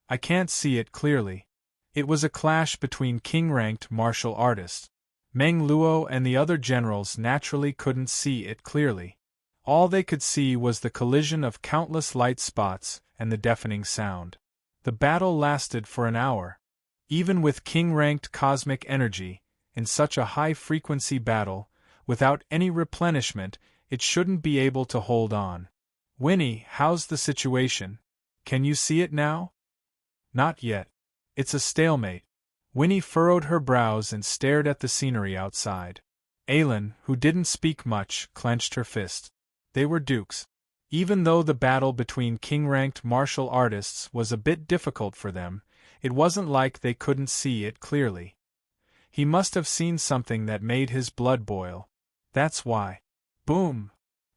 I can't see it clearly. It was a clash between king-ranked martial artists. Meng Luo and the other generals naturally couldn't see it clearly. All they could see was the collision of countless light spots and the deafening sound. The battle lasted for an hour. Even with king-ranked cosmic energy, in such a high-frequency battle, without any replenishment, it shouldn't be able to hold on. Winnie, how's the situation? Can you see it now? Not yet. It's a stalemate. Winnie furrowed her brows and stared at the scenery outside. Aylin, who didn't speak much, clenched her fists. They were dukes. Even though the battle between king-ranked martial artists was a bit difficult for them, it wasn't like they couldn't see it clearly. He must have seen something that made his blood boil. That's why. Boom!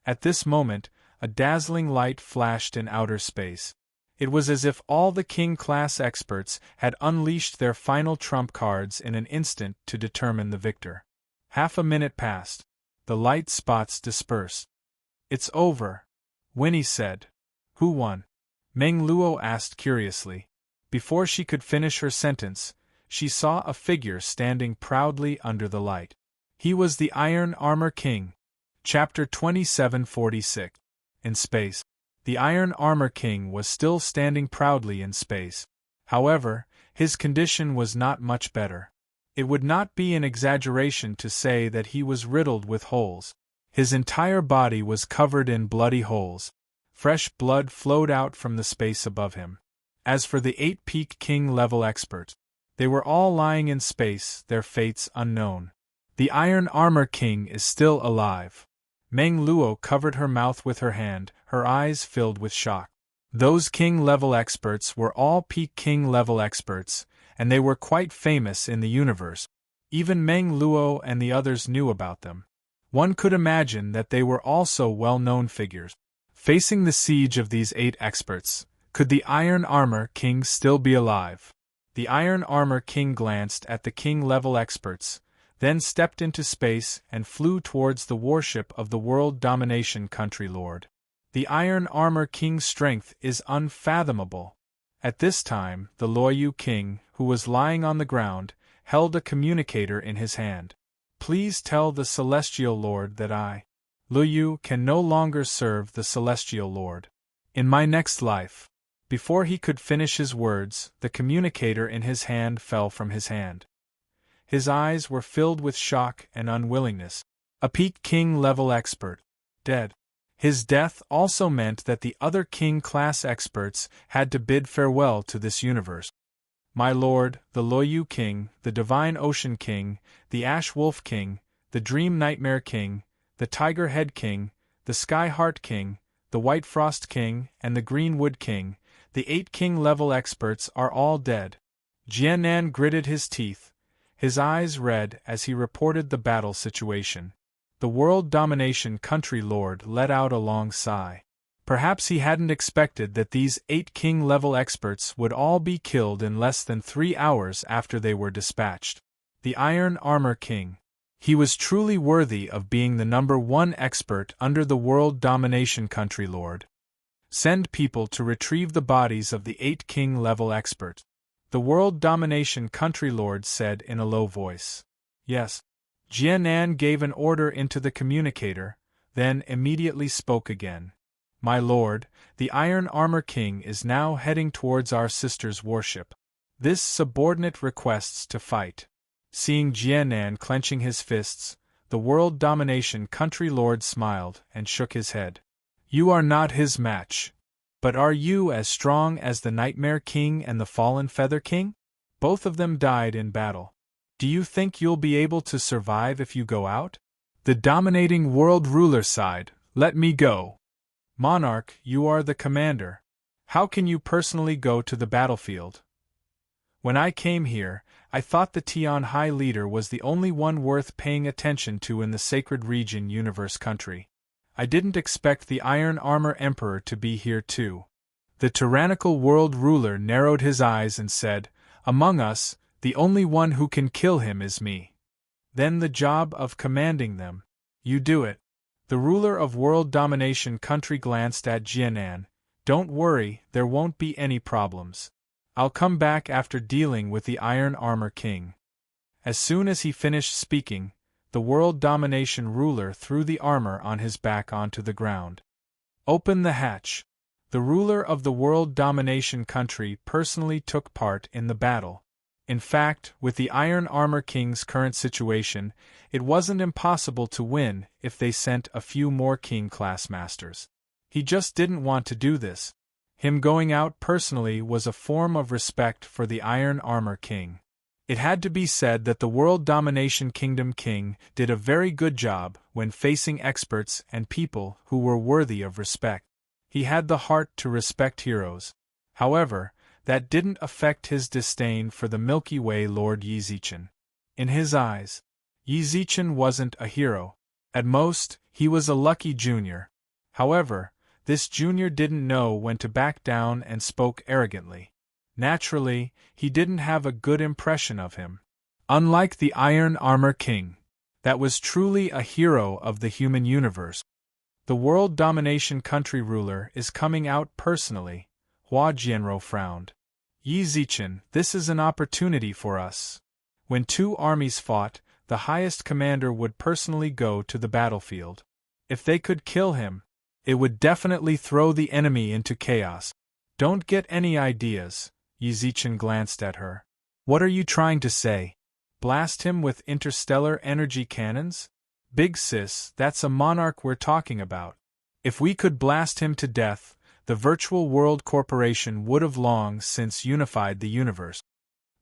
At this moment, a dazzling light flashed in outer space. It was as if all the king-class experts had unleashed their final trump cards in an instant to determine the victor. Half a minute passed. The light spots dispersed. It's over, Winnie said. Who won? Meng Luo asked curiously. Before she could finish her sentence, she saw a figure standing proudly under the light. He was the Iron Armor King. Chapter 2746. In space. The Iron Armor King was still standing proudly in space. However, his condition was not much better. It would not be an exaggeration to say that he was riddled with holes. His entire body was covered in bloody holes. Fresh blood flowed out from the space above him. As for the 8 peak king-level experts, they were all lying in space, their fates unknown. The Iron Armor King is still alive. Meng Luo covered her mouth with her hand, her eyes filled with shock. Those king-level experts were all peak king-level experts, and they were quite famous in the universe. Even Meng Luo and the others knew about them. One could imagine that they were also well-known figures. Facing the siege of these 8 experts, could the Iron Armor King still be alive? The Iron Armor King glanced at the king-level experts, then stepped into space and flew towards the warship of the World Domination Country Lord. The Iron Armor King's strength is unfathomable. At this time, the Luoyu King, who was lying on the ground, held a communicator in his hand. Please tell the Celestial Lord that I, Luoyu, can no longer serve the Celestial Lord. In my next life. Before he could finish his words, the communicator in his hand fell from his hand. His eyes were filled with shock and unwillingness. A peak king-level expert. Dead. His death also meant that the other king-class experts had to bid farewell to this universe. My lord, the Luoyu King, the Divine Ocean King, the Ash Wolf King, the Dream Nightmare King, the Tiger Head King, the Sky Heart King, the White Frost King, and the Green Wood King, the 8 king-level experts are all dead. Jianan gritted his teeth, his eyes red as he reported the battle situation. The World Domination Country Lord let out a long sigh. Perhaps he hadn't expected that these 8 king-level experts would all be killed in less than 3 hours after they were dispatched. The Iron Armor King. He was truly worthy of being the #1 expert under the World Domination Country Lord. Send people to retrieve the bodies of the 8 king-level experts. The World Domination Country Lord said in a low voice. Yes. Jianan gave an order into the communicator, then immediately spoke again. My lord, the Iron Armor King is now heading towards our sister's warship. This subordinate requests to fight. Seeing Jianan clenching his fists, the World Domination Country Lord smiled and shook his head. You are not his match. But are you as strong as the Nightmare King and the Fallen Feather King? Both of them died in battle. Do you think you'll be able to survive if you go out? The dominating world ruler sighed, let me go. Monarch, you are the commander. How can you personally go to the battlefield? When I came here, I thought the Tian High Leader was the only one worth paying attention to in the Sacred Region Universe country. I didn't expect the Iron Armor Emperor to be here too. The tyrannical world ruler narrowed his eyes and said, Among us, the only one who can kill him is me. Then the job of commanding them. You do it. The ruler of World Domination Country glanced at Jianan. Don't worry, there won't be any problems. I'll come back after dealing with the Iron Armor King. As soon as he finished speaking, the world domination ruler threw the armor on his back onto the ground. Open the hatch. The ruler of the world domination country personally took part in the battle. In fact, with the Iron Armor King's current situation, it wasn't impossible to win if they sent a few more King-class masters. He just didn't want to do this. Him going out personally was a form of respect for the Iron Armor King. It had to be said that the World Domination Kingdom King did a very good job when facing experts and people who were worthy of respect. He had the heart to respect heroes. However, that didn't affect his disdain for the Milky Way Lord Yi Zichen. In his eyes, Yi Zichen wasn't a hero. At most, he was a lucky junior. However, this junior didn't know when to back down and spoke arrogantly. Naturally, he didn't have a good impression of him. Unlike the Iron Armor King, that was truly a hero of the human universe. The world domination country ruler is coming out personally. Hua Jianro frowned. Yi Zichen, this is an opportunity for us. When two armies fought, the highest commander would personally go to the battlefield. If they could kill him, it would definitely throw the enemy into chaos. Don't get any ideas. Yi Zichen glanced at her. What are you trying to say? Blast him with interstellar energy cannons? Big sis, that's a monarch we're talking about. If we could blast him to death, the Virtual World Corporation would have long since unified the universe.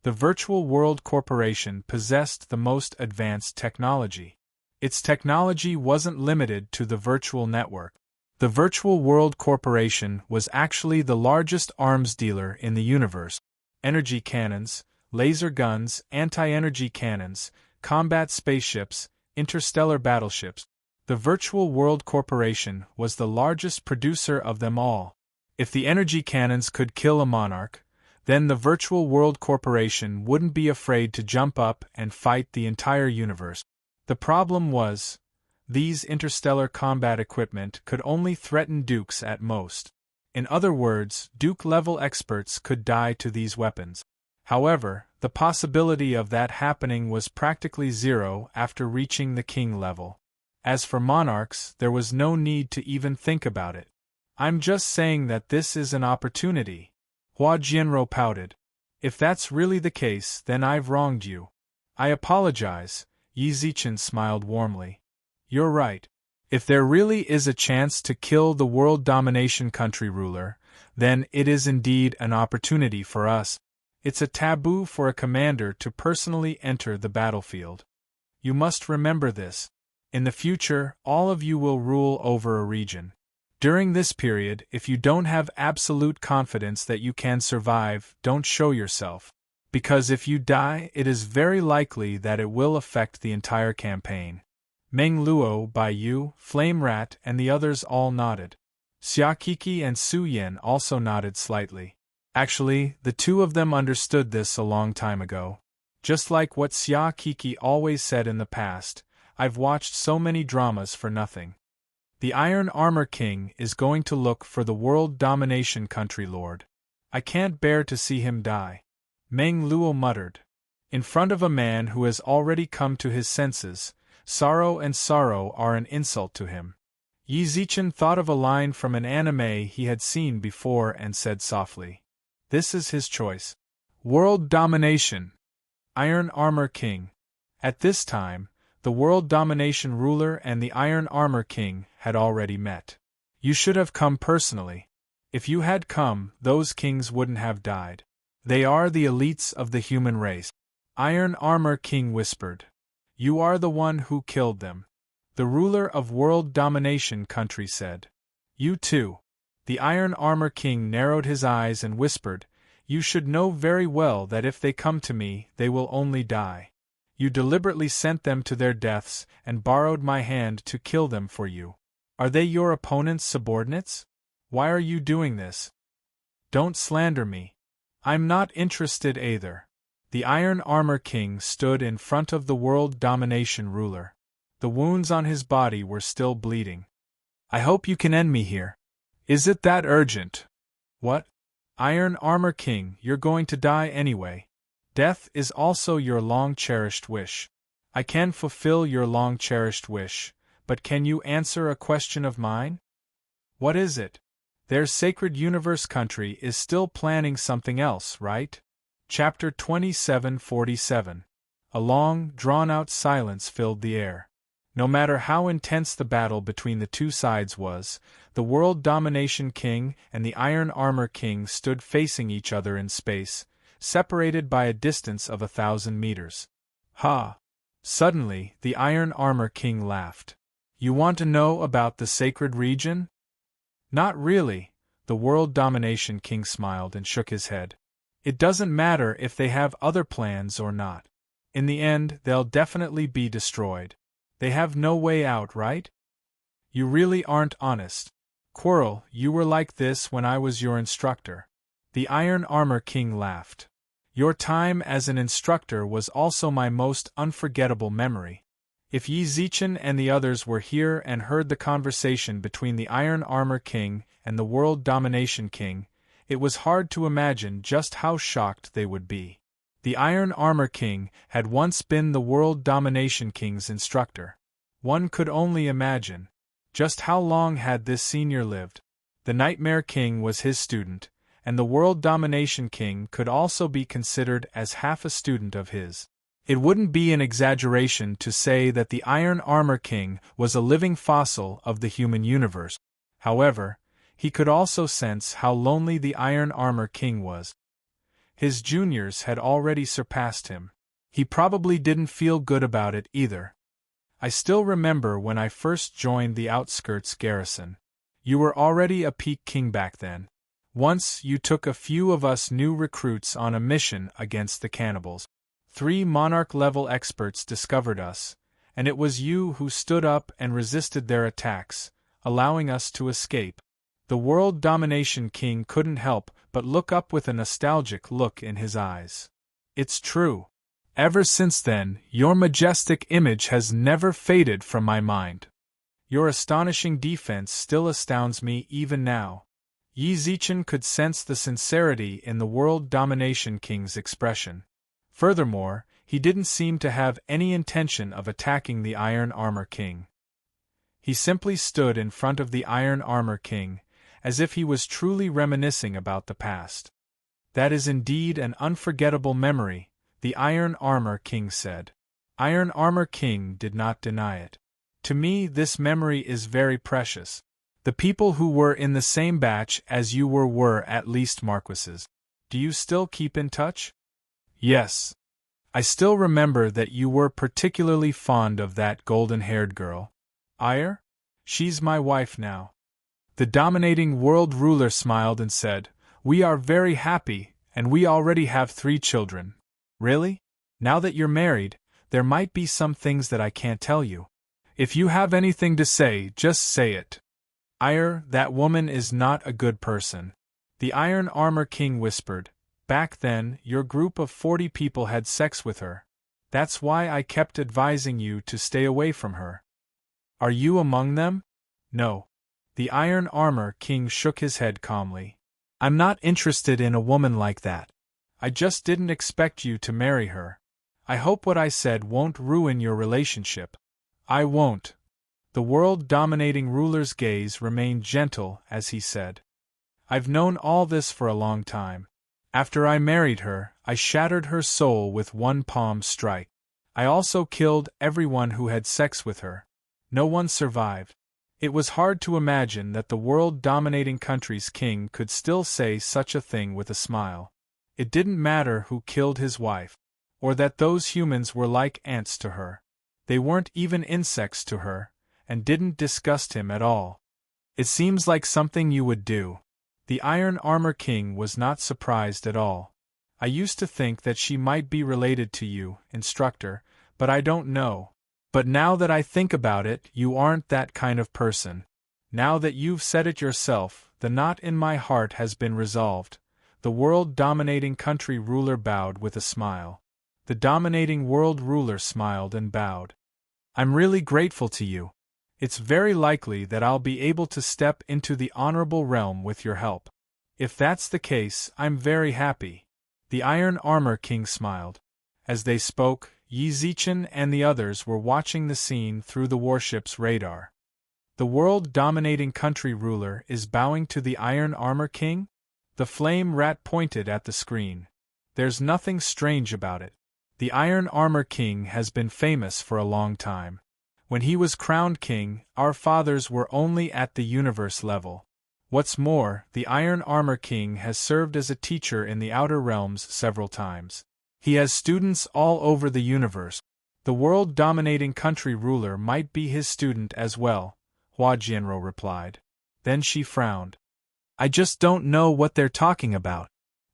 The Virtual World Corporation possessed the most advanced technology. Its technology wasn't limited to the virtual network. The Virtual World Corporation was actually the largest arms dealer in the universe. Energy cannons, laser guns, anti-energy cannons, combat spaceships, interstellar battleships. The Virtual World Corporation was the largest producer of them all. If the energy cannons could kill a monarch, then the Virtual World Corporation wouldn't be afraid to jump up and fight the entire universe. The problem was, these interstellar combat equipment could only threaten dukes at most. In other words, duke-level experts could die to these weapons. However, the possibility of that happening was practically zero after reaching the king level. As for monarchs, there was no need to even think about it. I'm just saying that this is an opportunity. Hua Jianro pouted. If that's really the case, then I've wronged you. I apologize. Yi Zichen smiled warmly. You're right. If there really is a chance to kill the world domination country ruler, then it is indeed an opportunity for us. It's a taboo for a commander to personally enter the battlefield. You must remember this. In the future, all of you will rule over a region. During this period, if you don't have absolute confidence that you can survive, don't show yourself. Because if you die, it is very likely that it will affect the entire campaign. Meng Luo, Bai Yu, Flame Rat, and the others all nodded. Xia Kiki and Su Yen also nodded slightly. Actually, the two of them understood this a long time ago. Just like what Xia Kiki always said in the past, I've watched so many dramas for nothing. The Iron Armor King is going to look for the world domination country lord. I can't bear to see him die. Meng Luo muttered. In front of a man who has already come to his senses, sorrow and sorrow are an insult to him. Yi Zichen thought of a line from an anime he had seen before and said softly. This is his choice. World domination. Iron Armor King. At this time, the world domination ruler and the Iron Armor King had already met. You should have come personally. If you had come, those kings wouldn't have died. They are the elites of the human race. Iron Armor King whispered. You are the one who killed them. The ruler of world domination country said. You too. The Iron Armor King narrowed his eyes and whispered, You should know very well that if they come to me, they will only die. You deliberately sent them to their deaths and borrowed my hand to kill them for you. Are they your opponent's subordinates? Why are you doing this? Don't slander me. I'm not interested either. The Iron Armor King stood in front of the world domination ruler. The wounds on his body were still bleeding. I hope you can end me here. Is it that urgent? What? Iron Armor King, you're going to die anyway. Death is also your long-cherished wish. I can fulfill your long-cherished wish, but can you answer a question of mine? What is it? Their sacred universe country is still planning something else, right? Chapter 2747. A long, drawn-out silence filled the air. No matter how intense the battle between the two sides was, the World Domination King and the Iron Armor King stood facing each other in space, separated by a distance of 1,000 meters. Ha! Suddenly, the Iron Armor King laughed. You want to know about the sacred region? Not really, the World Domination King smiled and shook his head. It doesn't matter if they have other plans or not. In the end, they'll definitely be destroyed. They have no way out, right? You really aren't honest. Quirrell, you were like this when I was your instructor. The Iron Armor King laughed. Your time as an instructor was also my most unforgettable memory. If Yi Zichen and the others were here and heard the conversation between the Iron Armor King and the World Domination King, it was hard to imagine just how shocked they would be. The Iron Armor King had once been the World Domination King's instructor. One could only imagine. Just how long had this senior lived? The Nightmare King was his student, and the World Domination King could also be considered as half a student of his. It wouldn't be an exaggeration to say that the Iron Armor King was a living fossil of the human universe. However, he could also sense how lonely the Iron Armor King was. His juniors had already surpassed him. He probably didn't feel good about it either. I still remember when I first joined the outskirts garrison. You were already a peak king back then. Once you took a few of us new recruits on a mission against the cannibals. 3 monarch-level experts discovered us, and it was you who stood up and resisted their attacks, allowing us to escape. The World Domination King couldn't help but look up with a nostalgic look in his eyes. It's true. Ever since then, your majestic image has never faded from my mind. Your astonishing defense still astounds me even now. Yi Zichen could sense the sincerity in the World Domination King's expression. Furthermore, he didn't seem to have any intention of attacking the Iron Armor King. He simply stood in front of the Iron Armor King, as if he was truly reminiscing about the past. That is indeed an unforgettable memory, the Iron Armor King said. Iron Armor King did not deny it. To me, this memory is very precious. The people who were in the same batch as you were at least marquises. Do you still keep in touch? Yes. I still remember that you were particularly fond of that golden-haired girl. Ire? She's my wife now. The dominating world ruler smiled and said, We are very happy, and we already have 3 children. Really? Now that you're married, there might be some things that I can't tell you. If you have anything to say, just say it. Ire, that woman is not a good person. The Iron Armor King whispered. Back then, your group of 40 people had sex with her. That's why I kept advising you to stay away from her. Are you among them? No. The Iron Armor King shook his head calmly. I'm not interested in a woman like that. I just didn't expect you to marry her. I hope what I said won't ruin your relationship. I won't. The world-dominating ruler's gaze remained gentle as he said. I've known all this for a long time. After I married her, I shattered her soul with one palm strike. I also killed everyone who had sex with her. No one survived. It was hard to imagine that the world-dominating country's king could still say such a thing with a smile. It didn't matter who killed his wife, or that those humans were like ants to her. They weren't even insects to her, and didn't disgust him at all. It seems like something you would do. The Iron Armor King was not surprised at all. I used to think that she might be related to you, instructor, but I don't know. But now that I think about it, you aren't that kind of person. Now that you've said it yourself, the knot in my heart has been resolved. The world-dominating country ruler bowed with a smile. The dominating world ruler smiled and bowed. I'm really grateful to you. It's very likely that I'll be able to step into the honorable realm with your help. If that's the case, I'm very happy. The Iron Armor King smiled. As they spoke, Yi Zichen and the others were watching the scene through the warship's radar. The world-dominating country ruler is bowing to the Iron Armor King? The flame rat pointed at the screen. There's nothing strange about it. The Iron Armor King has been famous for a long time. When he was crowned king, our fathers were only at the universe level. What's more, the Iron Armor King has served as a teacher in the Outer Realms several times. He has students all over the universe. The world-dominating country ruler might be his student as well, Hua Jianro replied. Then she frowned. I just don't know what they're talking about.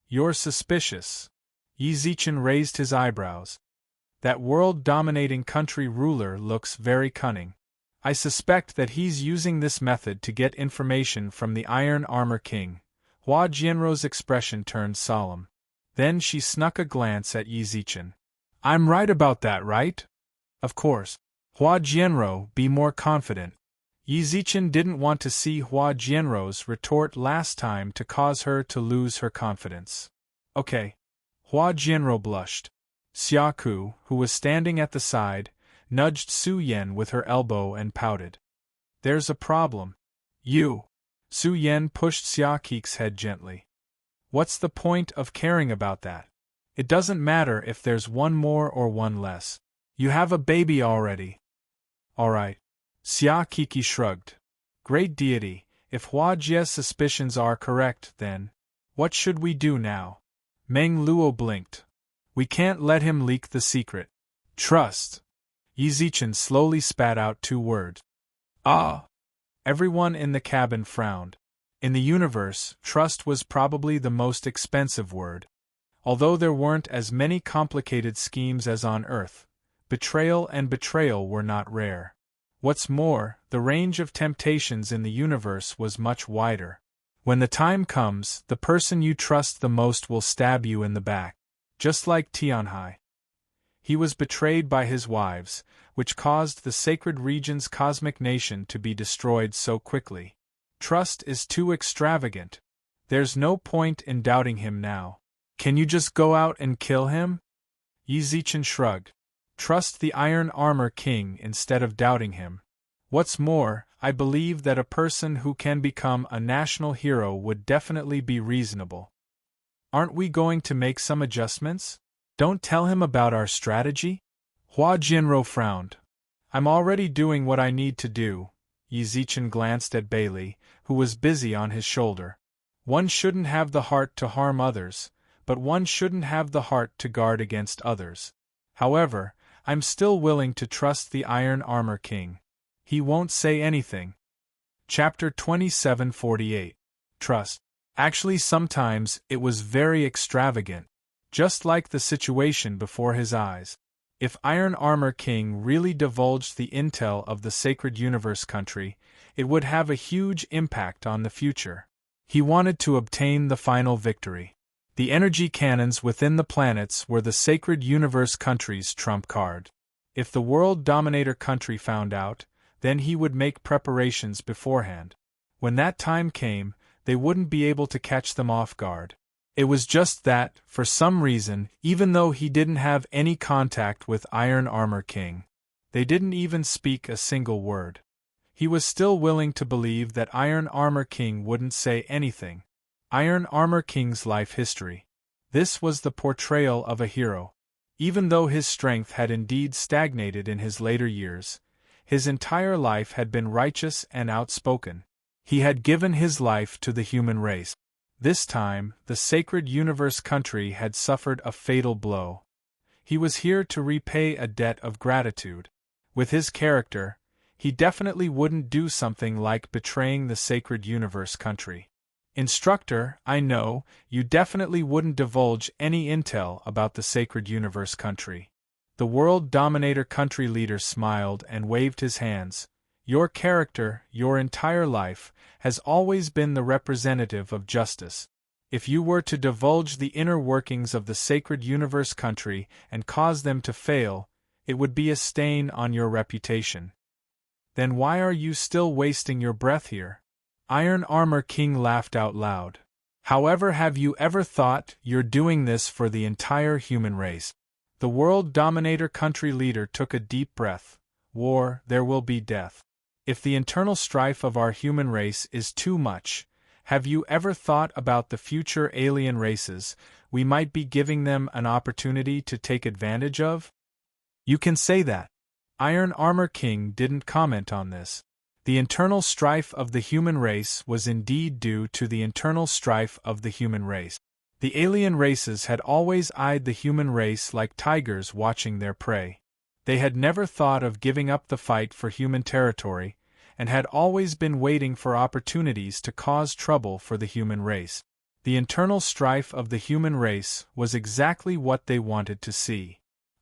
You're suspicious. Yi Zichen raised his eyebrows. That world-dominating country ruler looks very cunning. I suspect that he's using this method to get information from the Iron Armor King. Hua Jianro's expression turned solemn. Then she snuck a glance at Yi Zichen. I'm right about that, right? Of course. Hua Jianro, be more confident. Yi Zichen didn't want to see Hua Jianro's retort last time to cause her to lose her confidence. Okay. Hua Jianro blushed. Xia Ku, who was standing at the side, nudged Su Yan with her elbow and pouted. There's a problem. You. Su Yan pushed Xia Kik's head gently. What's the point of caring about that? It doesn't matter if there's one more or one less. You have a baby already. All right. Xia Kiki shrugged. Great deity, if Hua Jie's suspicions are correct, then what should we do now? Meng Luo blinked. We can't let him leak the secret. Trust. Yi Zichen slowly spat out 2 words. Ah! Everyone in the cabin frowned. In the universe, trust was probably the most expensive word. Although there weren't as many complicated schemes as on Earth, betrayal were not rare. What's more, the range of temptations in the universe was much wider. When the time comes, the person you trust the most will stab you in the back. Just like Tianhai. He was betrayed by his wives, which caused the sacred region's cosmic nation to be destroyed so quickly. Trust is too extravagant. There's no point in doubting him now. Can you just go out and kill him? Yi Zichen shrugged. Trust the Iron Armor King instead of doubting him. What's more, I believe that a person who can become a national hero would definitely be reasonable. Aren't we going to make some adjustments? Don't tell him about our strategy? Hua Jianro frowned. I'm already doing what I need to do. Yi Zichen glanced at Bailey, who was busy on his shoulder. One shouldn't have the heart to harm others, but one shouldn't have the heart to guard against others. However, I'm still willing to trust the Iron Armor King. He won't say anything. Chapter 2748. Trust. Actually, sometimes it was very extravagant, just like the situation before his eyes. If Iron Armor King really divulged the intel of the Sacred Universe country, it would have a huge impact on the future. He wanted to obtain the final victory. The energy cannons within the planets were the Sacred Universe country's trump card. If the World Dominator country found out, then he would make preparations beforehand. When that time came, they wouldn't be able to catch them off guard. It was just that, for some reason, even though he didn't have any contact with Iron Armor King, they didn't even speak a single word. He was still willing to believe that Iron Armor King wouldn't say anything. Iron Armor King's life history. This was the portrayal of a hero. Even though his strength had indeed stagnated in his later years, his entire life had been righteous and outspoken. He had given his life to the human race. This time, the Sacred Universe country had suffered a fatal blow. He was here to repay a debt of gratitude. With his character, he definitely wouldn't do something like betraying the Sacred Universe country. Instructor, I know, you definitely wouldn't divulge any intel about the Sacred Universe country. The World Dominator country leader smiled and waved his hands. Your character, your entire life, has always been the representative of justice. If you were to divulge the inner workings of the Sacred Universe country and cause them to fail, it would be a stain on your reputation. Then why are you still wasting your breath here? Iron Armor King laughed out loud. However, have you ever thought you're doing this for the entire human race? The world dominator country leader took a deep breath. War, there will be death. If the internal strife of our human race is too much, have you ever thought about the future alien races we might be giving them an opportunity to take advantage of? You can say that. Iron Armor King didn't comment on this. The internal strife of the human race was indeed due to the internal strife of the human race. The alien races had always eyed the human race like tigers watching their prey. They had never thought of giving up the fight for human territory, and had always been waiting for opportunities to cause trouble for the human race. The internal strife of the human race was exactly what they wanted to see.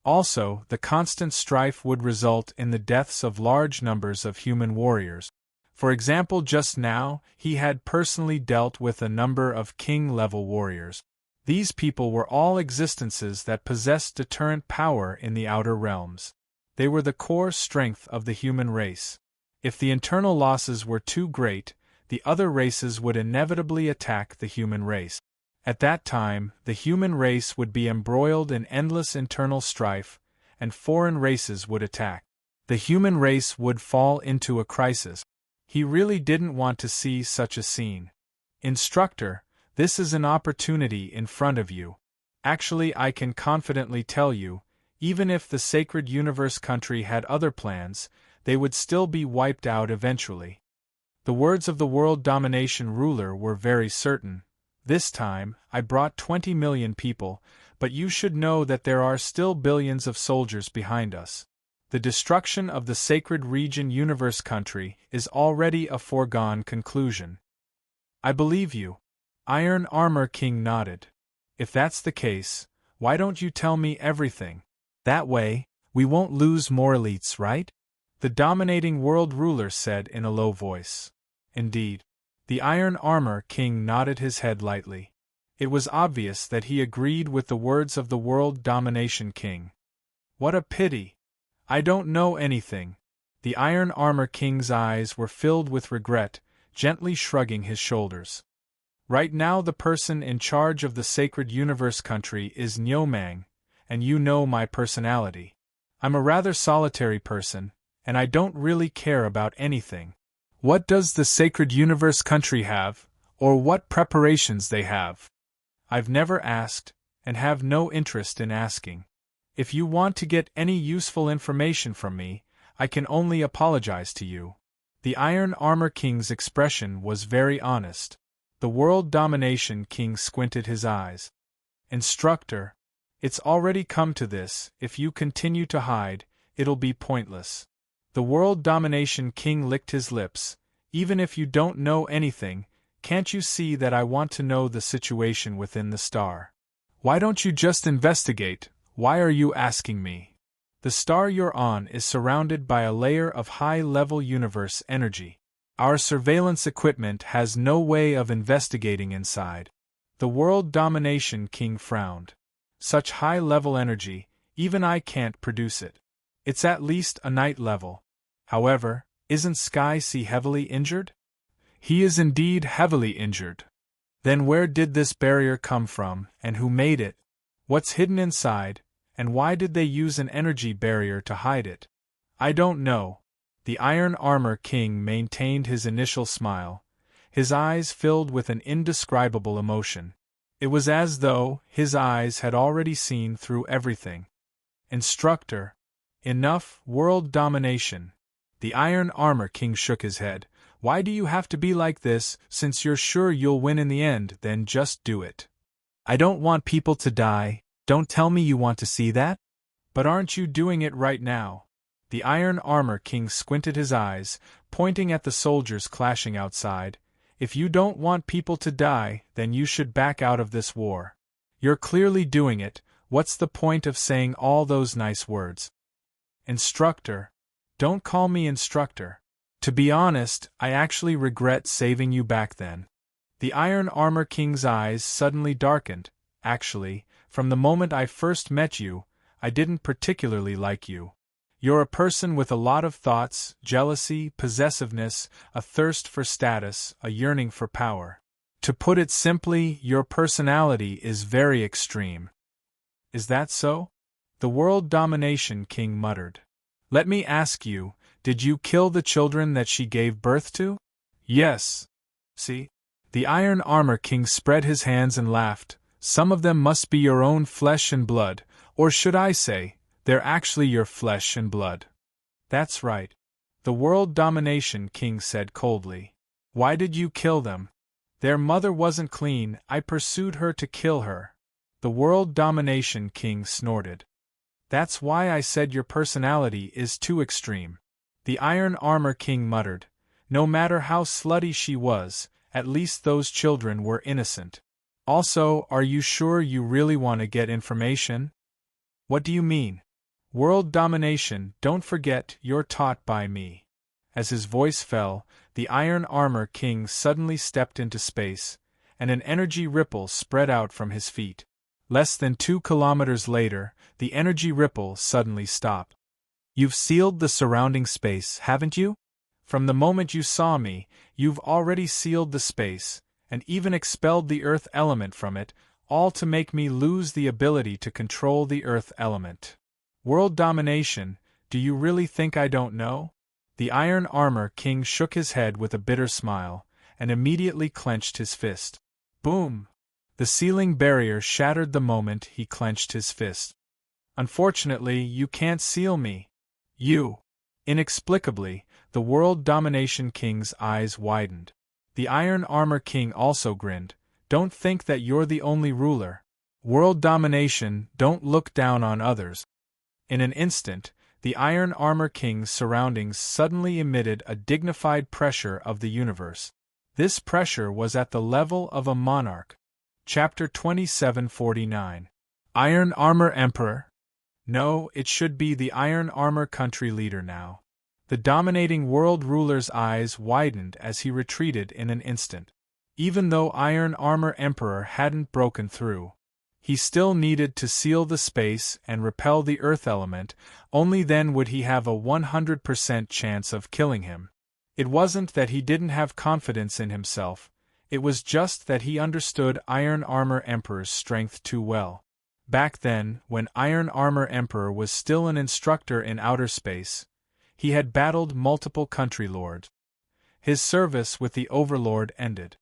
Also, the constant strife would result in the deaths of large numbers of human warriors. For example, just now, he had personally dealt with a number of king-level warriors. These people were all existences that possessed deterrent power in the outer realms. They were the core strength of the human race. If the internal losses were too great, the other races would inevitably attack the human race. At that time, the human race would be embroiled in endless internal strife, and foreign races would attack. The human race would fall into a crisis. He really didn't want to see such a scene. Instructor, this is an opportunity in front of you. Actually, I can confidently tell you, even if the Sacred Universe country had other plans, they would still be wiped out eventually. The words of the world domination ruler were very certain. This time, I brought 20 million people, but you should know that there are still billions of soldiers behind us. The destruction of the Sacred Region Universe country is already a foregone conclusion. I believe you. Iron Armor King nodded. If that's the case, why don't you tell me everything? That way, we won't lose more elites, right? The dominating world ruler said in a low voice. Indeed. The Iron Armor King nodded his head lightly. It was obvious that he agreed with the words of the World Domination King. What a pity! I don't know anything. The Iron Armor King's eyes were filled with regret, gently shrugging his shoulders. Right now the person in charge of the Sacred Universe country is Nyomang, and you know my personality. I'm a rather solitary person, and I don't really care about anything. What does the Sacred Universe country have, or what preparations they have? I've never asked, and have no interest in asking. If you want to get any useful information from me, I can only apologize to you. The Iron Armor King's expression was very honest. The World Domination King squinted his eyes. Instructor, it's already come to this. If you continue to hide, it'll be pointless. The World Domination King licked his lips. Even if you don't know anything, can't you see that I want to know the situation within the star? Why don't you just investigate? Why are you asking me? The star you're on is surrounded by a layer of high-level universe energy. Our surveillance equipment has no way of investigating inside. The World Domination King frowned. Such high-level energy, even I can't produce it. It's at least a night level. However, isn't Sky Sea heavily injured? He is indeed heavily injured. Then where did this barrier come from, and who made it? What's hidden inside, and why did they use an energy barrier to hide it? I don't know. The Iron Armor King maintained his initial smile, his eyes filled with an indescribable emotion. It was as though his eyes had already seen through everything. Instructor, enough world domination. The Iron Armor King shook his head. Why do you have to be like this? Since you're sure you'll win in the end, then just do it. I don't want people to die. Don't tell me you want to see that? But aren't you doing it right now? The Iron Armor King squinted his eyes, pointing at the soldiers clashing outside. If you don't want people to die, then you should back out of this war. You're clearly doing it. What's the point of saying all those nice words? Instructor. Don't call me instructor. To be honest, I actually regret saving you back then. The Iron Armor King's eyes suddenly darkened. Actually, from the moment I first met you, I didn't particularly like you. You're a person with a lot of thoughts, jealousy, possessiveness, a thirst for status, a yearning for power. To put it simply, your personality is very extreme. Is that so? The World Domination King muttered. Let me ask you, did you kill the children that she gave birth to? Yes. See? The Iron Armor King spread his hands and laughed. Some of them must be your own flesh and blood, or should I say, they're actually your flesh and blood. That's right. The World Domination King said coldly. Why did you kill them? Their mother wasn't clean, I pursued her to kill her. The World Domination King snorted. That's why I said your personality is too extreme. The Iron Armor King muttered. No matter how slutty she was, at least those children were innocent. Also, are you sure you really want to get information? What do you mean? World domination, don't forget you're taught by me. As his voice fell, the Iron Armor King suddenly stepped into space, and an energy ripple spread out from his feet. Less than 2 kilometers later, the energy ripple suddenly stopped. You've sealed the surrounding space, haven't you? From the moment you saw me, you've already sealed the space, and even expelled the earth element from it, all to make me lose the ability to control the earth element. World domination, do you really think I don't know? The Iron Armor King shook his head with a bitter smile, and immediately clenched his fist. Boom! The ceiling barrier shattered the moment he clenched his fist. Unfortunately, you can't seal me. You! Inexplicably, the World Domination King's eyes widened. The Iron Armor King also grinned. Don't think that you're the only ruler. World domination, don't look down on others. In an instant, the Iron Armor King's surroundings suddenly emitted a dignified pressure of the universe. This pressure was at the level of a monarch. Chapter 2749. Iron Armor Emperor? No, it should be the Iron Armor Country Leader now. The dominating world ruler's eyes widened as he retreated in an instant. Even though Iron Armor Emperor hadn't broken through, he still needed to seal the space and repel the earth element, only then would he have a 100% chance of killing him. It wasn't that he didn't have confidence in himself, it was just that he understood Iron Armor Emperor's strength too well. Back then, when Iron Armor Emperor was still an instructor in outer space, he had battled multiple country lords. His service with the Overlord ended.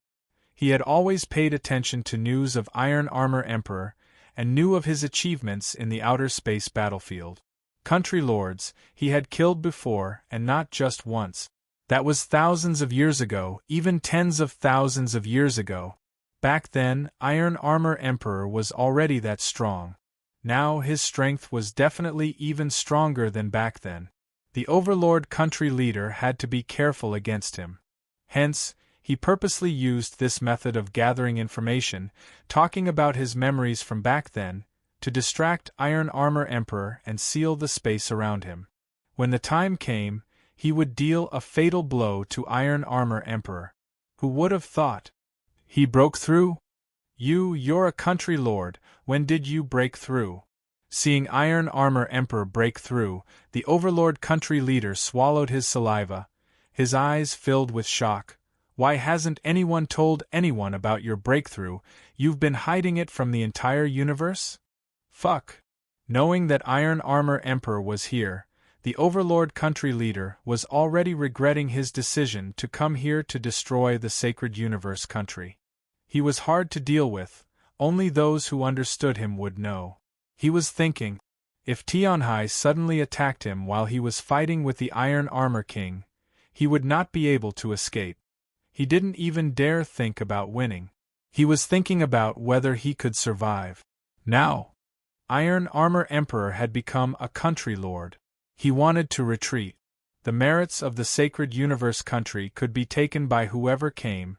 He had always paid attention to news of Iron Armor Emperor, and knew of his achievements in the outer space battlefield. Country lords, he had killed before, and not just once. That was thousands of years ago, even tens of thousands of years ago. Back then, Iron Armor Emperor was already that strong. Now his strength was definitely even stronger than back then. The Overlord country leader had to be careful against him. Hence, he purposely used this method of gathering information, talking about his memories from back then, to distract Iron Armor Emperor and seal the space around him. When the time came, he would deal a fatal blow to Iron Armor Emperor. Who would have thought? He broke through? You're a country lord, when did you break through? Seeing Iron Armor Emperor break through, the Overlord country leader swallowed his saliva, his eyes filled with shock. Why hasn't anyone told anyone about your breakthrough? You've been hiding it from the entire universe? Fuck. Knowing that Iron Armor Emperor was here, the Overlord country leader was already regretting his decision to come here to destroy the Sacred Universe country. He was hard to deal with, only those who understood him would know. He was thinking, if Tianhai suddenly attacked him while he was fighting with the Iron Armor King, he would not be able to escape. He didn't even dare think about winning. He was thinking about whether he could survive. Now, Iron Armor Emperor had become a country lord. He wanted to retreat. The merits of the Sacred Universe country could be taken by whoever came.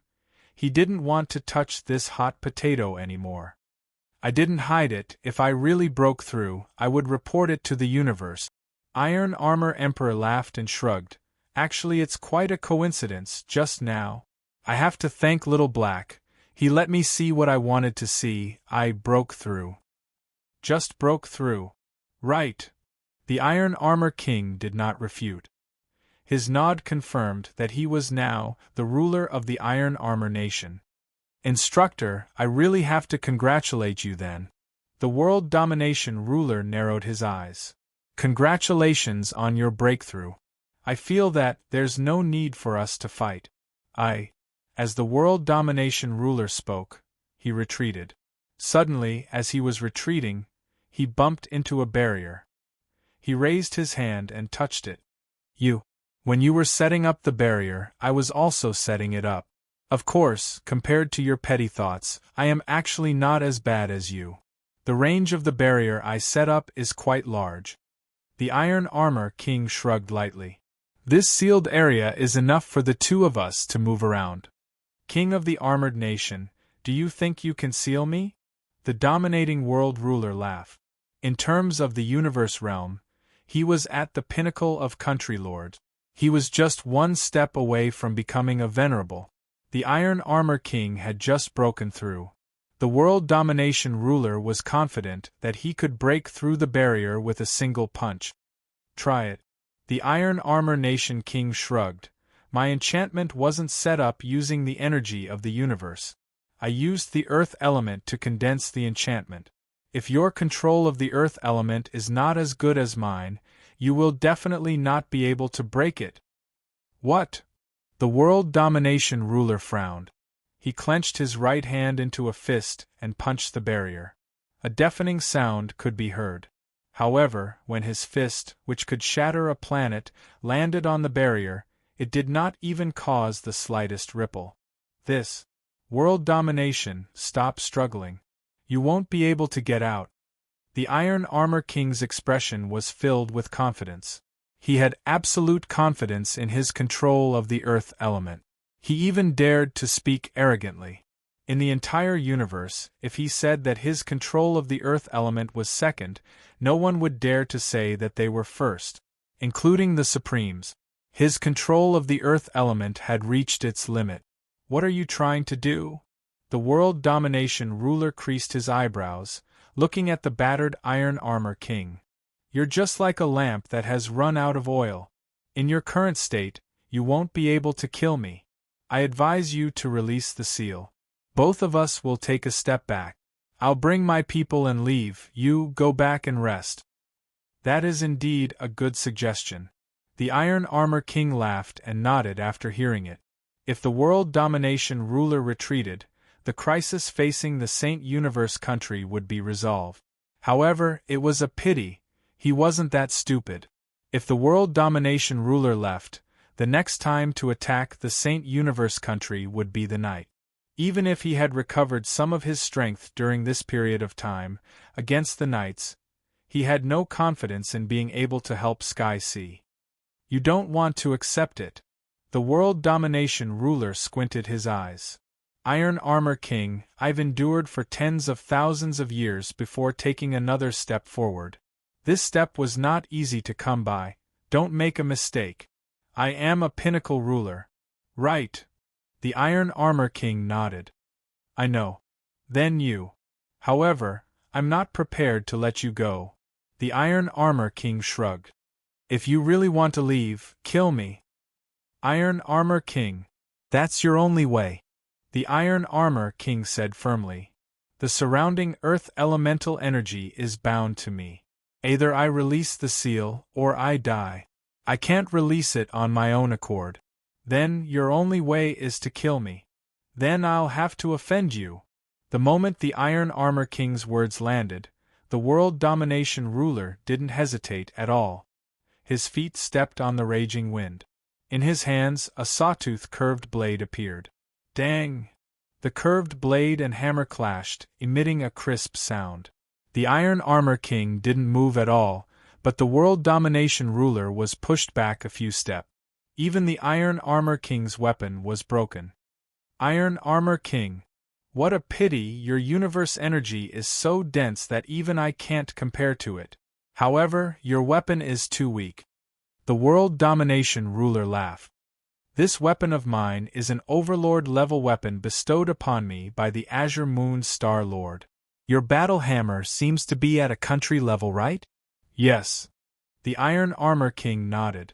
He didn't want to touch this hot potato anymore. I didn't hide it. If I really broke through, I would report it to the universe. Iron Armor Emperor laughed and shrugged. Actually, it's quite a coincidence, just now. I have to thank Little Black. He let me see what I wanted to see. I broke through. Just broke through. Right. The Iron Armor King did not refute. His nod confirmed that he was now the ruler of the Iron Armor Nation. Instructor, I really have to congratulate you then. The world domination ruler narrowed his eyes. Congratulations on your breakthrough. I feel that there's no need for us to fight. As the world domination ruler spoke, he retreated. Suddenly, as he was retreating, he bumped into a barrier. He raised his hand and touched it. When you were setting up the barrier, I was also setting it up. Of course, compared to your petty thoughts, I am actually not as bad as you. The range of the barrier I set up is quite large. The Iron Armor King shrugged lightly. This sealed area is enough for the two of us to move around. King of the Armored Nation, do you think you can seal me? The dominating world ruler laughed. In terms of the universe realm, he was at the pinnacle of country lord. He was just one step away from becoming a venerable. The Iron Armor King had just broken through. The world domination ruler was confident that he could break through the barrier with a single punch. Try it. The Iron Armor Nation King shrugged. My enchantment wasn't set up using the energy of the universe. I used the earth element to condense the enchantment. If your control of the earth element is not as good as mine, you will definitely not be able to break it. What? The world domination ruler frowned. He clenched his right hand into a fist and punched the barrier. A deafening sound could be heard. However, when his fist, which could shatter a planet, landed on the barrier, it did not even cause the slightest ripple. This world domination, stop struggling. You won't be able to get out. The Iron Armor King's expression was filled with confidence. He had absolute confidence in his control of the earth element. He even dared to speak arrogantly. In the entire universe, if he said that his control of the earth element was second, no one would dare to say that they were first, including the Supremes. His control of the earth element had reached its limit. What are you trying to do? The world domination ruler creased his eyebrows, looking at the battered Iron Armor King. You're just like a lamp that has run out of oil. In your current state, you won't be able to kill me. I advise you to release the seal. Both of us will take a step back. I'll bring my people and leave, you go back and rest. That is indeed a good suggestion. The Iron Armor King laughed and nodded after hearing it. If the world domination ruler retreated, the crisis facing the Saint Universe country would be resolved. However, it was a pity he wasn't that stupid. If the world domination ruler left, the next time to attack the Saint Universe country would be the night. Even if he had recovered some of his strength during this period of time, against the knights, he had no confidence in being able to help Sky Sea. You don't want to accept it. The world domination ruler squinted his eyes. Iron Armor King, I've endured for tens of thousands of years before taking another step forward. This step was not easy to come by, don't make a mistake. I am a pinnacle ruler. Right. The Iron Armor King nodded. I know. Then you. However, I'm not prepared to let you go. The Iron Armor King shrugged. If you really want to leave, kill me. Iron Armor King. That's your only way. The Iron Armor King said firmly. The surrounding earth elemental energy is bound to me. Either I release the seal, or I die. I can't release it on my own accord. Then your only way is to kill me. Then I'll have to offend you. The moment the Iron Armor King's words landed, the world domination ruler didn't hesitate at all. His feet stepped on the raging wind. In his hands, a sawtooth curved blade appeared. Dang! The curved blade and hammer clashed, emitting a crisp sound. The Iron Armor King didn't move at all, but the world domination ruler was pushed back a few steps. Even the Iron Armor King's weapon was broken. Iron Armor King. What a pity your universe energy is so dense that even I can't compare to it. However, your weapon is too weak. The world domination ruler laughed. This weapon of mine is an Overlord-level weapon bestowed upon me by the Azure Moon Star Lord. Your battle hammer seems to be at a country level, right? Yes. The Iron Armor King nodded.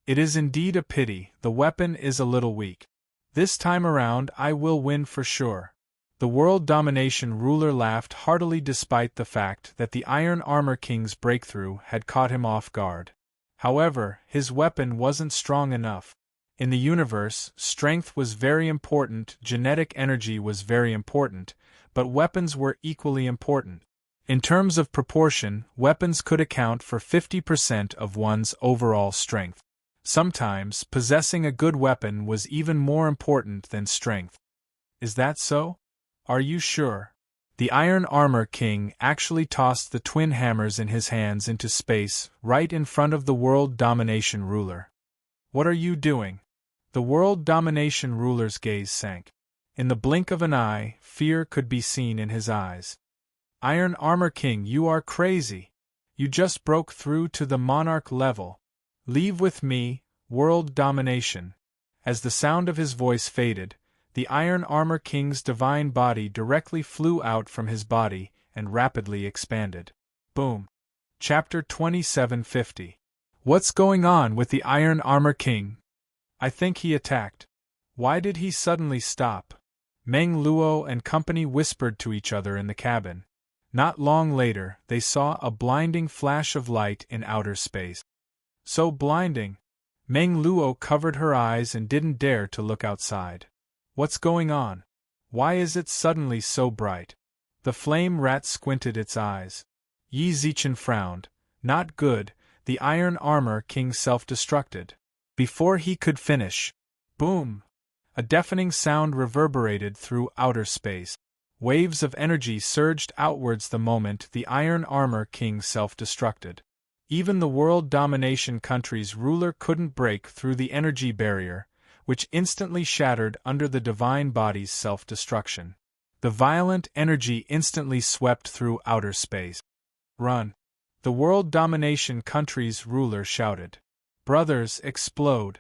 It is indeed a pity, the weapon is a little weak. This time around I will win for sure. The world domination ruler laughed heartily despite the fact that the Iron Armor King's breakthrough had caught him off guard. However, his weapon wasn't strong enough. In the universe, strength was very important, genetic energy was very important, but weapons were equally important. In terms of proportion, weapons could account for 50% of one's overall strength. Sometimes, possessing a good weapon was even more important than strength. Is that so? Are you sure? The Iron Armor King actually tossed the twin hammers in his hands into space, right in front of the world domination ruler. What are you doing? The world domination ruler's gaze sank. In the blink of an eye, fear could be seen in his eyes. Iron Armor King, you are crazy. You just broke through to the monarch level. Leave with me, world domination. As the sound of his voice faded, the Iron Armor King's divine body directly flew out from his body and rapidly expanded. Boom. Chapter 2750. What's going on with the Iron Armor King? I think he attacked. Why did he suddenly stop? Meng Luo and company whispered to each other in the cabin. Not long later, they saw a blinding flash of light in outer space. So blinding! Meng Luo covered her eyes and didn't dare to look outside. What's going on? Why is it suddenly so bright? The flame rat squinted its eyes. Yi Zichen frowned. Not good, the Iron Armor King self-destructed. Before he could finish, boom! A deafening sound reverberated through outer space. Waves of energy surged outwards the moment the Iron Armor King self-destructed. Even the world domination country's ruler couldn't break through the energy barrier, which instantly shattered under the divine body's self-destruction. The violent energy instantly swept through outer space. Run! The world domination country's ruler shouted. Brothers, explode!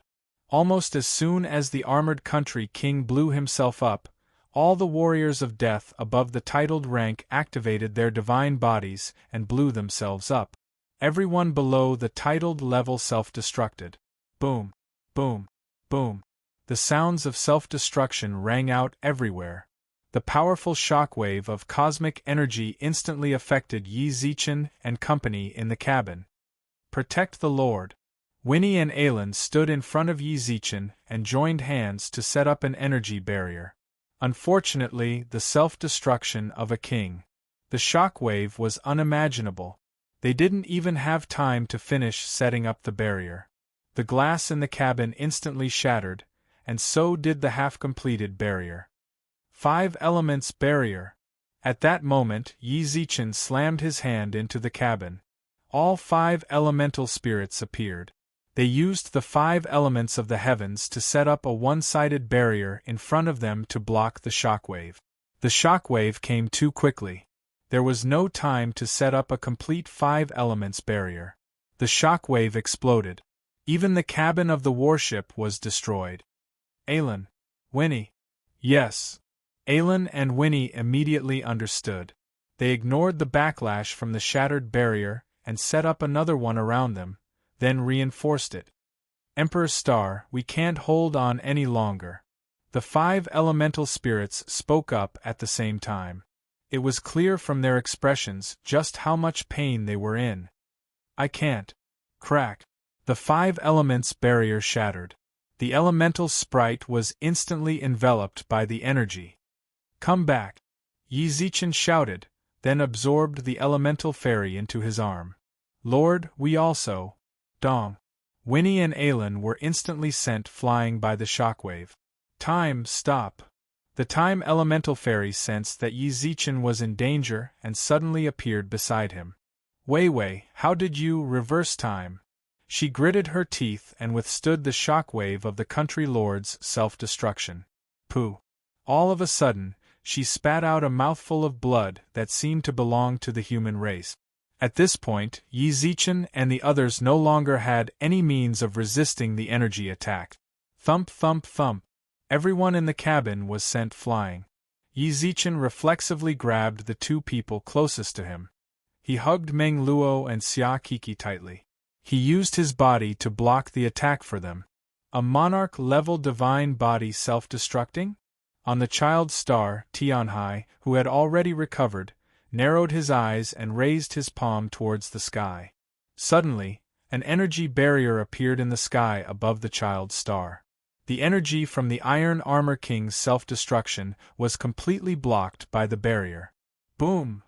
Almost as soon as the armored country king blew himself up, all the warriors of death above the titled rank activated their divine bodies and blew themselves up. Everyone below the titled level self-destructed. Boom! Boom! Boom! The sounds of self-destruction rang out everywhere. The powerful shockwave of cosmic energy instantly affected Yi Zichen and company in the cabin. Protect the Lord! Winnie and Alan stood in front of Yi Zichen and joined hands to set up an energy barrier. Unfortunately, the self-destruction of a king. The shockwave was unimaginable. They didn't even have time to finish setting up the barrier. The glass in the cabin instantly shattered, and so did the half-completed barrier. 5 elements barrier. At that moment, Yi Zichen slammed his hand into the cabin. All 5 elemental spirits appeared. They used the 5 elements of the heavens to set up a one-sided barrier in front of them to block the shockwave. The shockwave came too quickly. There was no time to set up a complete 5 elements barrier. The shockwave exploded. Even the cabin of the warship was destroyed. Alan. Winnie. Yes. Alan and Winnie immediately understood. They ignored the backlash from the shattered barrier and set up another one around them, then reinforced it. Emperor Star, we can't hold on any longer. The 5 elemental spirits spoke up at the same time. It was clear from their expressions just how much pain they were in. I can't. Crack. The 5 elements barrier shattered. The elemental sprite was instantly enveloped by the energy. Come back! Yi Zichen shouted, then absorbed the elemental fairy into his arm. Lord, we also. Dong. Winnie and Alan were instantly sent flying by the shockwave. Time, stop. The time elemental fairy sensed that Yi Zichen was in danger and suddenly appeared beside him. Wei Wei, how did you reverse time? She gritted her teeth and withstood the shockwave of the country lord's self-destruction. Pooh. All of a sudden, she spat out a mouthful of blood that seemed to belong to the human race. At this point, Yi Zichen and the others no longer had any means of resisting the energy attack. Thump thump thump. Everyone in the cabin was sent flying. Yi Zichen reflexively grabbed the 2 people closest to him. He hugged Meng Luo and Xia Kiki tightly. He used his body to block the attack for them. A monarch-level divine body self-destructing? On the child star, Tianhai, who had already recovered, narrowed his eyes and raised his palm towards the sky. Suddenly, an energy barrier appeared in the sky above the child star. The energy from the Iron Armor King's self-destruction was completely blocked by the barrier. Boom!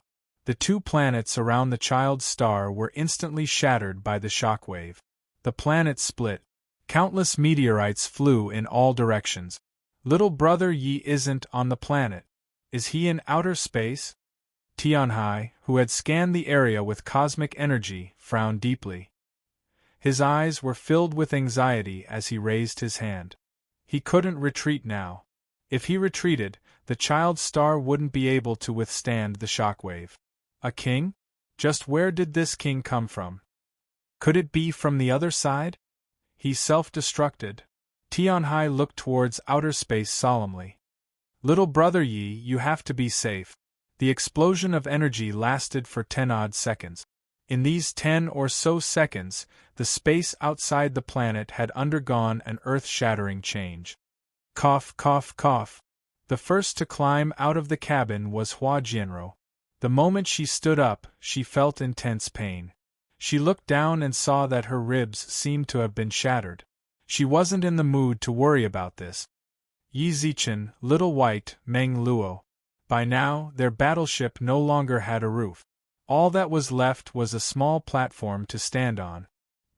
The two planets around the child star were instantly shattered by the shockwave. The planet split. Countless meteorites flew in all directions. Little brother Yi isn't on the planet. Is he in outer space? Tianhai, who had scanned the area with cosmic energy, frowned deeply. His eyes were filled with anxiety as he raised his hand. He couldn't retreat now. If he retreated, the child star wouldn't be able to withstand the shockwave. A king? Just where did this king come from? Could it be from the other side? He self-destructed. Tianhai looked towards outer space solemnly. Little brother Yi, you have to be safe. The explosion of energy lasted for 10-odd seconds. In these 10 or so seconds, the space outside the planet had undergone an earth-shattering change. Cough, cough, cough. The first to climb out of the cabin was Hua Jianrou. The moment she stood up, she felt intense pain. She looked down and saw that her ribs seemed to have been shattered. She wasn't in the mood to worry about this. Yi Zichen, Little White, Meng Luo. By now, their battleship no longer had a roof. All that was left was a small platform to stand on.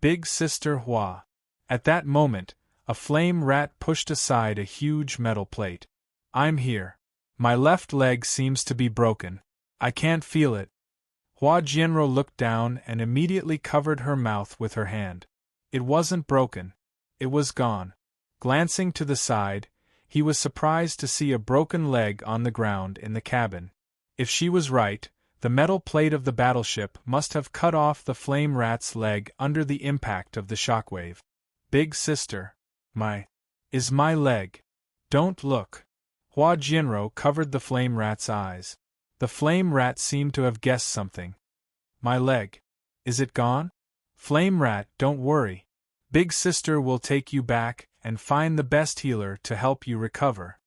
Big Sister Hua. At that moment, a flame rat pushed aside a huge metal plate. I'm here. My left leg seems to be broken. I can't feel it. Hua Jianrou looked down and immediately covered her mouth with her hand. It wasn't broken. It was gone. Glancing to the side, he was surprised to see a broken leg on the ground in the cabin. If she was right, the metal plate of the battleship must have cut off the flame rat's leg under the impact of the shockwave. Big sister. Is my leg. Don't look. Hua Jianrou covered the flame rat's eyes. The flame rat seemed to have guessed something. My leg. Is it gone? Flame rat, don't worry. Big sister will take you back and find the best healer to help you recover.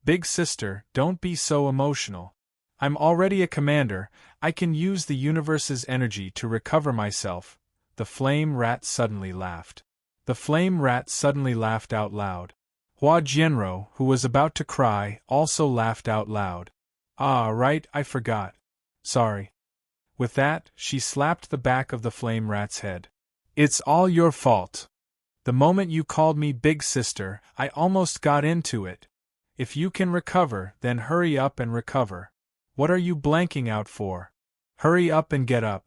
Big sister, don't be so emotional. I'm already a commander, I can use the universe's energy to recover myself. The flame rat suddenly laughed. The flame rat suddenly laughed out loud. Hua Jianrou, who was about to cry, also laughed out loud. Ah, right, I forgot. Sorry. With that, she slapped the back of the flame rat's head. It's all your fault. The moment you called me big sister, I almost got into it. If you can recover, then hurry up and recover. What are you blanking out for? Hurry up and get up.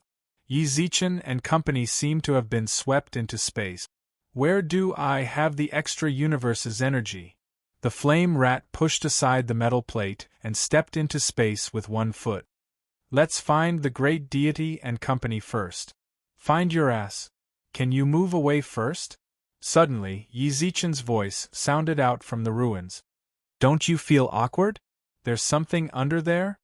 Yi Zichen and company seem to have been swept into space. Where do I have the extra universe's energy? The flame rat pushed aside the metal plate and stepped into space with one foot. Let's find the great deity and company first. Find your ass. Can you move away first? Suddenly, Yi Zichen's voice sounded out from the ruins. Don't you feel awkward? There's something under there?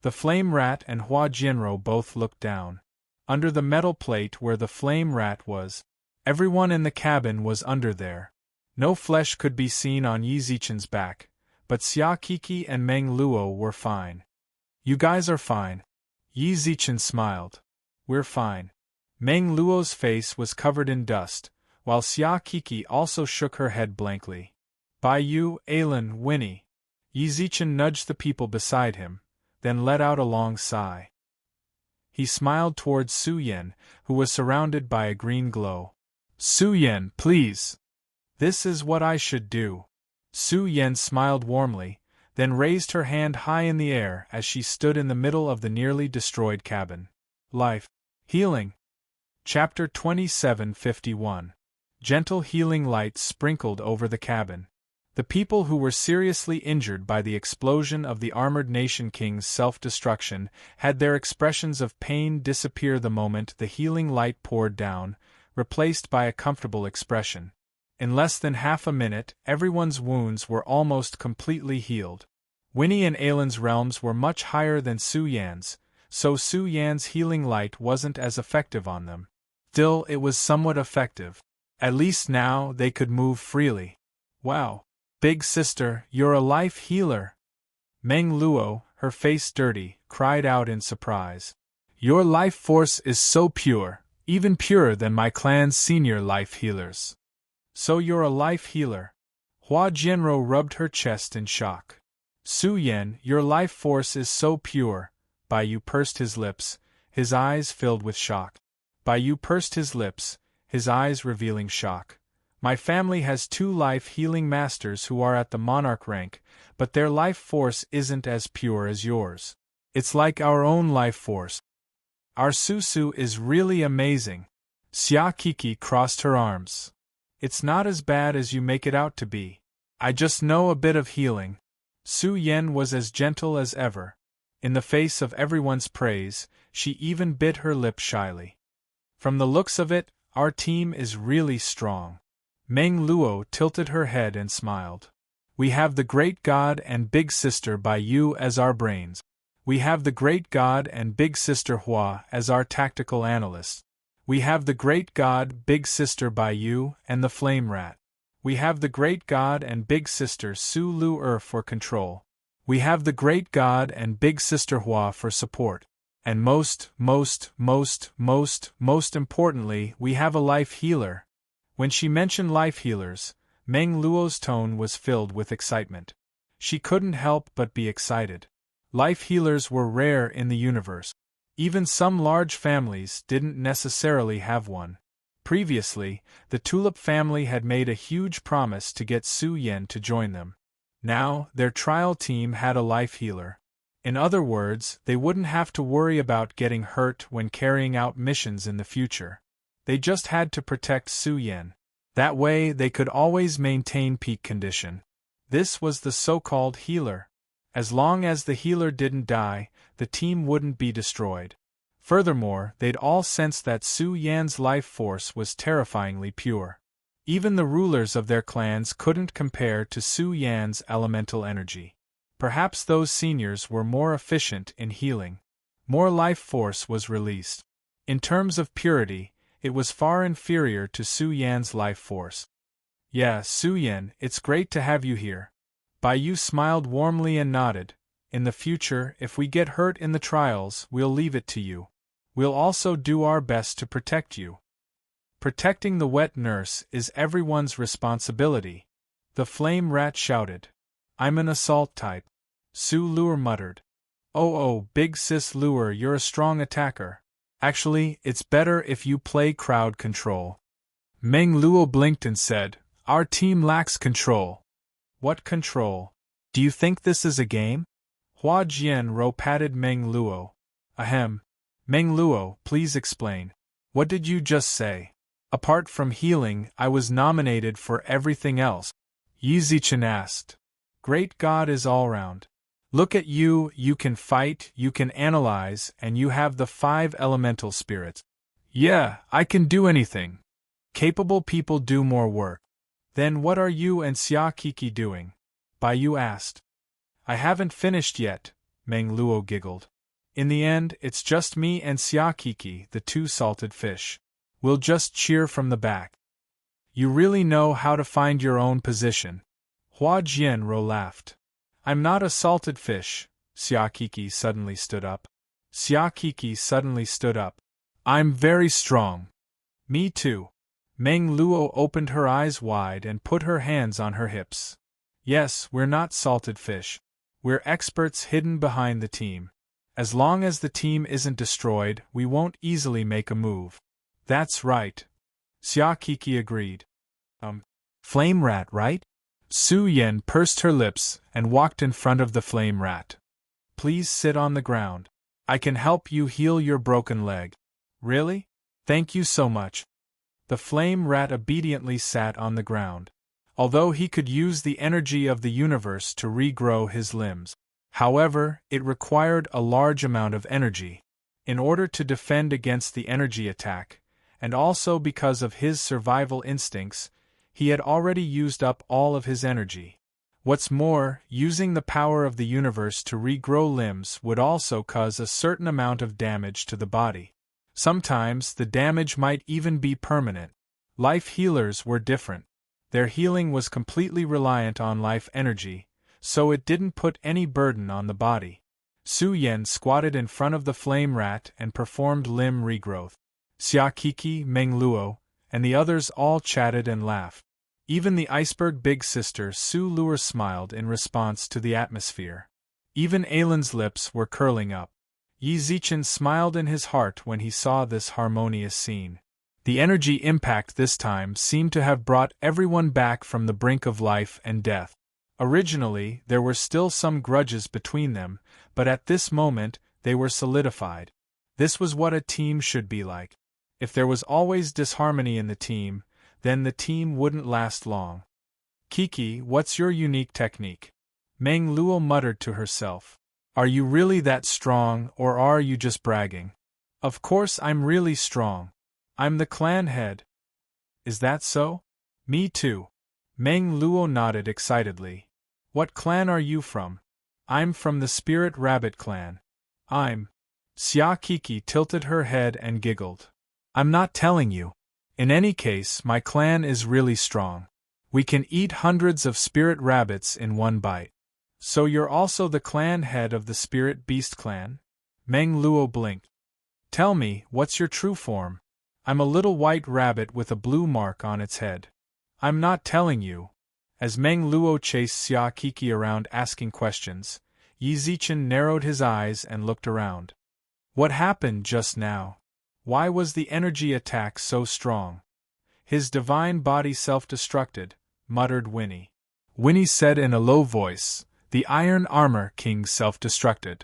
The flame rat and Hua Jianrou both looked down. Under the metal plate where the flame rat was, everyone in the cabin was under there. No flesh could be seen on Yi Zichen's back, but Xia Kiki and Meng Luo were fine. You guys are fine. Yi Zichen smiled. We're fine. Meng Luo's face was covered in dust, while Xia Kiki also shook her head blankly. Bai Yu, Ailin, Winnie. Yi Zichen nudged the people beside him, then let out a long sigh. He smiled towards Su Yan, who was surrounded by a green glow. Su Yan, please. This is what I should do. Su Yan smiled warmly, then raised her hand high in the air as she stood in the middle of the nearly destroyed cabin. Life. Healing. Chapter 2751. Gentle healing light sprinkled over the cabin. The people who were seriously injured by the explosion of the Armored Nation King's self-destruction had their expressions of pain disappear the moment the healing light poured down, replaced by a comfortable expression. In less than half a minute, everyone's wounds were almost completely healed. Winnie and Ailin's realms were much higher than Su Yan's, so Su Yan's healing light wasn't as effective on them. Still, it was somewhat effective. At least now they could move freely. Wow! Big sister, you're a life healer! Meng Luo, her face dirty, cried out in surprise. Your life force is so pure, even purer than my clan's senior life healers. So you're a life healer? Hua Jianro rubbed her chest in shock. Su Yan, your life force is so pure. Bai Yu pursed his lips, his eyes filled with shock. Bai Yu pursed his lips, his eyes revealing shock. My family has 2 life-healing masters who are at the monarch rank, but their life force isn't as pure as yours. It's like our own life force. Our Susu is really amazing. Xia Kiki crossed her arms. It's not as bad as you make it out to be. I just know a bit of healing. Su Yan was as gentle as ever. In the face of everyone's praise, she even bit her lip shyly. From the looks of it, our team is really strong. Meng Luo tilted her head and smiled. We have the great god and big sister Bai Yu as our brains. We have the great god and big sister Hua as our tactical analysts. We have the great god, big sister Bai Yu, and the flame rat. We have the great god and big sister Su Lu for control. We have the great god and big sister Hua for support. And most importantly, we have a life healer. When she mentioned life healers, Meng Luo's tone was filled with excitement. She couldn't help but be excited. Life healers were rare in the universe. Even some large families didn't necessarily have one. Previously, the Tulip family had made a huge promise to get Su Yan to join them. Now, their trial team had a life healer. In other words, they wouldn't have to worry about getting hurt when carrying out missions in the future. They just had to protect Su Yan. That way they could always maintain peak condition. This was the so-called healer. As long as the healer didn't die, the team wouldn't be destroyed. Furthermore, they'd all sensed that Su Yan's life force was terrifyingly pure. Even the rulers of their clans couldn't compare to Su Yan's elemental energy. Perhaps those seniors were more efficient in healing. More life force was released. In terms of purity, it was far inferior to Su Yan's life force. Yeah, Su Yan, it's great to have you here. Bai Yu smiled warmly and nodded. In the future, if we get hurt in the trials, we'll leave it to you. We'll also do our best to protect you. Protecting the wet nurse is everyone's responsibility. The flame rat shouted. I'm an assault type. Su Lure muttered. Oh, big sis Lure, you're a strong attacker. Actually, it's better if you play crowd control. Meng Luo blinked and said, Our team lacks control. What control? Do you think this is a game? Hua Jianro patted Meng Luo. Ahem. Meng Luo, please explain. What did you just say? Apart from healing, I was nominated for everything else. Yi Zichen asked. Great God is all round. Look at you, you can fight, you can analyze, and you have the 5 elemental spirits. Yeah, I can do anything. Capable people do more work. Then what are you and Xia Kiki doing? Bai Yu asked. I haven't finished yet, Meng Luo giggled. In the end, it's just me and Xia Kiki, the 2 salted fish. We'll just cheer from the back. You really know how to find your own position. Hua Jianro laughed. I'm not a salted fish. Xia Kiki suddenly stood up. I'm very strong. Me too. Meng Luo opened her eyes wide and put her hands on her hips. Yes, we're not salted fish. We're experts hidden behind the team. As long as the team isn't destroyed, we won't easily make a move. That's right. Xia Kiki agreed. Flame rat, right? Su Yan pursed her lips and walked in front of the flame rat. Please sit on the ground. I can help you heal your broken leg. Really? Thank you so much. The flame rat obediently sat on the ground. Although he could use the energy of the universe to regrow his limbs. However, it required a large amount of energy. In order to defend against the energy attack, and also because of his survival instincts, he had already used up all of his energy. What's more, using the power of the universe to regrow limbs would also cause a certain amount of damage to the body. Sometimes the damage might even be permanent. Life healers were different. Their healing was completely reliant on life energy, so it didn't put any burden on the body. Su Yen squatted in front of the flame rat and performed limb regrowth. Xia Kiki, Meng Luo, and the others all chatted and laughed. Even the iceberg big sister Su Luer smiled in response to the atmosphere. Even Ailin's lips were curling up. Yi Zichen smiled in his heart when he saw this harmonious scene. The energy impact this time seemed to have brought everyone back from the brink of life and death. Originally, there were still some grudges between them, but at this moment, they were solidified. This was what a team should be like. If there was always disharmony in the team, then the team wouldn't last long. Kiki, what's your unique technique? Meng Luo muttered to herself. Are you really that strong, or are you just bragging? Of course I'm really strong. I'm the clan head. Is that so? Me too. Meng Luo nodded excitedly. What clan are you from? I'm from the Spirit Rabbit clan. Xia Kiki tilted her head and giggled. I'm not telling you. In any case, my clan is really strong. We can eat hundreds of spirit rabbits in one bite. So you're also the clan head of the Spirit Beast clan? Meng Luo blinked. Tell me, what's your true form? I'm a little white rabbit with a blue mark on its head. I'm not telling you. As Meng Luo chased Xia Kiki around asking questions, Yi Zichen narrowed his eyes and looked around. What happened just now? Why was the energy attack so strong? His divine body self-destructed, muttered Winnie. Winnie said in a low voice, the Iron Armor King self-destructed.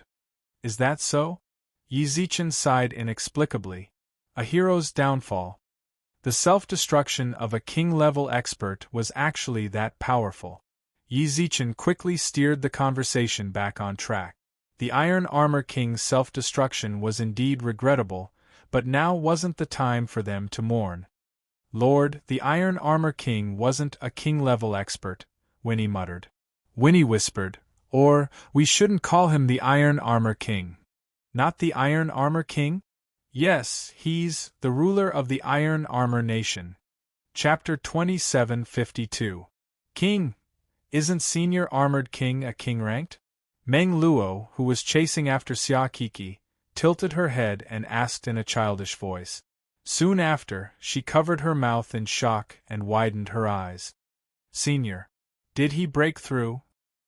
Is that so? Yi Zichen sighed inexplicably. A hero's downfall. The self-destruction of a king-level expert was actually that powerful. Yi Zichen quickly steered the conversation back on track. The Iron Armor King's self-destruction was indeed regrettable, but now wasn't the time for them to mourn. Lord, the Iron Armor King wasn't a king-level expert, Winnie muttered. Winnie whispered, or, we shouldn't call him the Iron Armor King. Not the Iron Armor King? Yes, he's the ruler of the Iron Armor Nation. Chapter 2752. King! Isn't Senior Armored King a king ranked? Meng Luo, who was chasing after Xia Kiki, tilted her head and asked in a childish voice. Soon after, she covered her mouth in shock and widened her eyes. Senior. Did he break through?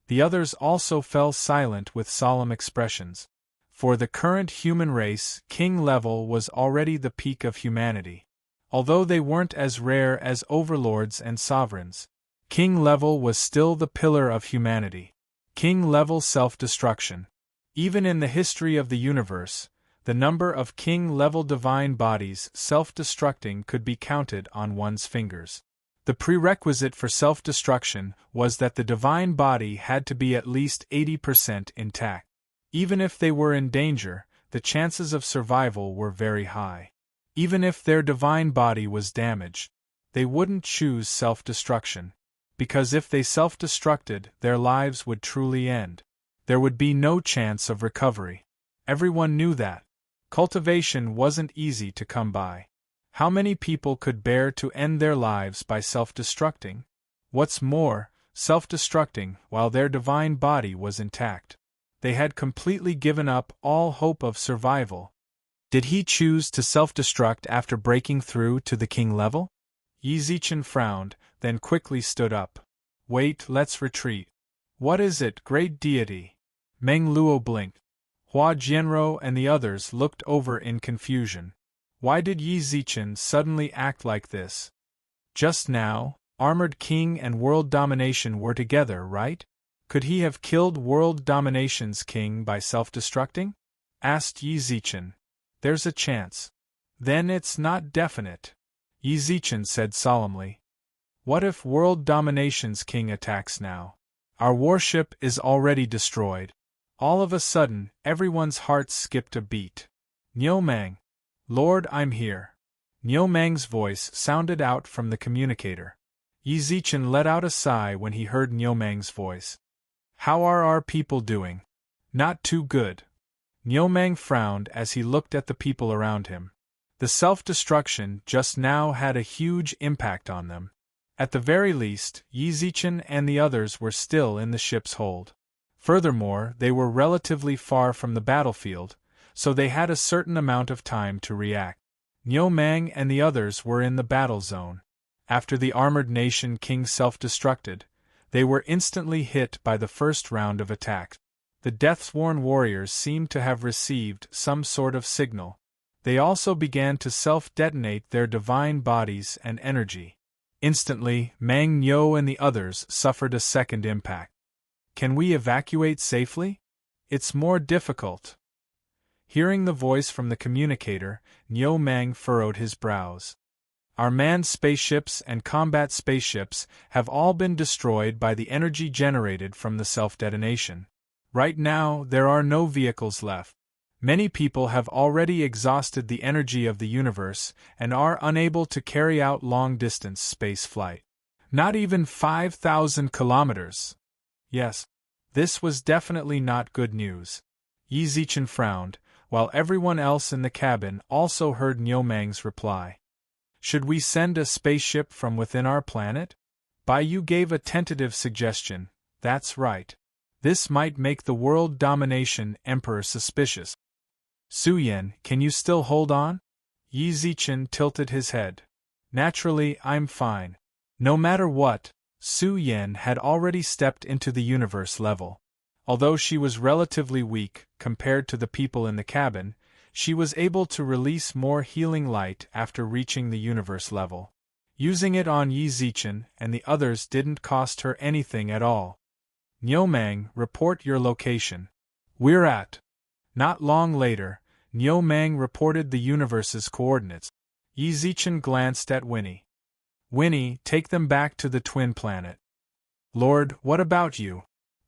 The others also fell silent with solemn expressions. For the current human race, king level was already the peak of humanity. Although they weren't as rare as overlords and sovereigns, king level was still the pillar of humanity. King level self-destruction. Even in the history of the universe, the number of king level divine bodies self-destructing could be counted on one's fingers. The prerequisite for self-destruction was that the divine body had to be at least 80% intact. Even if they were in danger, the chances of survival were very high. Even if their divine body was damaged, they wouldn't choose self-destruction. Because if they self-destructed, their lives would truly end. There would be no chance of recovery. Everyone knew that. Cultivation wasn't easy to come by. How many people could bear to end their lives by self-destructing? What's more, self-destructing while their divine body was intact. They had completely given up all hope of survival. Did he choose to self-destruct after breaking through to the king level? Yi Zichen frowned, then quickly stood up. Wait, let's retreat. What is it, great deity? Meng Luo blinked. Hua Jianro and the others looked over in confusion. Why did Yi Zichen suddenly act like this? Just now, Armored King and World Domination were together, right? Could he have killed World Domination's king by self-destructing? Asked Yi Zichen. There's a chance. Then it's not definite. Yi Zichen said solemnly. What if World Domination's king attacks now? Our warship is already destroyed. All of a sudden, everyone's hearts skipped a beat. Niu Mang. Lord, I'm here. Niu Mang's voice sounded out from the communicator. Yi Zichen let out a sigh when he heard Niu Mang's voice. How are our people doing? Not too good. Niu Mang frowned as he looked at the people around him. The self-destruction just now had a huge impact on them. At the very least, Yi Zichen and the others were still in the ship's hold. Furthermore, they were relatively far from the battlefield, so they had a certain amount of time to react. Niu Mang and the others were in the battle zone. After the armored nation king self-destructed, they were instantly hit by the first round of attacks. The death-sworn warriors seemed to have received some sort of signal. They also began to self-detonate their divine bodies and energy. Instantly, Mang Niu and the others suffered a second impact. Can we evacuate safely? It's more difficult. Hearing the voice from the communicator, Niu Mang furrowed his brows. Our manned spaceships and combat spaceships have all been destroyed by the energy generated from the self-detonation. Right now, there are no vehicles left. Many people have already exhausted the energy of the universe and are unable to carry out long-distance space flight. Not even 5,000 kilometers. Yes, this was definitely not good news. Yi Zichen frowned, while everyone else in the cabin also heard Niu Mang's reply. Should we send a spaceship from within our planet? Bai Yu gave a tentative suggestion. That's right. This might make the world domination emperor suspicious. Su Yan, can you still hold on? Yi Zichen tilted his head. Naturally, I'm fine. No matter what, Su Yan had already stepped into the universe level. Although she was relatively weak compared to the people in the cabin, she was able to release more healing light after reaching the universe level. Using it on Yi Zichen and the others didn't cost her anything at all. Niu Mang, report your location. We're at. Not long later, Niu Mang reported the universe's coordinates. Yi Zichen glanced at Winnie. Winnie, take them back to the twin planet. Lord, what about you?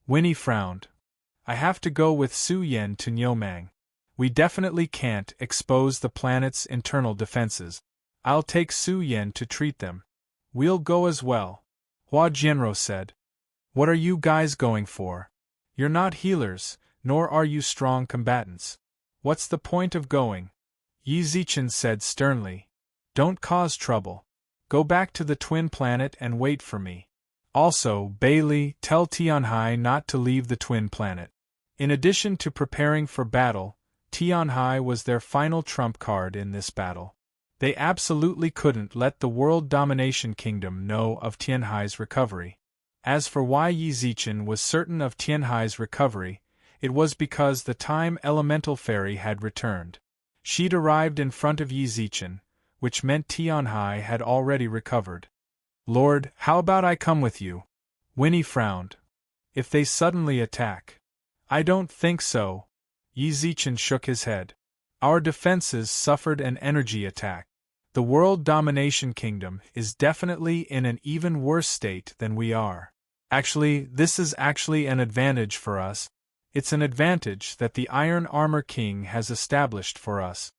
Winnie frowned. I have to go with Su Yan to Niu Mang. We definitely can't expose the planet's internal defenses. I'll take Su Yan to treat them. We'll go as well, Hua Jianro said. What are you guys going for? You're not healers, nor are you strong combatants. What's the point of going? Yi Zichen said sternly. Don't cause trouble. Go back to the twin planet and wait for me. Also, Bailey, tell Tianhai not to leave the twin planet. In addition to preparing for battle, Tianhai was their final trump card in this battle. They absolutely couldn't let the World Domination Kingdom know of Tianhai's recovery. As for why Yi Zichen was certain of Tianhai's recovery, it was because the Time Elemental Fairy had returned. She'd arrived in front of Yi Zichen, which meant Tianhai had already recovered. Lord, how about I come with you? Winnie frowned. If they suddenly attack. I don't think so. Yi Zichen shook his head. Our defenses suffered an energy attack. The World Domination Kingdom is definitely in an even worse state than we are. Actually, this is actually an advantage for us. It's an advantage that the Iron Armor King has established for us.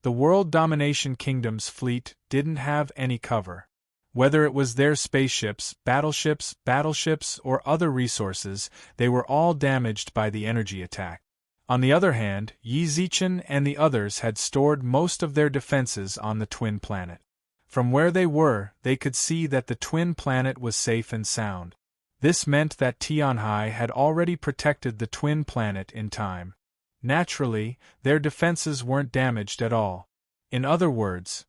The World Domination Kingdom's fleet didn't have any cover. Whether it was their spaceships, battleships, or other resources, they were all damaged by the energy attack. On the other hand, Yi Zichen and the others had stored most of their defenses on the twin planet. From where they were, they could see that the twin planet was safe and sound. This meant that Tianhai had already protected the twin planet in time. Naturally, their defenses weren't damaged at all. In other words,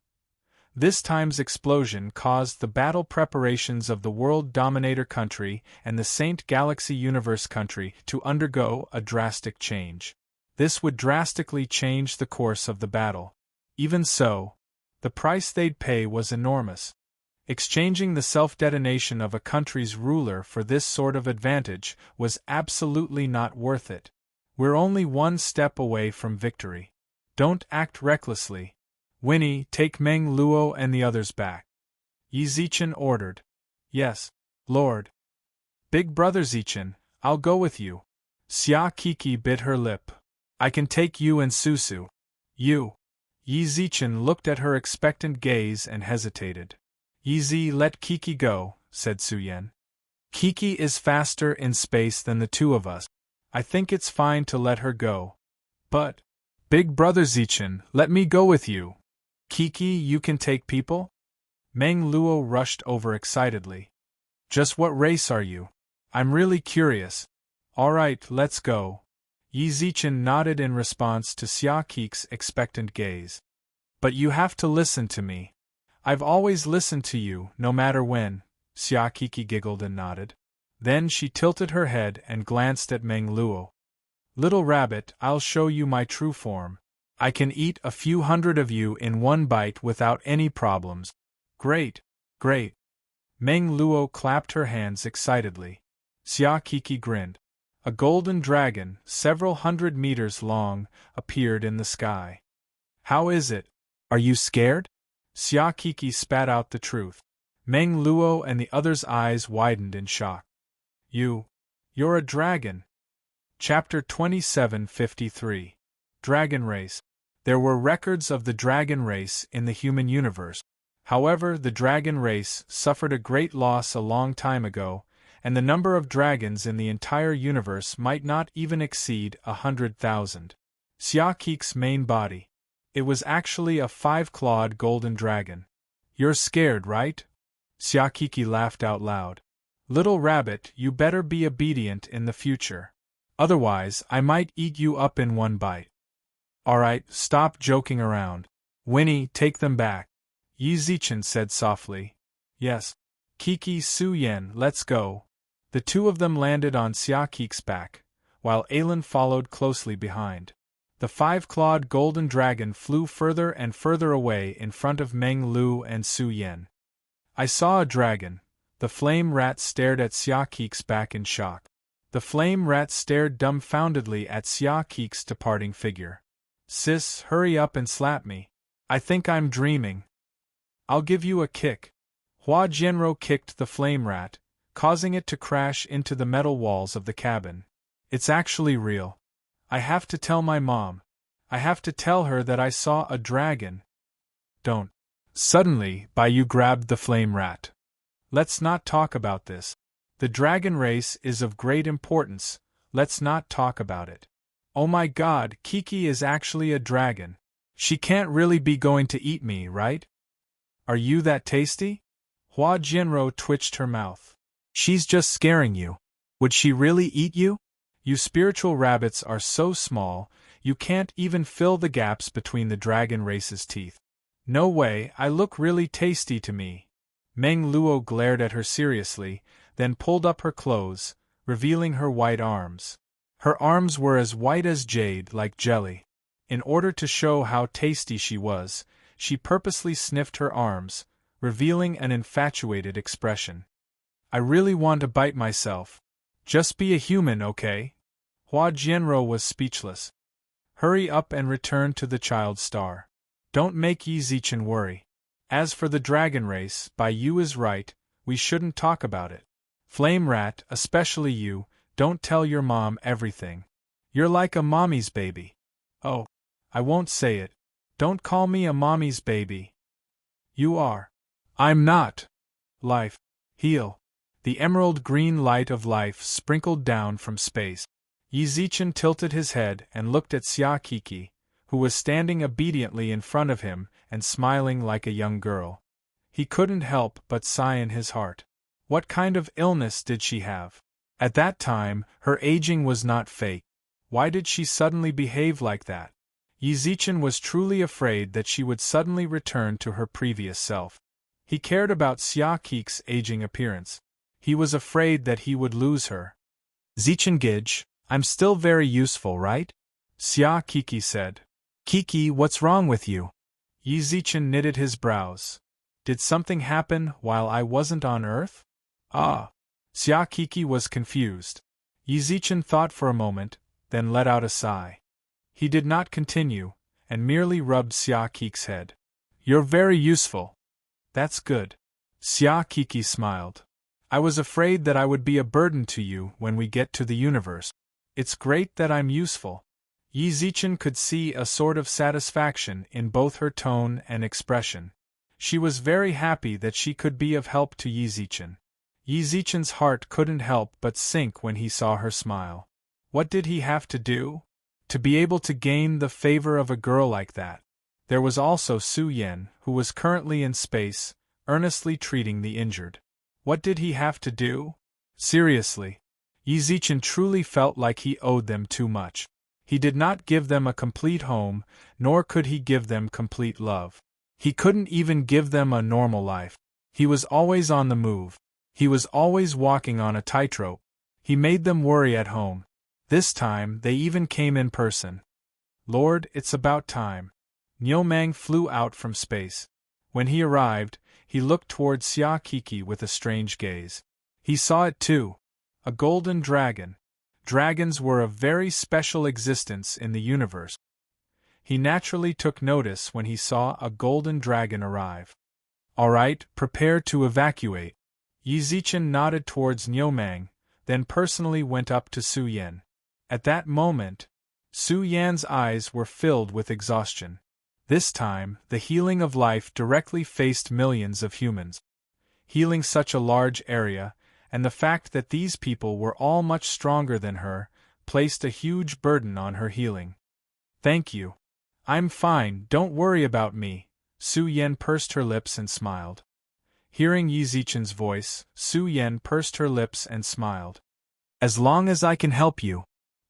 this time's explosion caused the battle preparations of the World Dominator country and the Saint Galaxy Universe country to undergo a drastic change. This would drastically change the course of the battle. Even so, the price they'd pay was enormous. Exchanging the self-detonation of a country's ruler for this sort of advantage was absolutely not worth it. We're only one step away from victory. Don't act recklessly. Winnie, take Meng Luo and the others back. Yi Zichen ordered. Yes, Lord. Big Brother Zichen, I'll go with you. Xia Kiki bit her lip. I can take you and Susu. You. Yi Zichen looked at her expectant gaze and hesitated. Yi, let Kiki go, said Su Yan. Kiki is faster in space than the two of us. I think it's fine to let her go. But, Big Brother Zichen, let me go with you. Kiki, you can take people? Meng Luo rushed over excitedly. Just what race are you? I'm really curious. Alright, let's go. Yi Zichen nodded in response to Xia Kik's expectant gaze. But you have to listen to me. I've always listened to you, no matter when. Xia Kiki giggled and nodded. Then she tilted her head and glanced at Meng Luo. Little rabbit, I'll show you my true form. I can eat a few hundred of you in one bite without any problems. Great, great. Meng Luo clapped her hands excitedly. Xia Kiki grinned. A golden dragon, several hundred meters long, appeared in the sky. How is it? Are you scared? Xia Kiki spat out the truth. Meng Luo and the other's eyes widened in shock. You're a dragon. Chapter 2753. Dragon Race. There were records of the dragon race in the human universe. However, the dragon race suffered a great loss a long time ago, and the number of dragons in the entire universe might not even exceed 100,000. Xia Kik's main body. It was actually a 5-clawed golden dragon. You're scared, right? Xia Kiki laughed out loud. Little rabbit, you better be obedient in the future. Otherwise, I might eat you up in one bite. Alright, stop joking around. Winnie, take them back. Yi Zichen said softly. Yes. Kiki, Su Yen, let's go. The two of them landed on Xia Kik's back, while Alan followed closely behind. The 5-clawed golden dragon flew further and further away in front of Meng Lu and Su Yen. I saw a dragon. The flame rat stared at Xia Kik's back in shock. The flame rat stared dumbfoundedly at Xia Kik's departing figure. Sis, hurry up and slap me. I think I'm dreaming. I'll give you a kick. Hua Jianrou kicked the flame rat, causing it to crash into the metal walls of the cabin. It's actually real. I have to tell my mom. I have to tell her that I saw a dragon. Don't. Suddenly, Baiyu grabbed the flame rat. Let's not talk about this. The dragon race is of great importance, let's not talk about it. Oh my god, Kiki is actually a dragon. She can't really be going to eat me, right? Are you that tasty? Hua Jianrou twitched her mouth. She's just scaring you. Would she really eat you? You spiritual rabbits are so small, you can't even fill the gaps between the dragon race's teeth. No way, I look really tasty to me. Meng Luo glared at her seriously, then pulled up her clothes, revealing her white arms. Her arms were as white as jade, like jelly. In order to show how tasty she was, she purposely sniffed her arms, revealing an infatuated expression. I really want to bite myself. Just be a human, okay? Hua Jianrou was speechless. Hurry up and return to the child star. Don't make Yi Zichen worry. As for the dragon race, Baiyu is right, we shouldn't talk about it. Flame rat, especially you, don't tell your mom everything. You're like a mommy's baby. Oh, I won't say it. Don't call me a mommy's baby. You are. I'm not. Life. Heal. The emerald green light of life sprinkled down from space. Yi Zichen tilted his head and looked at Xia Kiki, who was standing obediently in front of him and smiling like a young girl. He couldn't help but sigh in his heart. What kind of illness did she have? At that time, her aging was not fake. Why did she suddenly behave like that? Yi Zichen was truly afraid that she would suddenly return to her previous self. He cared about Xia Kik's aging appearance. He was afraid that he would lose her. Zichen Gij, I'm still very useful, right? Xia Kiki said. Kiki, what's wrong with you? Yi Zichen knitted his brows. Did something happen while I wasn't on Earth? Ah. Xia Kiki was confused. Yi Zichen thought for a moment, then let out a sigh. He did not continue, and merely rubbed Xia Kiki's head. You're very useful. That's good. Xia Kiki smiled. I was afraid that I would be a burden to you when we get to the universe. It's great that I'm useful. Yi Zichen could see a sort of satisfaction in both her tone and expression. She was very happy that she could be of help to Yi Zichen. Yi Zichen's heart couldn't help but sink when he saw her smile. What did he have to do? To be able to gain the favor of a girl like that. There was also Su Yen, who was currently in space, earnestly treating the injured. What did he have to do? Seriously. Yi Zichen truly felt like he owed them too much. He did not give them a complete home, nor could he give them complete love. He couldn't even give them a normal life. He was always on the move. He was always walking on a tightrope. He made them worry at home. This time, they even came in person. Lord, it's about time. Niu Mang flew out from space. When he arrived, he looked toward Xia Kiki with a strange gaze. He saw it too. A golden dragon. Dragons were a very special existence in the universe. He naturally took notice when he saw a golden dragon arrive. All right, prepare to evacuate. Yi Zichen nodded towards Niu Mang, then personally went up to Su Yan. At that moment, Su Yan's eyes were filled with exhaustion. This time, the healing of life directly faced millions of humans. Healing such a large area, and the fact that these people were all much stronger than her, placed a huge burden on her healing. Thank you. I'm fine, don't worry about me. Su Yan pursed her lips and smiled. Hearing Yi Zichen's voice, Su Yan pursed her lips and smiled. As long as I can help you.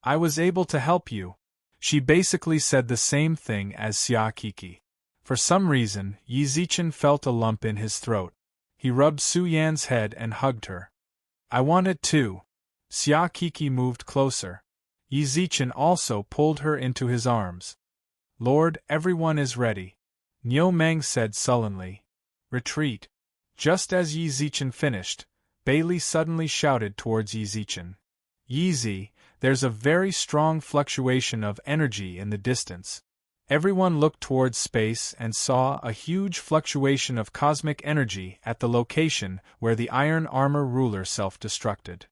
I was able to help you. She basically said the same thing as Xia Kiki. For some reason, Yi Zichen felt a lump in his throat. He rubbed Su Yan's head and hugged her. I want it too. Xia Kiki moved closer. Yi Zichen also pulled her into his arms. Lord, everyone is ready. Niu Mang said sullenly. Retreat. Just as Yi Zichen finished, Bailey suddenly shouted towards Yi Zichen. Yi Zi, there's a very strong fluctuation of energy in the distance. Everyone looked towards space and saw a huge fluctuation of cosmic energy at the location where the iron armor ruler self-destructed.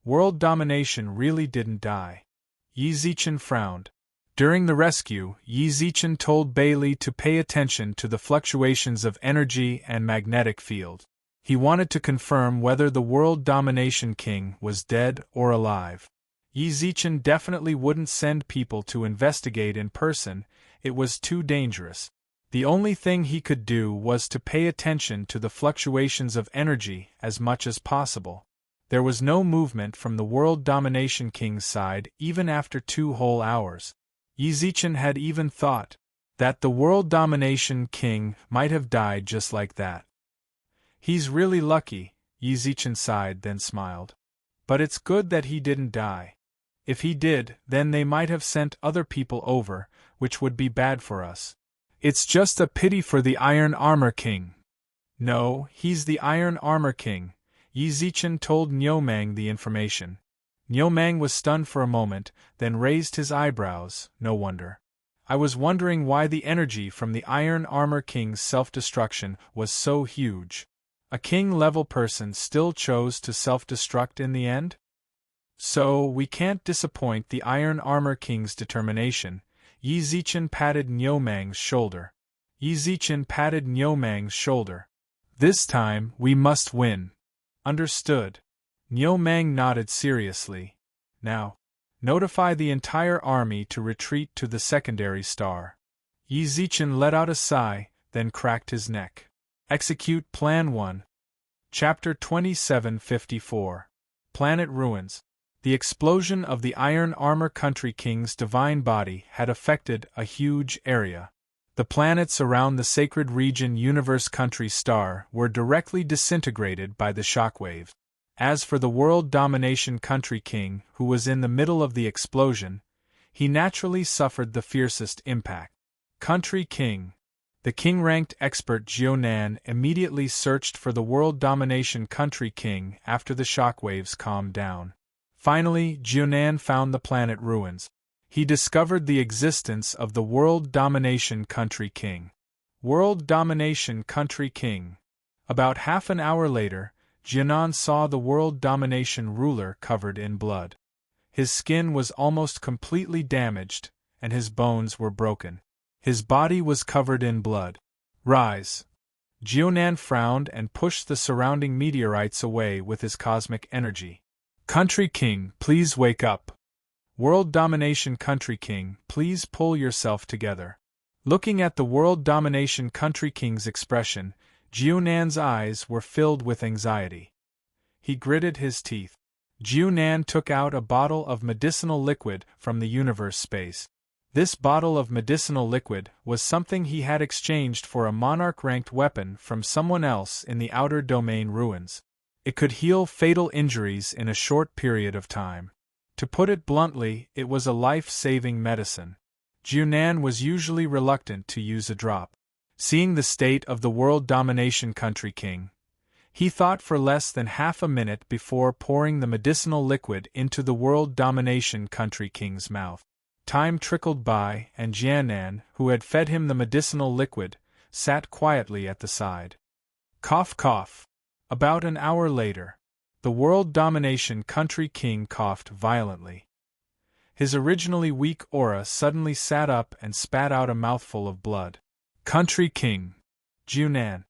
World domination really didn't die. Yi Zichen frowned. During the rescue, Yi Zichen told Bailey to pay attention to the fluctuations of energy and magnetic field. He wanted to confirm whether the world domination king was dead or alive. Yi Zichen definitely wouldn't send people to investigate in person, it was too dangerous. The only thing he could do was to pay attention to the fluctuations of energy as much as possible. There was no movement from the world domination king's side even after 2 whole hours. Yi Zichen had even thought that the world domination king might have died just like that. He's really lucky, Yi Zichen sighed then smiled. But it's good that he didn't die. If he did, then they might have sent other people over, which would be bad for us. It's just a pity for the Iron Armor King. No, he's the Iron Armor King. Yi Zichen told Niu Mang the information. Niu Mang was stunned for a moment, then raised his eyebrows. No wonder. I was wondering why the energy from the Iron Armor King's self-destruction was so huge. A king-level person still chose to self-destruct in the end? So, we can't disappoint the Iron Armor King's determination. Yi Zichen patted Niu Mang's shoulder. Yi Zichen patted Niu Mang's shoulder. This time, we must win. Understood. Niu Mang nodded seriously. Now, notify the entire army to retreat to the secondary star. Yi Zichen let out a sigh, then cracked his neck. Execute Plan 1. Chapter 2754. Planet Ruins. The explosion of the Iron Armor Country King's divine body had affected a huge area. The planets around the sacred region Universe Country Star were directly disintegrated by the shockwaves. As for the World Domination Country King, who was in the middle of the explosion, he naturally suffered the fiercest impact. Country King. The king-ranked expert Jiunan immediately searched for the World Domination Country King after the shockwaves calmed down. Finally, Jiunan found the planet ruins. He discovered the existence of the World Domination Country King. World Domination Country King. About half an hour later, Jiunan saw the World Domination ruler covered in blood. His skin was almost completely damaged, and his bones were broken. His body was covered in blood. Rise! Jiunan frowned and pushed the surrounding meteorites away with his cosmic energy. Country King, please wake up. World Domination Country King, please pull yourself together. Looking at the World Domination Country King's expression, Jiunan's eyes were filled with anxiety. He gritted his teeth. Jiunan took out a bottle of medicinal liquid from the universe space. This bottle of medicinal liquid was something he had exchanged for a monarch-ranked weapon from someone else in the outer domain ruins. It could heal fatal injuries in a short period of time. To put it bluntly, it was a life-saving medicine. Jiunan was usually reluctant to use a drop. Seeing the state of the world domination country king, he thought for less than half a minute before pouring the medicinal liquid into the world domination country king's mouth. Time trickled by, and Jianan, who had fed him the medicinal liquid, sat quietly at the side. Cough, cough. About an hour later, the world domination country king coughed violently. His originally weak aura suddenly sat up and spat out a mouthful of blood. Country king. Jiunan.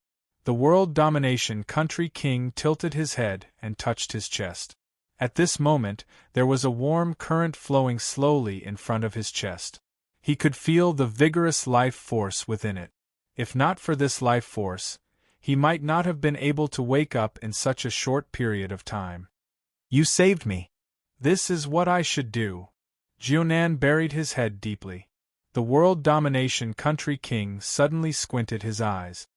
The world domination country king tilted his head and touched his chest. At this moment, there was a warm current flowing slowly in front of his chest. He could feel the vigorous life force within it. If not for this life force, he might not have been able to wake up in such a short period of time. You saved me. This is what I should do. Jiunan buried his head deeply. The world domination country king suddenly squinted his eyes.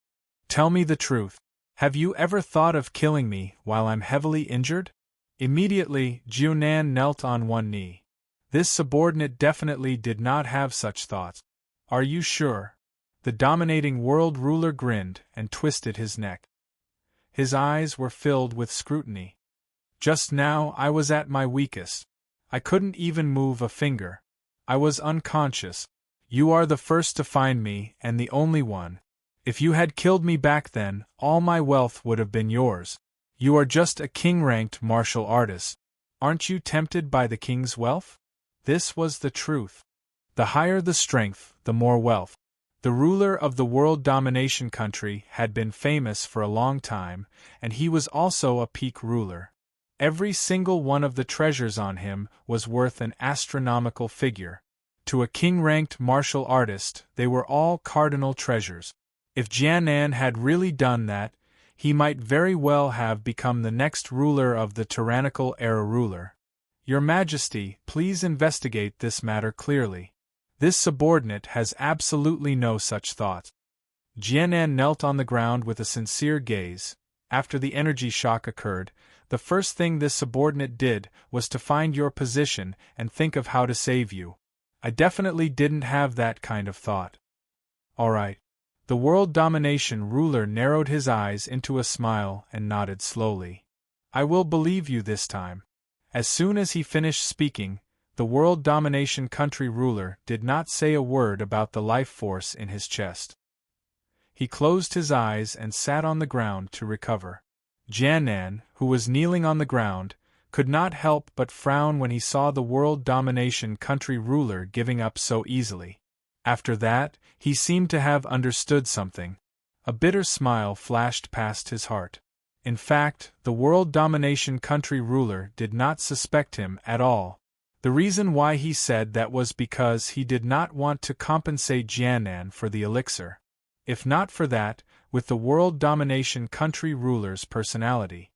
Tell me the truth. Have you ever thought of killing me while I'm heavily injured? Immediately, Jiunan knelt on one knee. This subordinate definitely did not have such thoughts. Are you sure? The dominating world ruler grinned and twisted his neck. His eyes were filled with scrutiny. Just now I was at my weakest. I couldn't even move a finger. I was unconscious. You are the first to find me and the only one. If you had killed me back then, all my wealth would have been yours. You are just a king-ranked martial artist. Aren't you tempted by the king's wealth? This was the truth. The higher the strength, the more wealth. The ruler of the world domination country had been famous for a long time, and he was also a peak ruler. Every single one of the treasures on him was worth an astronomical figure. To a king-ranked martial artist, they were all cardinal treasures. If Jianan had really done that, he might very well have become the next ruler of the tyrannical era ruler. Your Majesty, please investigate this matter clearly. This subordinate has absolutely no such thought. Jianan knelt on the ground with a sincere gaze. After the energy shock occurred, the first thing this subordinate did was to find your position and think of how to save you. I definitely didn't have that kind of thought. All right. The world domination ruler narrowed his eyes into a smile and nodded slowly. I will believe you this time. As soon as he finished speaking, the world domination country ruler did not say a word about the life force in his chest. He closed his eyes and sat on the ground to recover. Jianan, who was kneeling on the ground, could not help but frown when he saw the world domination country ruler giving up so easily. After that, he seemed to have understood something. A bitter smile flashed past his heart. In fact, the world domination country ruler did not suspect him at all. The reason why he said that was because he did not want to compensate Jianan for the elixir. If not for that, with the world domination country ruler's personality,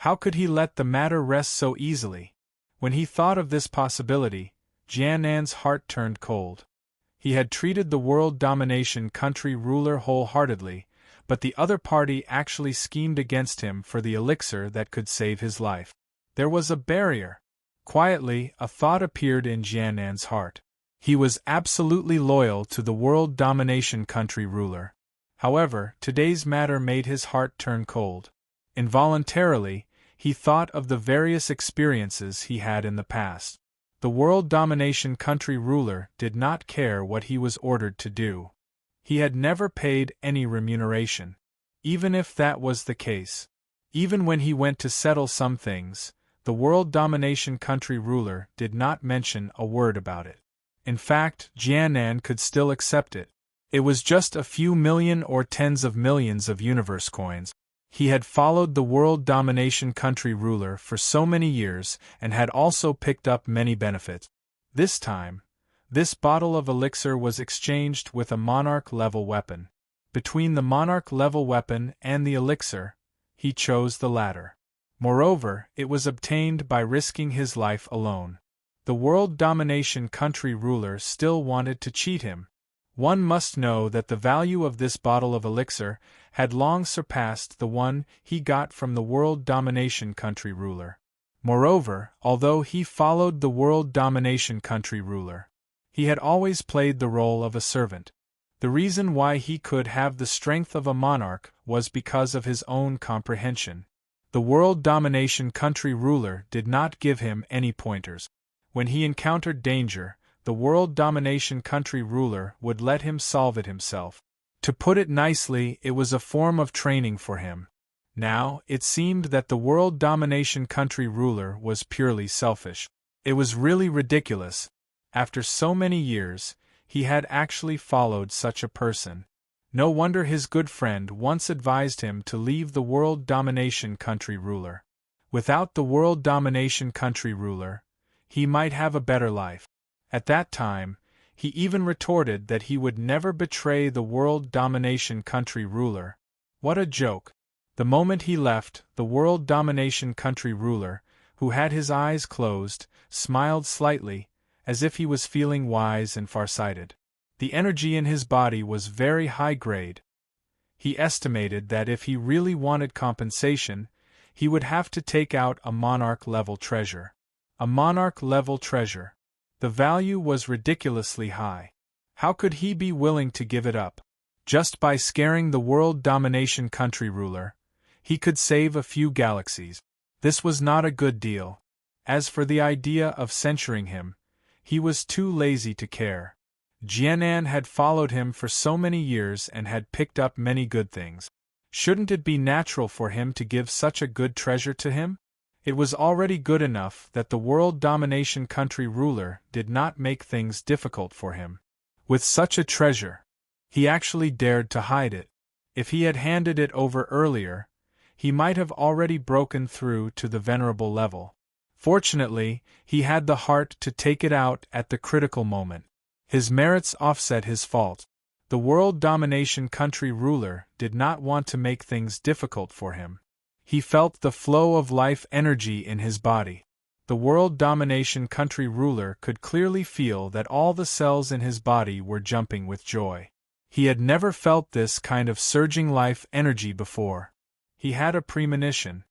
how could he let the matter rest so easily? When he thought of this possibility, Jianan's heart turned cold. He had treated the world domination country ruler wholeheartedly, but the other party actually schemed against him for the elixir that could save his life. There was a barrier. Quietly, a thought appeared in Jianan's heart. He was absolutely loyal to the world domination country ruler. However, today's matter made his heart turn cold. Involuntarily, he thought of the various experiences he had in the past. The world domination country ruler did not care what he was ordered to do. He had never paid any remuneration. Even if that was the case, even when he went to settle some things, the world domination country ruler did not mention a word about it. In fact, Jianan could still accept it. It was just a few million or tens of millions of universe coins. He had followed the world domination country ruler for so many years and had also picked up many benefits. This time, this bottle of elixir was exchanged with a monarch-level weapon. Between the monarch-level weapon and the elixir, he chose the latter. Moreover, it was obtained by risking his life alone. The world domination country ruler still wanted to cheat him. One must know that the value of this bottle of elixir had long surpassed the one he got from the world domination country ruler. Moreover, although he followed the world domination country ruler, he had always played the role of a servant. The reason why he could have the strength of a monarch was because of his own comprehension. The world domination country ruler did not give him any pointers. When he encountered danger, the world domination country ruler would let him solve it himself. To put it nicely, it was a form of training for him. Now, it seemed that the world domination country ruler was purely selfish. It was really ridiculous. After so many years, he had actually followed such a person. No wonder his good friend once advised him to leave the world domination country ruler. Without the world domination country ruler, he might have a better life. At that time, he even retorted that he would never betray the world domination country ruler. What a joke! The moment he left, the world domination country ruler, who had his eyes closed, smiled slightly, as if he was feeling wise and farsighted. The energy in his body was very high grade. He estimated that if he really wanted compensation, he would have to take out a monarch-level treasure. A monarch-level treasure. The value was ridiculously high. How could he be willing to give it up? Just by scaring the world domination country ruler, he could save a few galaxies. This was not a good deal. As for the idea of censuring him, he was too lazy to care. Jianan had followed him for so many years and had picked up many good things. Shouldn't it be natural for him to give such a good treasure to him? It was already good enough that the world domination country ruler did not make things difficult for him. With such a treasure, he actually dared to hide it. If he had handed it over earlier, he might have already broken through to the venerable level. Fortunately, he had the heart to take it out at the critical moment. His merits offset his fault. The world domination country ruler did not want to make things difficult for him. He felt the flow of life energy in his body. The world domination country ruler could clearly feel that all the cells in his body were jumping with joy. He had never felt this kind of surging life energy before. He had a premonition.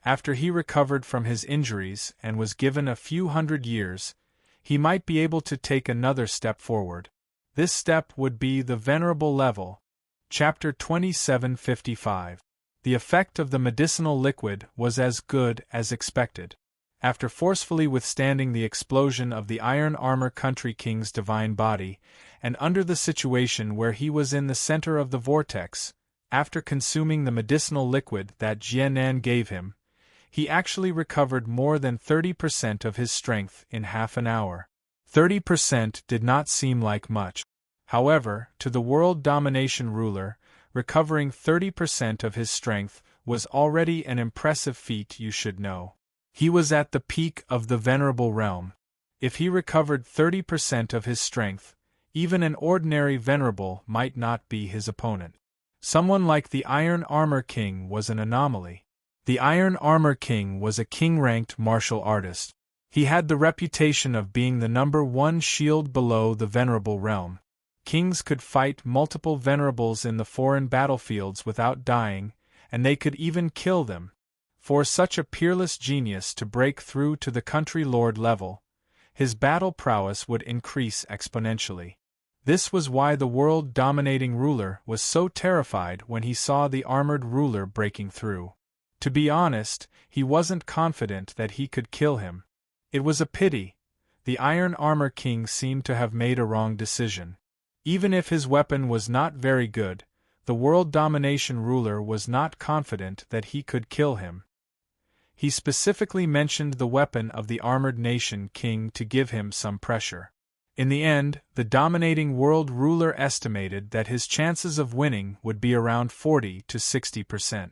After he recovered from his injuries and was given a few hundred years, he might be able to take another step forward. This step would be the venerable level. Chapter 2755. The effect of the medicinal liquid was as good as expected. After forcefully withstanding the explosion of the iron armor country king's divine body, and under the situation where he was in the center of the vortex, after consuming the medicinal liquid that Jianan gave him, he actually recovered more than 30% of his strength in half an hour. 30% did not seem like much. However, to the world domination ruler, recovering 30% of his strength was already an impressive feat, you should know. He was at the peak of the venerable realm. If he recovered 30% of his strength, even an ordinary venerable might not be his opponent. Someone like the Iron Armor King was an anomaly. The Iron Armor King was a king-ranked martial artist. He had the reputation of being the #1 shield below the venerable realm. Kings could fight multiple venerables in the foreign battlefields without dying, and they could even kill them. For such a peerless genius to break through to the country lord level, his battle prowess would increase exponentially. This was why the world-dominating ruler was so terrified when he saw the armored ruler breaking through. To be honest, he wasn't confident that he could kill him. It was a pity. The Iron Armor King seemed to have made a wrong decision. Even if his weapon was not very good, the world domination ruler was not confident that he could kill him. He specifically mentioned the weapon of the armored nation king to give him some pressure. In the end, the dominating world ruler estimated that his chances of winning would be around 40 to 60%.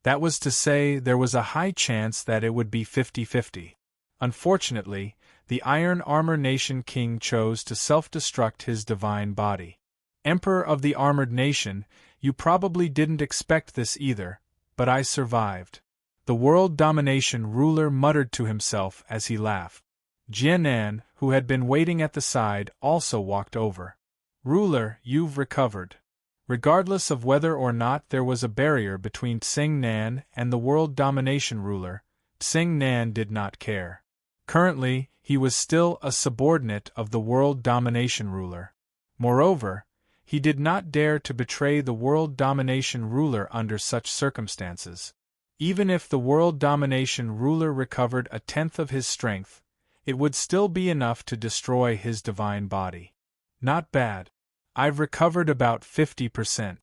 That was to say, there was a high chance that it would be 50-50. Unfortunately, the Iron Armor Nation King chose to self-destruct his divine body. Emperor of the Armored Nation, You probably didn't expect this either, but I survived. The world domination ruler muttered to himself as he laughed. Jianan, who had been waiting at the side, also walked over. Ruler, you've recovered. Regardless of whether or not there was a barrier between Tsing Nan and the world domination ruler, Tsing Nan did not care. Currently, he was still a subordinate of the world domination ruler. Moreover, he did not dare to betray the world domination ruler under such circumstances. Even if the world domination ruler recovered a tenth of his strength, it would still be enough to destroy his divine body. Not bad. I've recovered about 50%.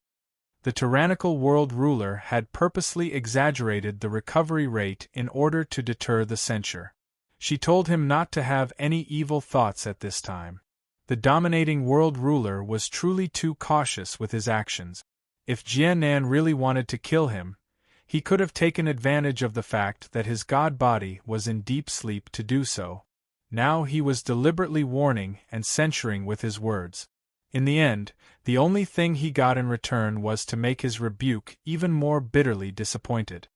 The tyrannical world ruler had purposely exaggerated the recovery rate in order to deter the censure. She told him not to have any evil thoughts at this time. The dominating world ruler was truly too cautious with his actions. If Jianan really wanted to kill him, he could have taken advantage of the fact that his god body was in deep sleep to do so. Now he was deliberately warning and censuring with his words. In the end, the only thing he got in return was to make his rebuke even more bitterly disappointed.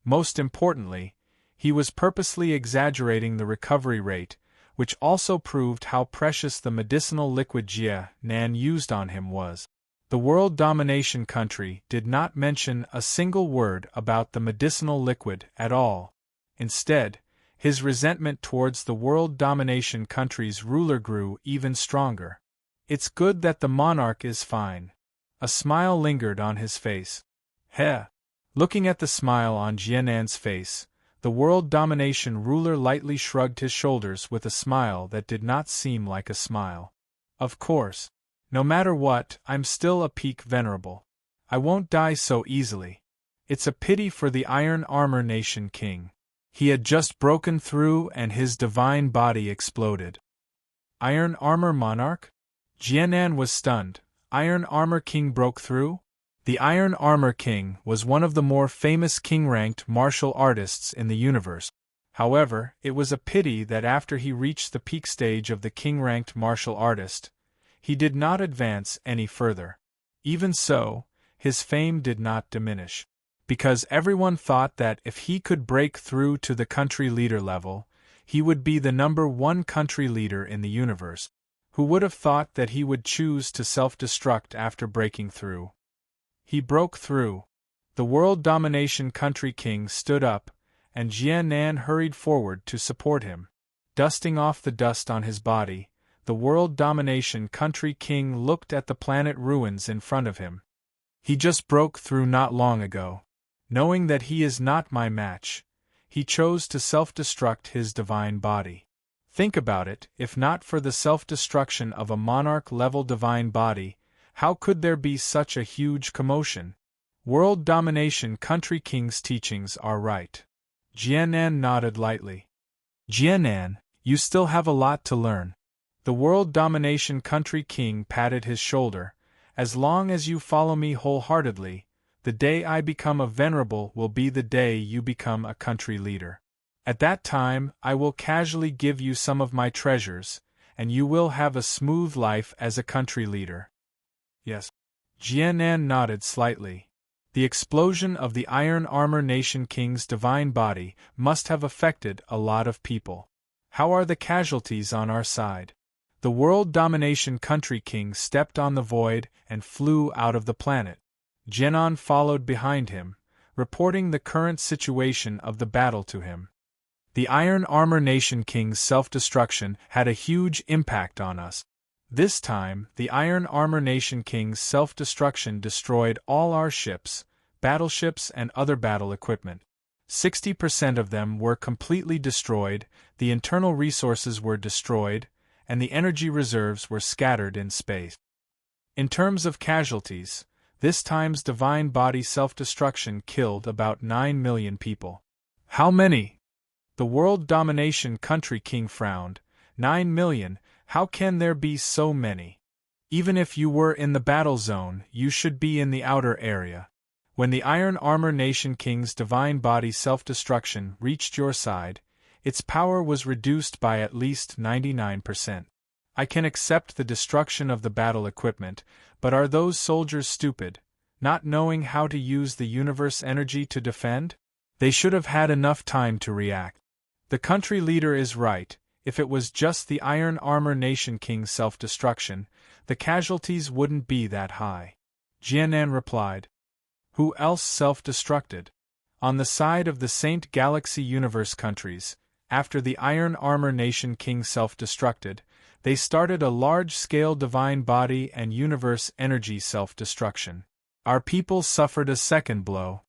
Most importantly, he was purposely exaggerating the recovery rate, which also proved how precious the medicinal liquid Jia Nan used on him was. The world domination country did not mention a single word about the medicinal liquid at all. Instead, his resentment towards the world domination country's ruler grew even stronger. It's good that the monarch is fine. A smile lingered on his face. Heh! Looking at the smile on Jianan's face, the world domination ruler lightly shrugged his shoulders with a smile that did not seem like a smile. Of course. No matter what, I'm still a peak venerable. I won't die so easily. It's a pity for the Iron Armor Nation King. He had just broken through and his divine body exploded. Iron Armor Monarch? Jianan was stunned. Iron Armor King broke through? The Iron Armor King was one of the more famous king-ranked martial artists in the universe. However, it was a pity that after he reached the peak stage of the king-ranked martial artist, he did not advance any further. Even so, his fame did not diminish. Because everyone thought that if he could break through to the country leader level, he would be the #1 country leader in the universe. Who would have thought that he would choose to self-destruct after breaking through? He broke through. The world domination country king stood up, and Jianan hurried forward to support him. Dusting off the dust on his body, the world domination country king looked at the planet ruins in front of him. He just broke through not long ago. Knowing that he is not my match, he chose to self-destruct his divine body. Think about it, if not for the self-destruction of a monarch-level divine body, how could there be such a huge commotion? World domination country king's teachings are right. Jianan nodded lightly. Jianan, you still have a lot to learn. The world domination country king patted his shoulder. As long as you follow me wholeheartedly, the day I become a venerable will be the day you become a country leader. At that time, I will casually give you some of my treasures, and you will have a smooth life as a country leader. Yes. Jianan nodded slightly. The explosion of the Iron Armor Nation King's divine body must have affected a lot of people. How are the casualties on our side? The world domination country king stepped on the void and flew out of the planet. Jianan followed behind him, reporting the current situation of the battle to him. The Iron Armor Nation King's self-destruction had a huge impact on us. This time, the Iron Armor Nation King's self-destruction destroyed all our ships, battleships and other battle equipment. 60% of them were completely destroyed, the internal resources were destroyed, and the energy reserves were scattered in space. In terms of casualties, this time's divine body self-destruction killed about 9 million people. How many? The world domination country king frowned. 9 million, how can there be so many? Even if you were in the battle zone, you should be in the outer area. When the Iron Armor Nation King's divine body self-destruction reached your side, its power was reduced by at least 99%. I can accept the destruction of the battle equipment, but are those soldiers stupid? not knowing how to use the universe energy to defend? They should have had enough time to react. The country leader is right. If it was just the Iron Armor Nation King's self-destruction, the casualties wouldn't be that high. Jianan replied. Who else self-destructed? On the side of the Saint Galaxy Universe countries, after the Iron Armor Nation King self-destructed, they started a large-scale divine body and universe energy self-destruction. Our people suffered a second blow.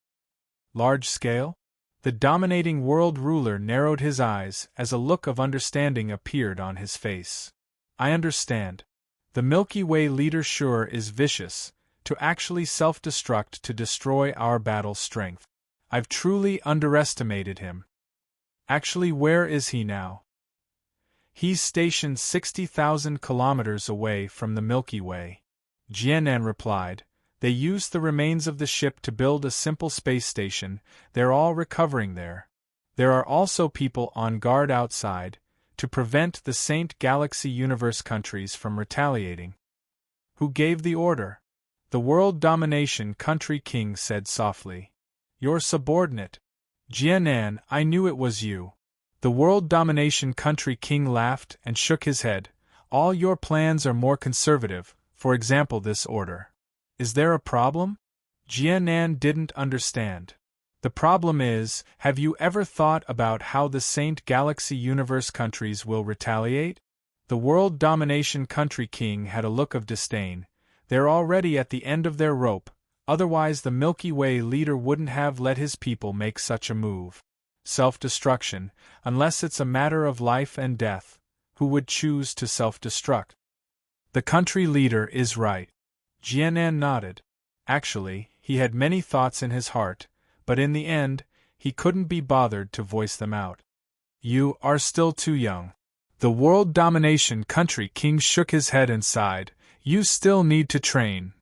Large-scale? The dominating world ruler narrowed his eyes as a look of understanding appeared on his face. I understand. The Milky Way leader sure is vicious, to actually self-destruct to destroy our battle strength. I've truly underestimated him. Actually, where is he now? He's stationed 60,000 kilometers away from the Milky Way. Jianan replied. They used the remains of the ship to build a simple space station. They're all recovering there. There are also people on guard outside, to prevent the Saint Galaxy Universe countries from retaliating. Who gave the order? The World Domination Country King said softly. Your subordinate. Jianan, I knew it was you. The World Domination Country King laughed and shook his head. All your plans are more conservative, for example this order. Is there a problem? Jianan didn't understand. The problem is, have you ever thought about how the Saint Galaxy Universe countries will retaliate? The World Domination Country King had a look of disdain. They're already at the end of their rope, otherwise the Milky Way leader wouldn't have let his people make such a move. Self-destruction, unless it's a matter of life and death, who would choose to self-destruct? The country leader is right. Jianan nodded. Actually, he had many thoughts in his heart, but in the end, he couldn't be bothered to voice them out. You are still too young. The World Domination Country King shook his head and sighed. You still need to train.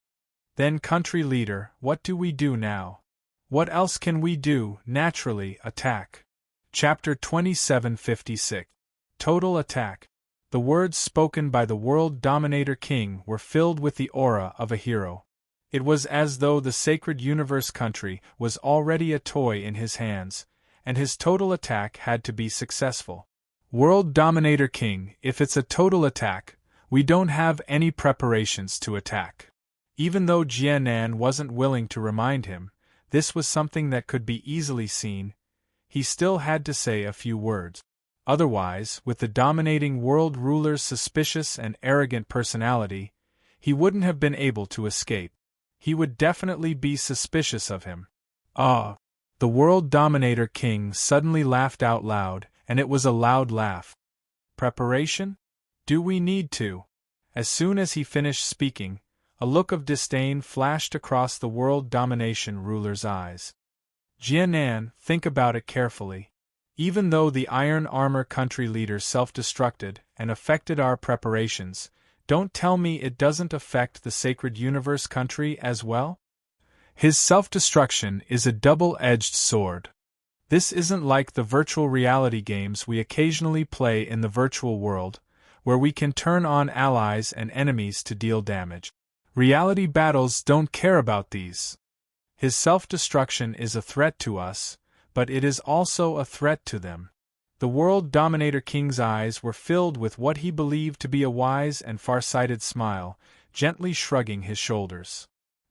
Then, country leader, what do we do now? What else can we do? Naturally, attack. Chapter 2756. Total attack. The words spoken by the World Dominator King were filled with the aura of a hero. It was as though the sacred universe country was already a toy in his hands, and his total attack had to be successful. World Dominator King, if it's a total attack, we don't have any preparations to attack. Even though Jianan wasn't willing to remind him, this was something that could be easily seen, he still had to say a few words. Otherwise, with the dominating world ruler's suspicious and arrogant personality, he wouldn't have been able to escape. He would definitely be suspicious of him. Ah! The World Dominator King suddenly laughed out loud, and it was a loud laugh. Preparation? Do we need to? As soon as he finished speaking, a look of disdain flashed across the World Domination ruler's eyes. Jianan, think about it carefully. Even though the Iron Armor country leader self-destructed and affected our preparations, don't tell me it doesn't affect the Sacred Universe country as well? His self-destruction is a double-edged sword. This isn't like the virtual reality games we occasionally play in the virtual world, where we can turn on allies and enemies to deal damage. Reality battles don't care about these. His self-destruction is a threat to us, but it is also a threat to them. The World Dominator King's eyes were filled with what he believed to be a wise and far-sighted smile, gently shrugging his shoulders.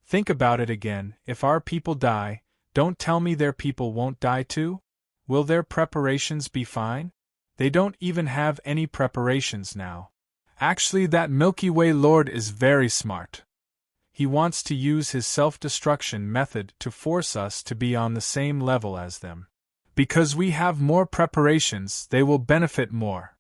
Think about it again. If our people die, don't tell me their people won't die too? Will their preparations be fine? They don't even have any preparations now. Actually, that Milky Way Lord is very smart. He wants to use his self-destruction method to force us to be on the same level as them. Because we have more preparations, they will benefit more.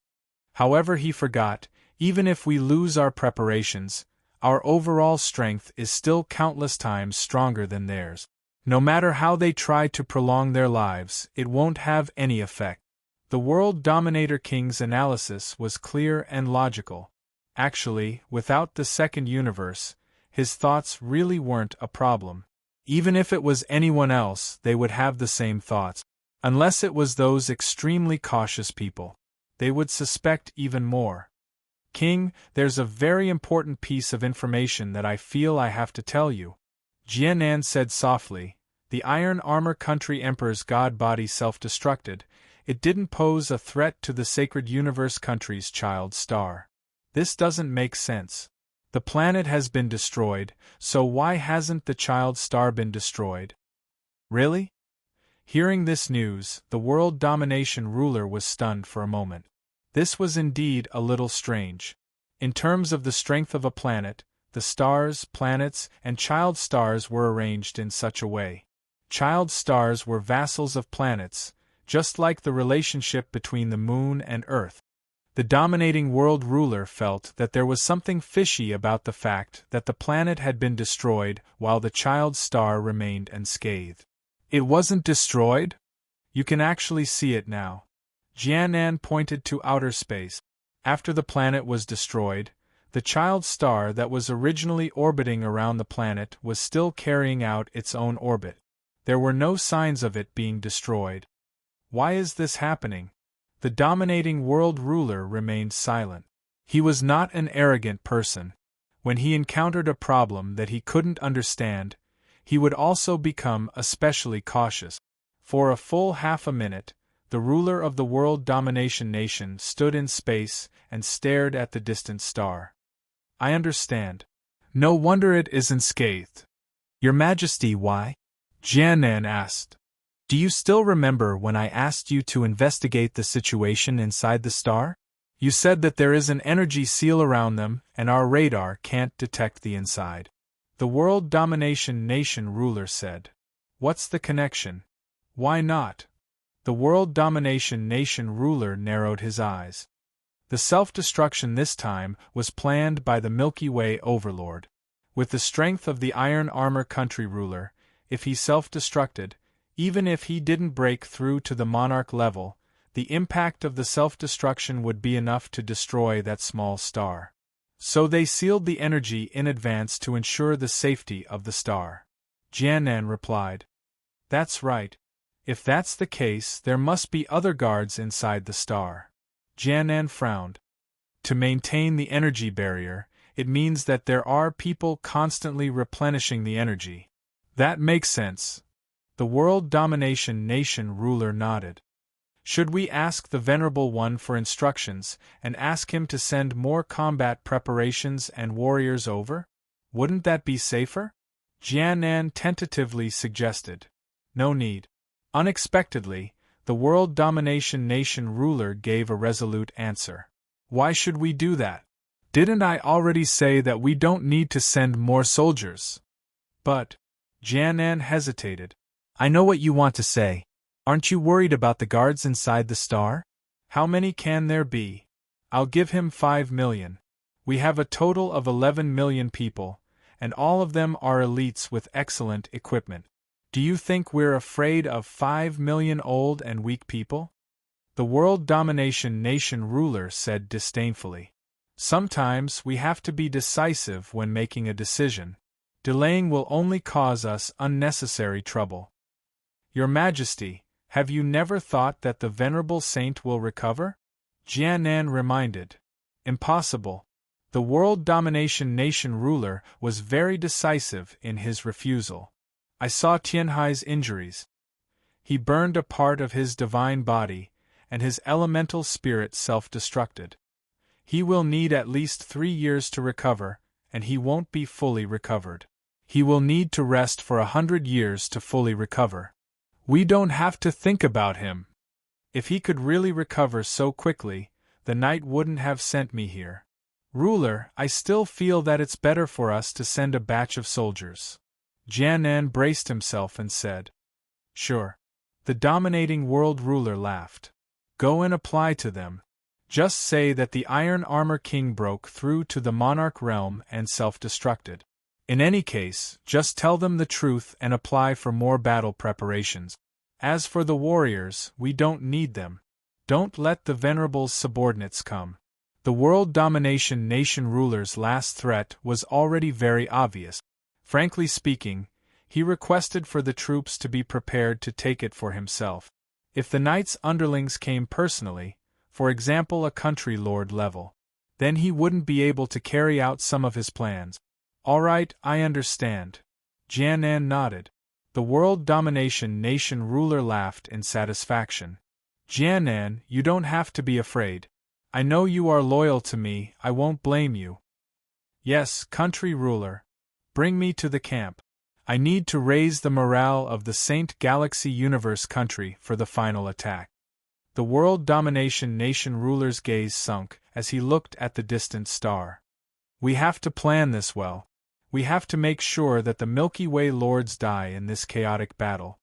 However, he forgot, even if we lose our preparations, our overall strength is still countless times stronger than theirs. No matter how they try to prolong their lives, it won't have any effect. The World Dominator King's analysis was clear and logical. Actually, without the second universe, his thoughts really weren't a problem. Even if it was anyone else, they would have the same thoughts. Unless it was those extremely cautious people. They would suspect even more. King, there's a very important piece of information that I feel I have to tell you. Jianan said softly. The Iron Armor Country Emperor's god body self-destructed. It didn't pose a threat to the Sacred Universe Country's child star. This doesn't make sense. The planet has been destroyed, so why hasn't the child star been destroyed? Really? Hearing this news, the world domination ruler was stunned for a moment. This was indeed a little strange. In terms of the strength of a planet, the stars, planets, and child stars were arranged in such a way. Child stars were vassals of planets, just like the relationship between the moon and Earth. The dominating world ruler felt that there was something fishy about the fact that the planet had been destroyed while the child star remained unscathed. It wasn't destroyed? You can actually see it now. Jianan pointed to outer space. After the planet was destroyed, the child star that was originally orbiting around the planet was still carrying out its own orbit. There were no signs of it being destroyed. Why is this happening? The dominating world ruler remained silent. He was not an arrogant person. When he encountered a problem that he couldn't understand, he would also become especially cautious. For a full half a minute, the ruler of the world domination nation stood in space and stared at the distant star. I understand. No wonder it is unscathed. Your Majesty, why? Jianan asked. Do you still remember when I asked you to investigate the situation inside the star? You said that there is an energy seal around them and our radar can't detect the inside. The world domination nation ruler said. What's the connection? Why not? The world domination nation ruler narrowed his eyes. The self-destruction this time was planned by the Milky Way overlord. With the strength of the Iron Armor Country ruler, if he self-destructed, even if he didn't break through to the monarch level, the impact of the self-destruction would be enough to destroy that small star. So they sealed the energy in advance to ensure the safety of the star. Jianan replied. That's right. If that's the case, there must be other guards inside the star. Jianan frowned. To maintain the energy barrier, it means that there are people constantly replenishing the energy. That makes sense. The world domination nation ruler nodded. Should we ask the Venerable One for instructions and ask him to send more combat preparations and warriors over? Wouldn't that be safer? Jianan tentatively suggested. No need. Unexpectedly, the world domination nation ruler gave a resolute answer. Why should we do that? Didn't I already say that we don't need to send more soldiers? But, Jianan hesitated. I know what you want to say. Aren't you worried about the guards inside the star? How many can there be? I'll give him 5 million. We have a total of 11 million people, and all of them are elites with excellent equipment. Do you think we're afraid of 5 million old and weak people? The world domination nation ruler said disdainfully. Sometimes we have to be decisive when making a decision. Delaying will only cause us unnecessary trouble. Your Majesty, have you never thought that the venerable saint will recover? Jianan reminded. Impossible. The world domination nation ruler was very decisive in his refusal. I saw Tianhai's injuries. He burned a part of his divine body, and his elemental spirit self-destructed. He will need at least 3 years to recover, and he won't be fully recovered. He will need to rest for 100 years to fully recover. We don't have to think about him. If he could really recover so quickly, the knight wouldn't have sent me here. Ruler, I still feel that it's better for us to send a batch of soldiers. Jianan braced himself and said. Sure. The dominating world ruler laughed. Go and apply to them. Just say that the Iron Armor King broke through to the monarch realm and self-destructed. In any case, just tell them the truth and apply for more battle preparations. As for the warriors, we don't need them. Don't let the Venerable's subordinates come. The world domination nation ruler's last threat was already very obvious. Frankly speaking, he requested for the troops to be prepared to take it for himself. If the knight's underlings came personally, for example a country lord level, then he wouldn't be able to carry out some of his plans. All right, I understand. Jianan nodded. The World Domination Nation ruler laughed in satisfaction. Jianan, you don't have to be afraid. I know you are loyal to me, I won't blame you. Yes, country ruler. Bring me to the camp. I need to raise the morale of the Saint Galaxy Universe country for the final attack. The World Domination Nation ruler's gaze sunk as he looked at the distant star. We have to plan this well. We have to make sure that the Milky Way lords die in this chaotic battle.